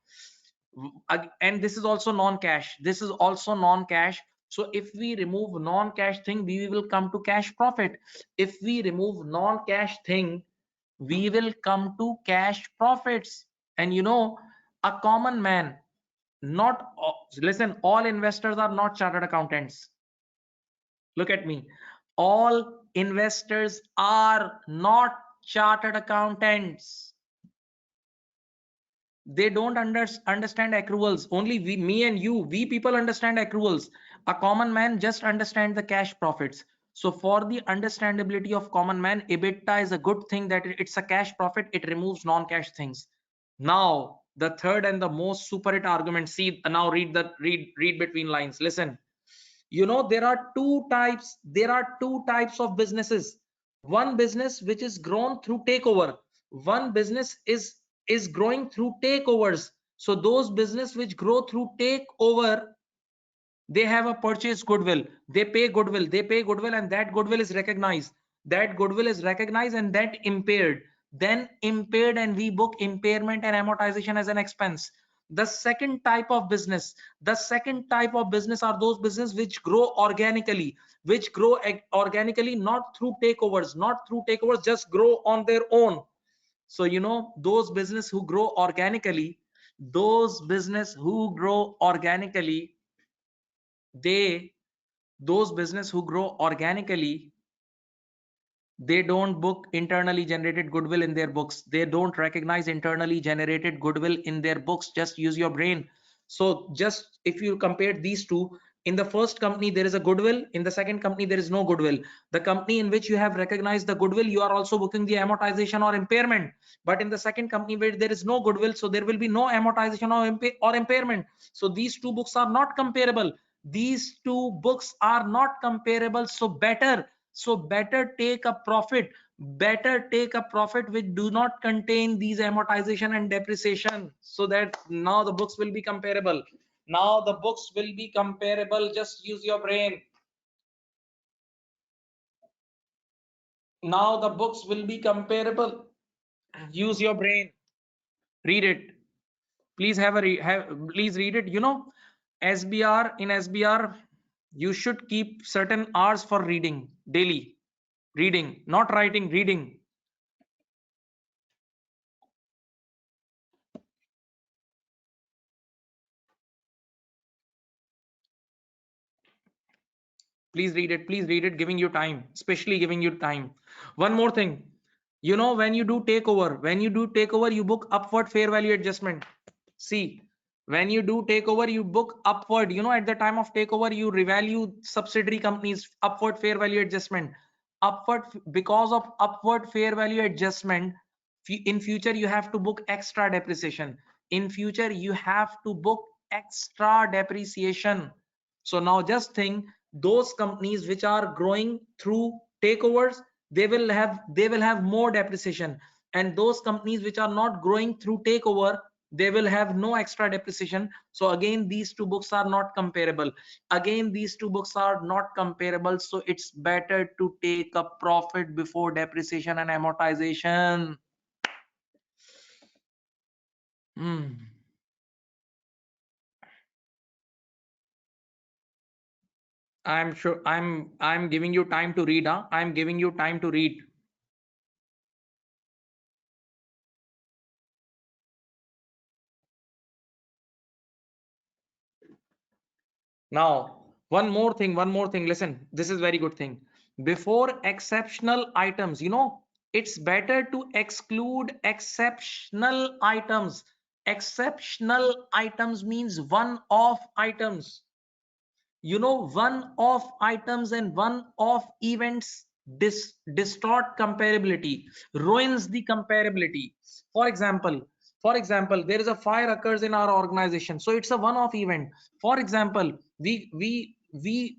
and this is also non-cash. This is also non-cash. So if we remove non-cash thing, we will come to cash profit. If we remove non-cash thing, we will come to cash profits. And a common man, not listen, all investors are not chartered accountants. Look at me. All investors are not chartered accountants. They don't understand accruals. Only me and you, we people understand accruals. A common man just understand the cash profits. So for the understandability of common man, EBITDA is a good thing, that it's a cash profit. It removes non-cash things. Now the third and the most super hit argument. See, now read between lines. Listen. There are two types of businesses. One business which is grown through takeover. One business is growing through takeovers. So those business which grow through takeover, they have a purchase goodwill. They pay goodwill, and that goodwill is recognized. And that impaired, then impaired, and we book impairment and amortization as an expense. The second type of business are those business which grow organically, not through takeovers, just grow on their own. So they those business who grow organically, they don't book internally generated goodwill in their books. They don't recognize internally generated goodwill in their books. Just use your brain. So just if you compare these two, in the first company there is a goodwill, in the second company there is no goodwill. The company in which you have recognized the goodwill, you are also booking the amortization or impairment. But in the second company where there is no goodwill, so there will be no amortization or impairment. So these two books are not comparable. So better take a profit. Which do not contain these amortization and depreciation, so that now the books will be comparable. Just use your brain. Now the books will be comparable. Use your brain. Read it. Please please read it. SBR, you should keep certain hours for reading daily. Reading, not writing, reading. Please read it. Please read it. Giving you time, especially giving you time. One more thing. When you do takeover, you book upward fair value adjustment. See, when you do takeover, you book upward. At the time of takeover, you revalue subsidiary companies, upward fair value adjustment. Because of upward fair value adjustment, in future you have to book extra depreciation. So now just think, those companies which are growing through takeovers, they will have more depreciation, and those companies which are not growing through takeover, they will have no extra depreciation. So again, these two books are not comparable. So it's better to take a profit before depreciation and amortization. I'm sure I'm giving you time to read. I'm giving you time to read. Now, one more thing. Listen, this is very good thing. Before exceptional items, it's better to exclude exceptional items. Exceptional items means one-off items. one-off items and one-off events distort comparability, ruins the comparability. For example, there is a fire occurs in our organization, so it's a one-off event. For example, we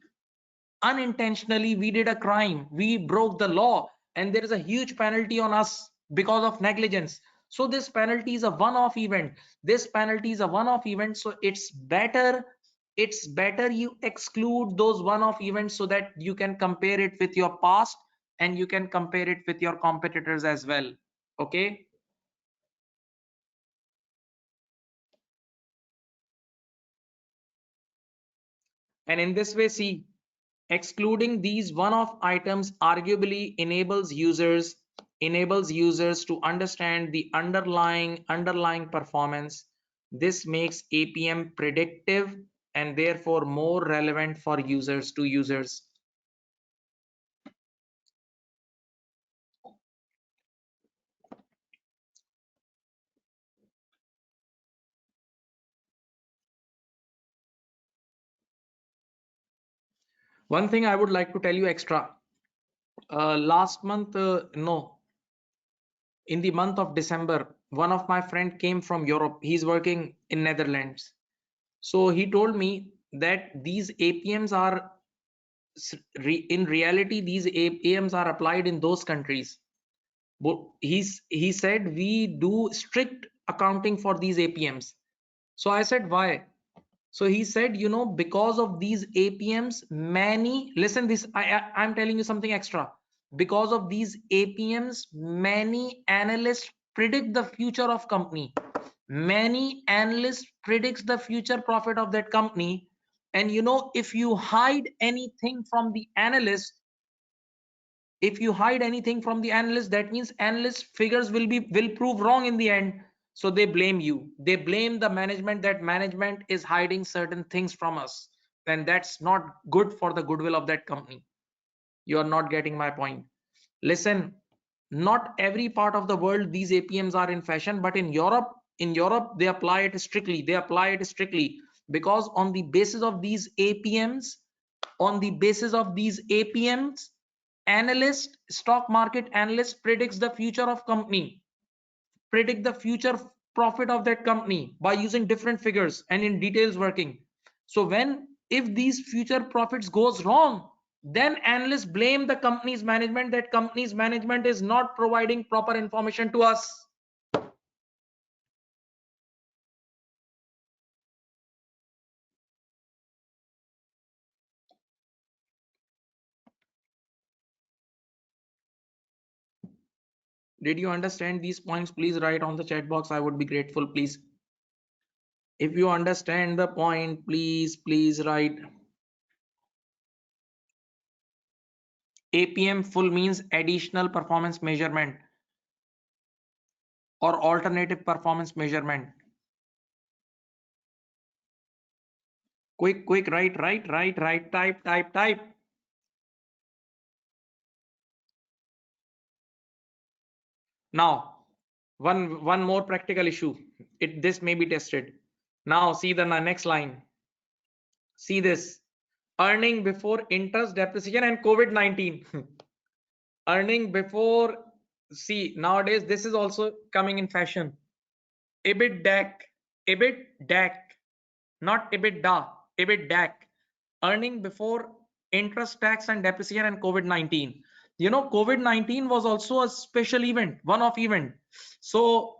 unintentionally we did a crime, we broke the law, and there is a huge penalty on us because of negligence. So this penalty is a one-off event. So it's better you exclude those one-off events so that you can compare it with your past and you can compare it with your competitors as well. Okay. And in this way, see, excluding these one-off items arguably enables users to understand the underlying performance. This makes APM predictive and therefore more relevant for users. One thing I would like to tell you extra. Last month, no, in the month of December, one of my friend came from Europe. He's working in Netherlands. So he told me that these APMs are in reality, these APMs are applied in those countries. But he said we do strict accounting for these APMs. So I said, why? So he said, because of these APMs, listen this, I'm telling you something extra. Because of these APMs, many analysts predict the future of company. Many analysts predicts the future profit of that company. And if you hide anything from the analyst, that means analyst figures will prove wrong in the end. So they blame you, they blame the management, that management is hiding certain things from us. Then that's not good for the goodwill of that company. You are not getting my point. Listen, not every part of the world these APMs are in fashion, but in Europe they apply it strictly. Because on the basis of these APMs, stock market analyst predicts the future of company, predict the future profit of that company by using different figures and in details working. So if these future profits goes wrong, then analysts blame the company's management, that company's management is not providing proper information to us. Did you understand these points? Please write on the chat box, I would be grateful. Please, if you understand the point, please write. APM full means additional performance measurement or alternative performance measurement. Quick, write, type. Now, one more practical issue. This may be tested. Now, see the next line. See this. Earning before interest, depreciation, and COVID-19. Earning before, see, nowadays this is also coming in fashion. EBITDA, not EBITDA, EBITDA. Earning before interest, tax, and depreciation, and COVID-19. COVID-19 was also a special event, one-off event. So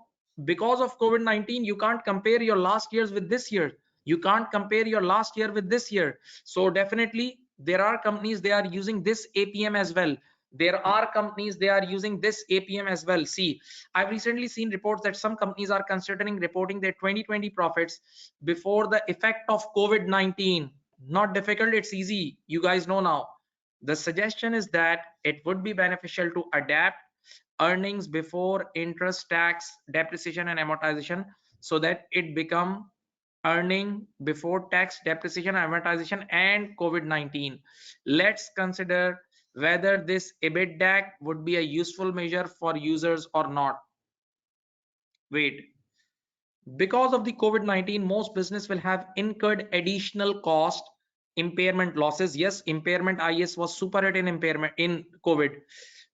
because of COVID-19, you can't compare your last years with this year. You can't compare your last year with this year. So definitely there are companies, they are using this APM as well. There are companies, they are using this APM as well. See, I've recently seen reports that some companies are considering reporting their 2020 profits before the effect of COVID-19. Not difficult, it's easy. You guys know now. The suggestion is that it would be beneficial to adapt earnings before interest, tax, depreciation, and amortization so that it become earning before tax, depreciation, amortization, and COVID-19. Let's consider whether this EBITDA would be a useful measure for users or not. Wait. Because of the COVID-19, most business will have incurred additional cost Impairment losses, yes, impairment IS was super hit in impairment in COVID.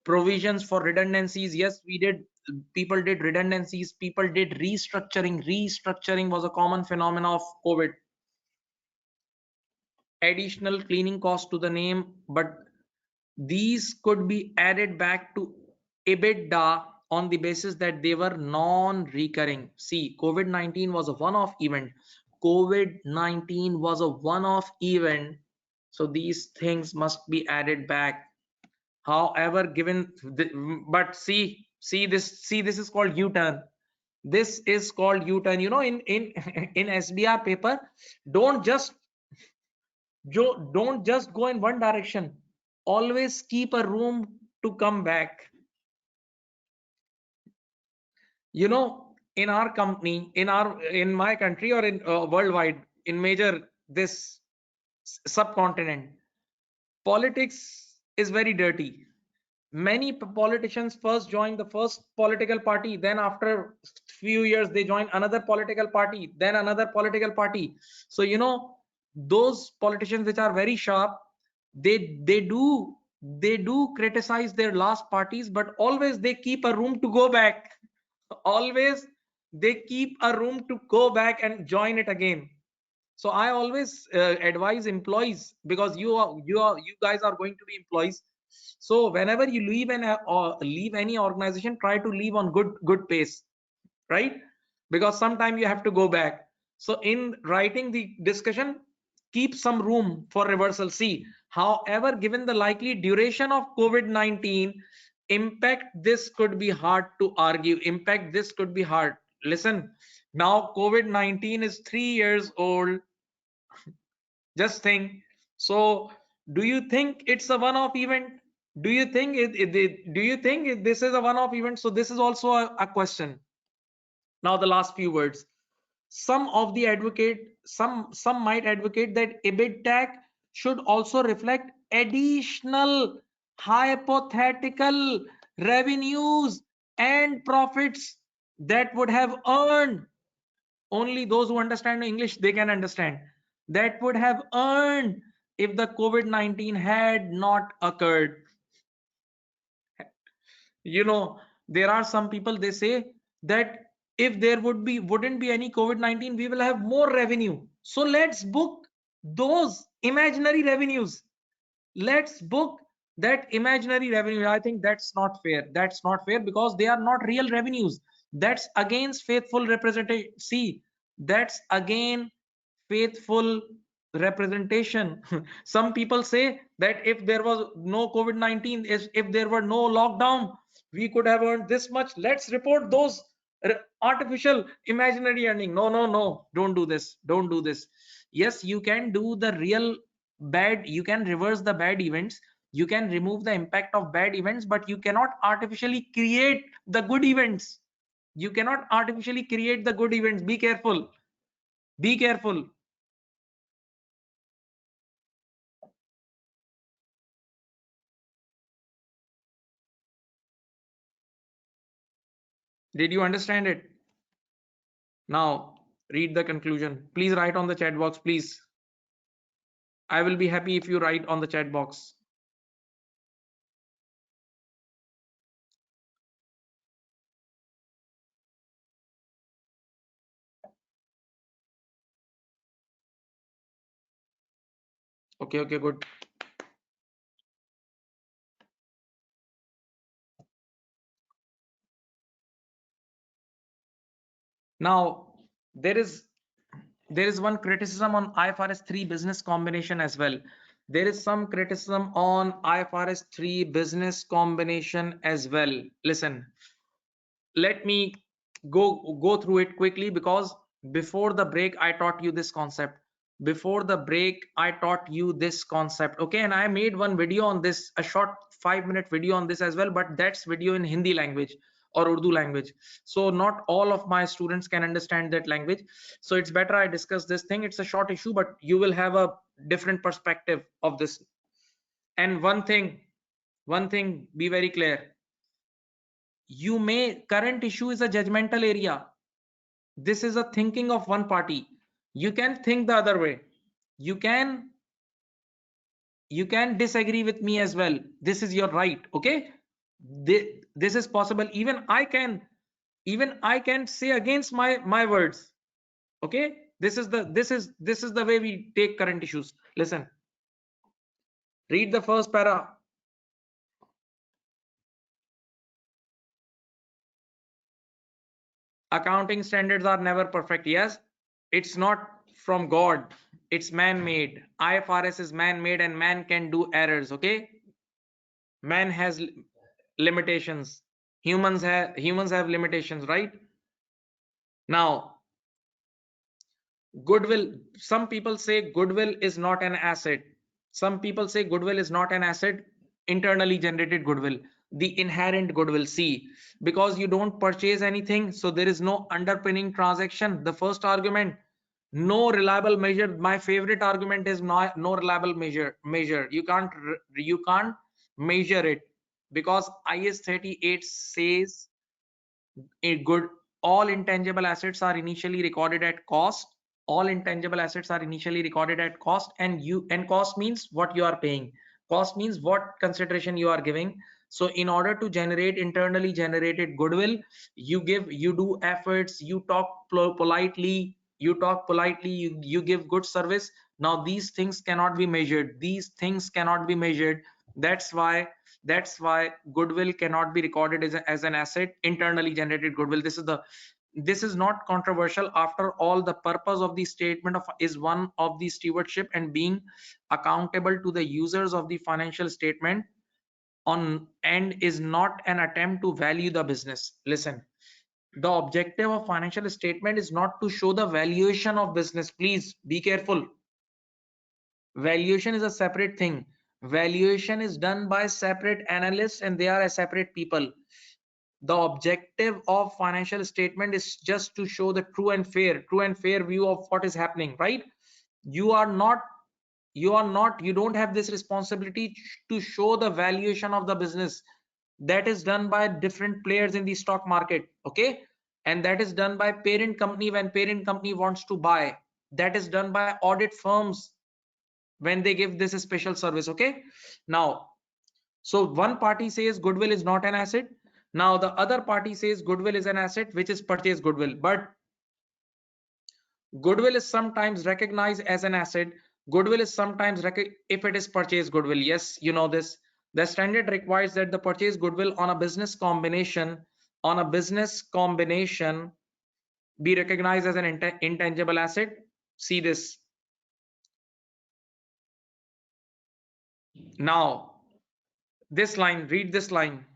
Provisions for redundancies, yes, we did. People did redundancies, people did restructuring. Restructuring was a common phenomenon of COVID. Additional cleaning cost to the name, but these could be added back to EBITDA on the basis that they were non-recurring. See, COVID-19 was a one-off event. COVID-19 was a one-off event. So these things must be added back. However, given but see this is called U-turn. This is called U-turn. You know, in in SBR paper, don't just don't just go in one direction. Always keep a room to come back. You know, in our company, in my country, or in worldwide, in major this subcontinent, politics is very dirty. Many politicians first join the first political party, then after few years they join another political party, then another political party. So you know, those politicians which are very sharp, they do criticize their last parties, but always they keep a room to go back. Always they keep a room to go back and join it again. So I always advise employees, because you guys are going to be employees. So whenever you leave leave any organization, try to leave on good pace, right? Because sometime you have to go back. So in writing the discussion, keep some room for reversal. See, however, given the likely duration of COVID-19 impact, this could be hard to argue. Impact, this could be hard. Listen, now COVID-19 is 3 years old. Just think. So do you think it's a one-off event? Do you think this is a one-off event? So this is also a question. Now the last few words. Some might advocate that EBITDA should also reflect additional hypothetical revenues and profits that would have earned. Only those who understand English, they can understand, that would have earned if the COVID-19 had not occurred. You know, there are some people, they say that if there wouldn't be any COVID-19, we will have more revenue. So let's book those imaginary revenues. Let's book that imaginary revenue. I think that's not fair. That's not fair, because they are not real revenues. That's against faithful representation. See, that's again faithful representation. Some people say that if there was no COVID-19, if there were no lockdown, we could have earned this much. Let's report those artificial imaginary earning. No, no, no, don't do this. Don't do this. Yes, you can do the real bad, you can reverse the bad events, you can remove the impact of bad events, but you cannot artificially create the good events. You cannot artificially create the good events. Be careful. Be careful. Did you understand it? Now read the conclusion. Please write on the chat box, please. I will be happy if you write on the chat box. Okay, okay, good. Now there is one criticism on IFRS 3 business combination as well. There is some criticism on IFRS 3 business combination as well. Listen, let me go through it quickly, because before the break I taught you this concept. Before the break I taught you this concept. Okay, and I made one video on this, a short 5-minute video on this as well, but that's video in Hindi language or Urdu language. So not all of my students can understand that language. So it's better I discuss this thing. It's a short issue, but you will have a different perspective of this. And one thing, be very clear. Current issue is a judgmental area. This is a thinking of one party. You can think the other way. You can You can disagree with me as well. This is your right. Okay, this is possible. Even I can say against my words. Okay, this is the way we take current issues. Listen, read the first para. Accounting standards are never perfect. Yes, it's not from God, it's man-made. IFRS is man-made and man can do errors. Okay, man has limitations. Humans have limitations, right? Now, goodwill, some people say goodwill is not an asset. Some people say goodwill is not an asset. Internally generated goodwill, the inherent goodwill. See, because you don't purchase anything, so there is no underpinning transaction. The first argument, no reliable measure. My favorite argument is no reliable measure. You can't measure it, because IS 38 says a good all intangible assets are initially recorded at cost. All intangible assets are initially recorded at cost, and cost means what you are paying. Cost means what consideration you are giving. So in order to generate internally generated goodwill, you do efforts, you talk politely, you give good service. Now these things cannot be measured. That's why goodwill cannot be recorded as an asset. Internally generated goodwill, this is not controversial. After all, the purpose of the statement of is one of the stewardship and being accountable to the users of the financial statement on, and is not an attempt to value the business. Listen, the objective of financial statement is not to show the valuation of business. Please be careful. Valuation is a separate thing. Valuation is done by separate analysts, and they are a separate people. The objective of financial statement is just to show the true and fair view of what is happening, right? You don't have this responsibility to show the valuation of the business. That is done by different players in the stock market. Okay, and that is done by parent company when parent company wants to buy. That is done by audit firms when they give this special service. Okay, now, so one party says goodwill is not an asset. Now the other party says goodwill is an asset, which is purchase goodwill. But goodwill is sometimes recognized as an asset. Goodwill is sometimes if it is purchase goodwill. Yes, you know this. The standard requires that the purchase goodwill on a business combination be recognized as an intangible asset. See this. Now, this line, read this line.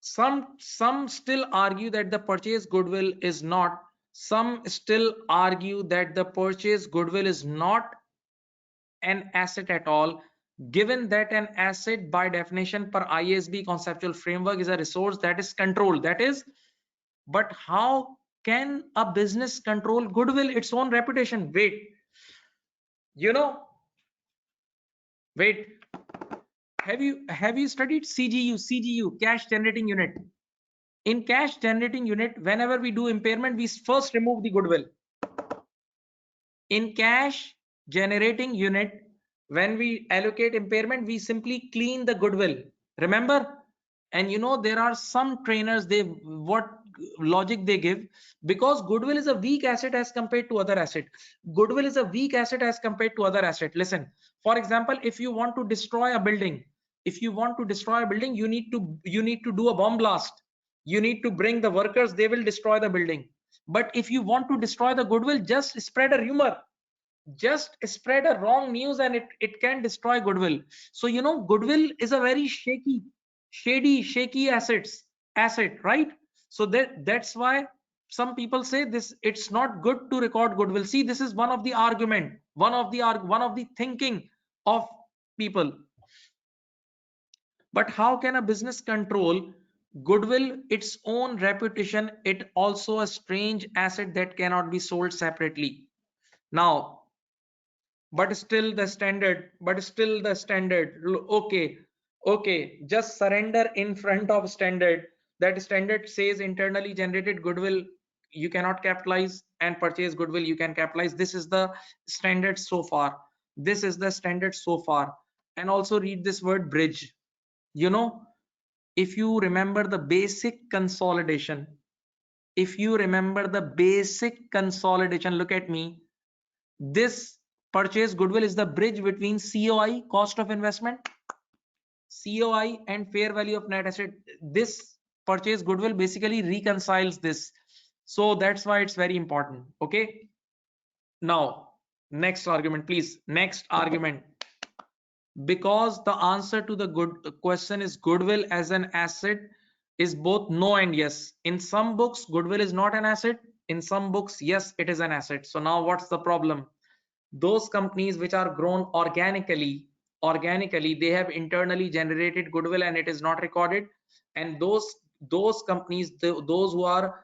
Some still argue that the purchase goodwill is not. Some still argue that the purchase goodwill is not an asset at all, given that an asset by definition per ISB conceptual framework is a resource that is controlled. That is, but how can a business control goodwill, its own reputation? You know, wait. Have you studied CGU, cash generating unit? In cash generating unit, whenever we do impairment, we first remove the goodwill. In cash generating unit, when we allocate impairment, we simply clean the goodwill. Remember? And there are some trainers, they what logic they give, because goodwill is a weak asset as compared to other asset. Goodwill is a weak asset as compared to other asset. Listen, for example, if you want to destroy a building, you need to do a bomb blast. You need to bring the workers, they will destroy the building. But if you want to destroy the goodwill, just spread a rumor, just spread a wrong news, and it can destroy goodwill. So goodwill is a very shaky asset, right? So that's why some people say this, it's not good to record goodwill. See, this is one of the argument, one of the thinking of people. But how can a business control goodwill, its own reputation? It also a strange asset that cannot be sold separately. Now, but still the standard. Okay, just surrender in front of standard. That standard says internally generated goodwill you cannot capitalize, and purchase goodwill you can capitalize. This is the standard so far. And also read this word bridge. You know, if you remember the basic consolidation, if you remember the basic consolidation, look at me. This purchase goodwill is the bridge between COI, cost of investment, COI, and fair value of net asset. This purchase goodwill basically reconciles this. So that's why it's very important. Okay. Now, next argument, please. Next argument. Because the answer to the good question is goodwill as an asset is both no and yes. In some books, goodwill is not an asset. In some books, yes, it is an asset. So now what's the problem? Those companies which are grown organically, they have internally generated goodwill and it is not recorded. And those companies, those who are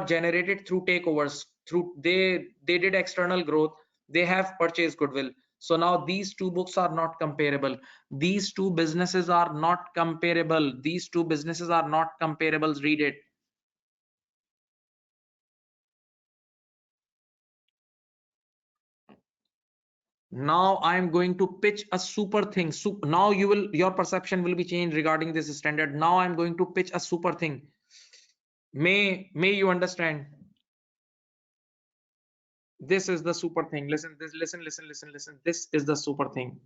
generated through takeovers, through they did external growth, they have purchased goodwill. So now these two books are not comparable. These two businesses are not comparable. These two businesses are not comparables. Read it. Now I'm going to pitch a super thing. So now your perception will be changed regarding this standard. Now I'm going to pitch a super thing. May you understand? This is the super thing. Listen. This is the super thing.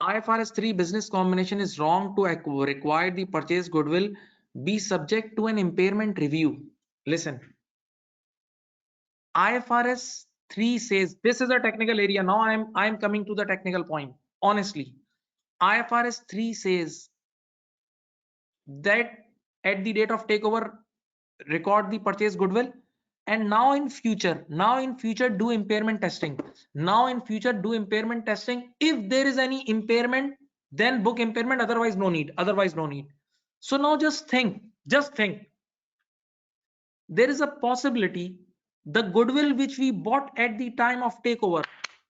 IFRS 3 business combination is wrong to require the purchase goodwill be subject to an impairment review. Listen, IFRS 3 says this is a technical area. Now I'm coming to the technical point. Honestly, IFRS 3 says that at the date of takeover, record the purchase goodwill, and now in future do impairment testing. If there is any impairment, then book impairment, otherwise no need. So now just think there is a possibility the goodwill which we bought at the time of takeover,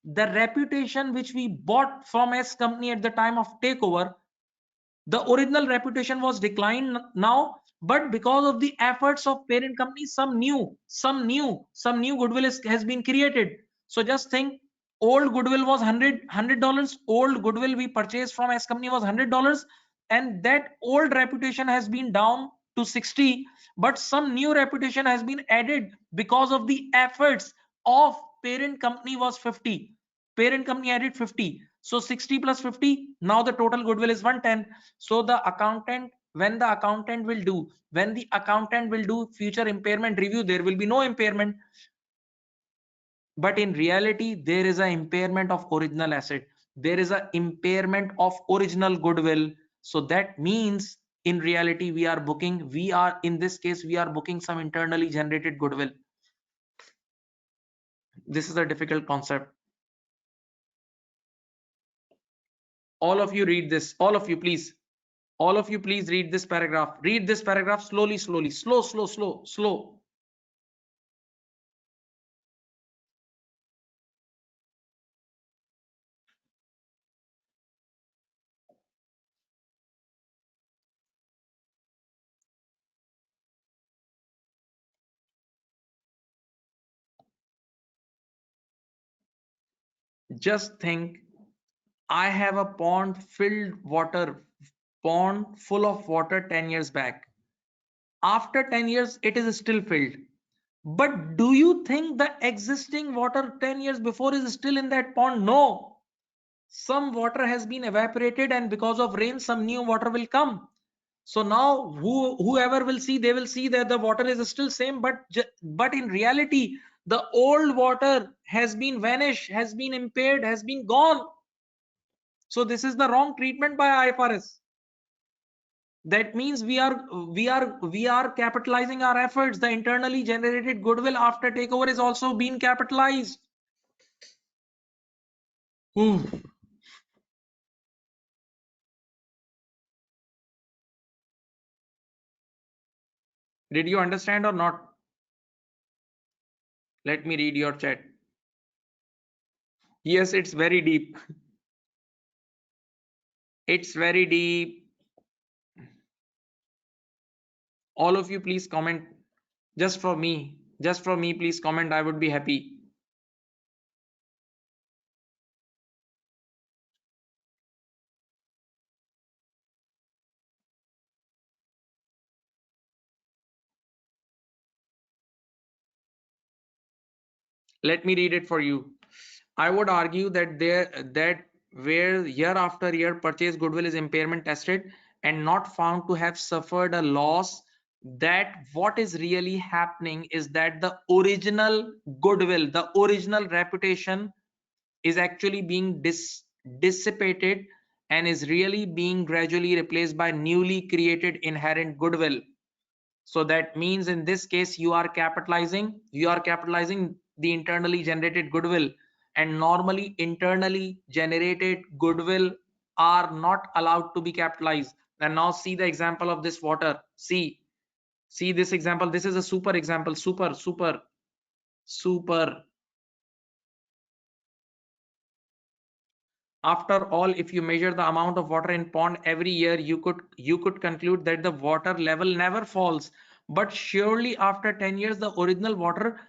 the reputation which we bought from S company at the time of takeover, the original reputation was declined now, but because of the efforts of parent company, some new goodwill has been created. So just think, old goodwill was $100. Old goodwill we purchased from S company was $100, and that old reputation has been down to 60, but some new reputation has been added because of the efforts of parent company was 50. Parent company added 50. So 60 plus 50, now the total goodwill is 110. So the accountant, when the accountant will do future impairment review, there will be no impairment. But in reality, there is an impairment of original asset. There is an impairment of original goodwill. So that means in reality, in this case, we are booking some internally generated goodwill. This is a difficult concept. All of you read this. All of you, please read this paragraph. Read this paragraph slowly. Slow. Just think, I have a pond full of water 10 years back. After 10 years, it is still filled. But do you think the existing water 10 years before is still in that pond? No. Some water has been evaporated, and because of rain, some new water will come. So now whoever will see, they will see that the water is still same, but in reality, the old water has been vanished, has been impaired, has been gone. So this is the wrong treatment by IFRS. That means we are capitalizing our efforts. The internally generated goodwill after takeover is also being capitalized. Ooh. Did you understand or not? Let me read your chat. Yes, it's very deep. It's very deep. All of you, please comment. Just for me, please comment. I would be happy. Let me read it for you. I would argue that where year after year purchase goodwill is impairment tested and not found to have suffered a loss, that what is really happening is that the original goodwill, the original reputation is actually being dissipated and is really being gradually replaced by newly created inherent goodwill. So that means in this case you are capitalizing the internally generated goodwill, and normally internally generated goodwill are not allowed to be capitalized. And now see the example of this water. See this example. This is a super example. Super. After all, if you measure the amount of water in pond every year, you could conclude that the water level never falls. But surely after 10 years, the original water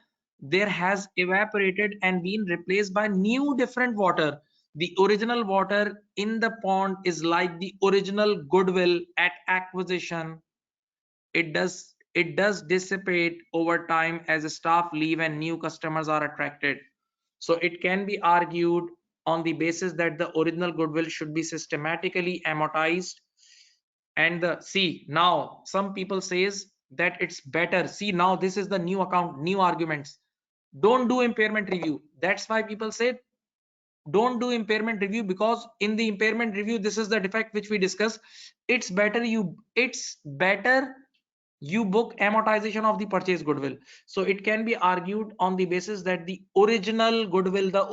there has evaporated and been replaced by new different water. The original water in the pond is like the original goodwill at acquisition. It does dissipate over time as staff leave and new customers are attracted. So it can be argued on the basis that the original goodwill should be systematically amortized. And the see, now some people says that it's better. See, now this is the new account, new arguments. Don't do impairment review. That's why people say don't do impairment review, because in the impairment review this is the defect which we discuss. It's better you book amortization of the purchase goodwill. So it can be argued on the basis that the original goodwill, the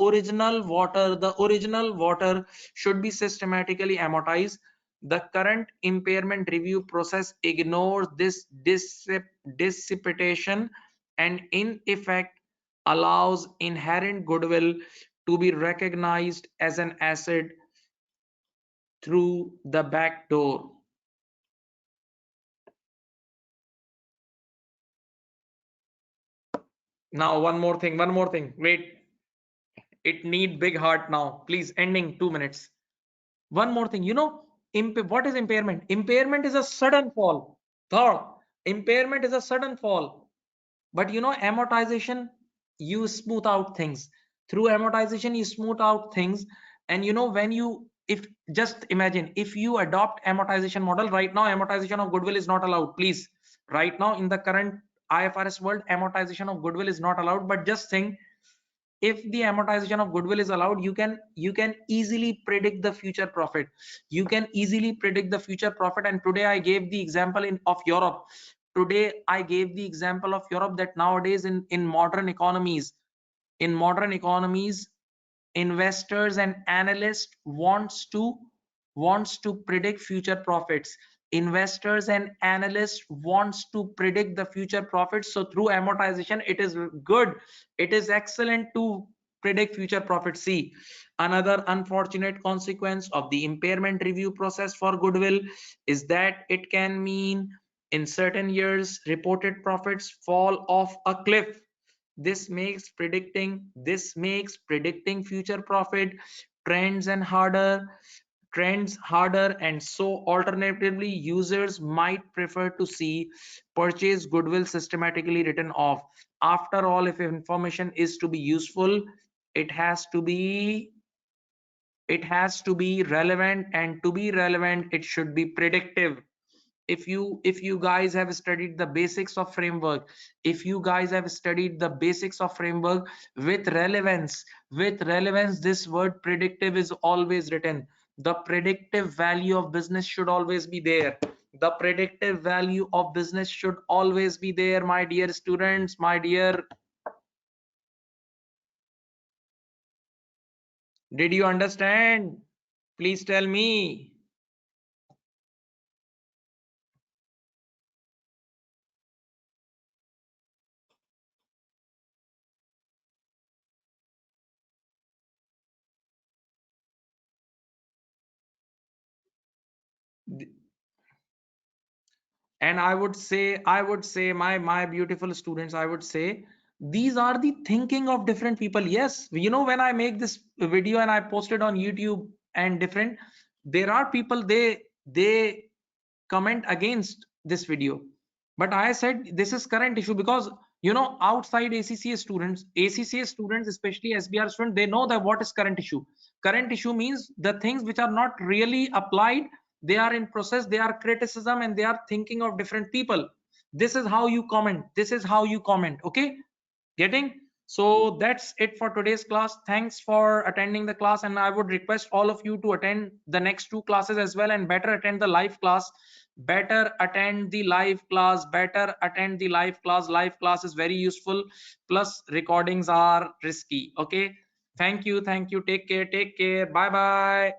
original water should be systematically amortized. The current impairment review process ignores this dissipation and in effect allows inherent goodwill to be recognized as an asset through the back door. Now one more thing, wait, it need big heart now, please, ending 2 minutes. One more thing, what is impairment? Impairment is a sudden fall. Thought impairment is a sudden fall. But amortization, you smooth out things. Through amortization you smooth out things. And when you, if just imagine, if you adopt amortization model right now, amortization of goodwill is not allowed, please. Right now in the current IFRS world, amortization of goodwill is not allowed. But just think, if the amortization of goodwill is allowed, you can easily predict the future profit. You can easily predict the future profit. And today I gave the example of Europe. Today I gave the example of Europe, that nowadays in modern economies, investors and analysts wants to predict future profits. Investors and analysts wants to predict the future profits. So through amortization it is good, it is excellent to predict future profits. See, another unfortunate consequence of the impairment review process for goodwill is that it can mean in certain years reported profits fall off a cliff. This makes predicting future profit trends harder, and so alternatively users might prefer to see purchase goodwill systematically written off. After all, if information is to be useful, it has to be relevant, and to be relevant it should be predictive. If you guys have studied the basics of framework, if you guys have studied the basics of framework, with relevance this word predictive is always written. The predictive value of business should always be there. The predictive value of business should always be there, my dear students, my dear. Did you understand? Please tell me. And I would say my beautiful students, I would say these are the thinking of different people. Yes, when I make this video and I post it on YouTube and different, there are people, they comment against this video. But I said this is current issue, because Outside ACCA students, especially SBR students, they know that what is current issue. Current issue means the things which are not really applied, they are in process, they are criticism, and they are thinking of different people. This is how you comment. This is how you comment. Okay, getting? So that's it for today's class. Thanks for attending the class, and I would request all of you to attend the next two classes as well, and better attend the live class. Better attend the live class. Better attend the live class. Live class is very useful, plus recordings are risky. Okay, thank you, thank you. Take care, take care. Bye bye.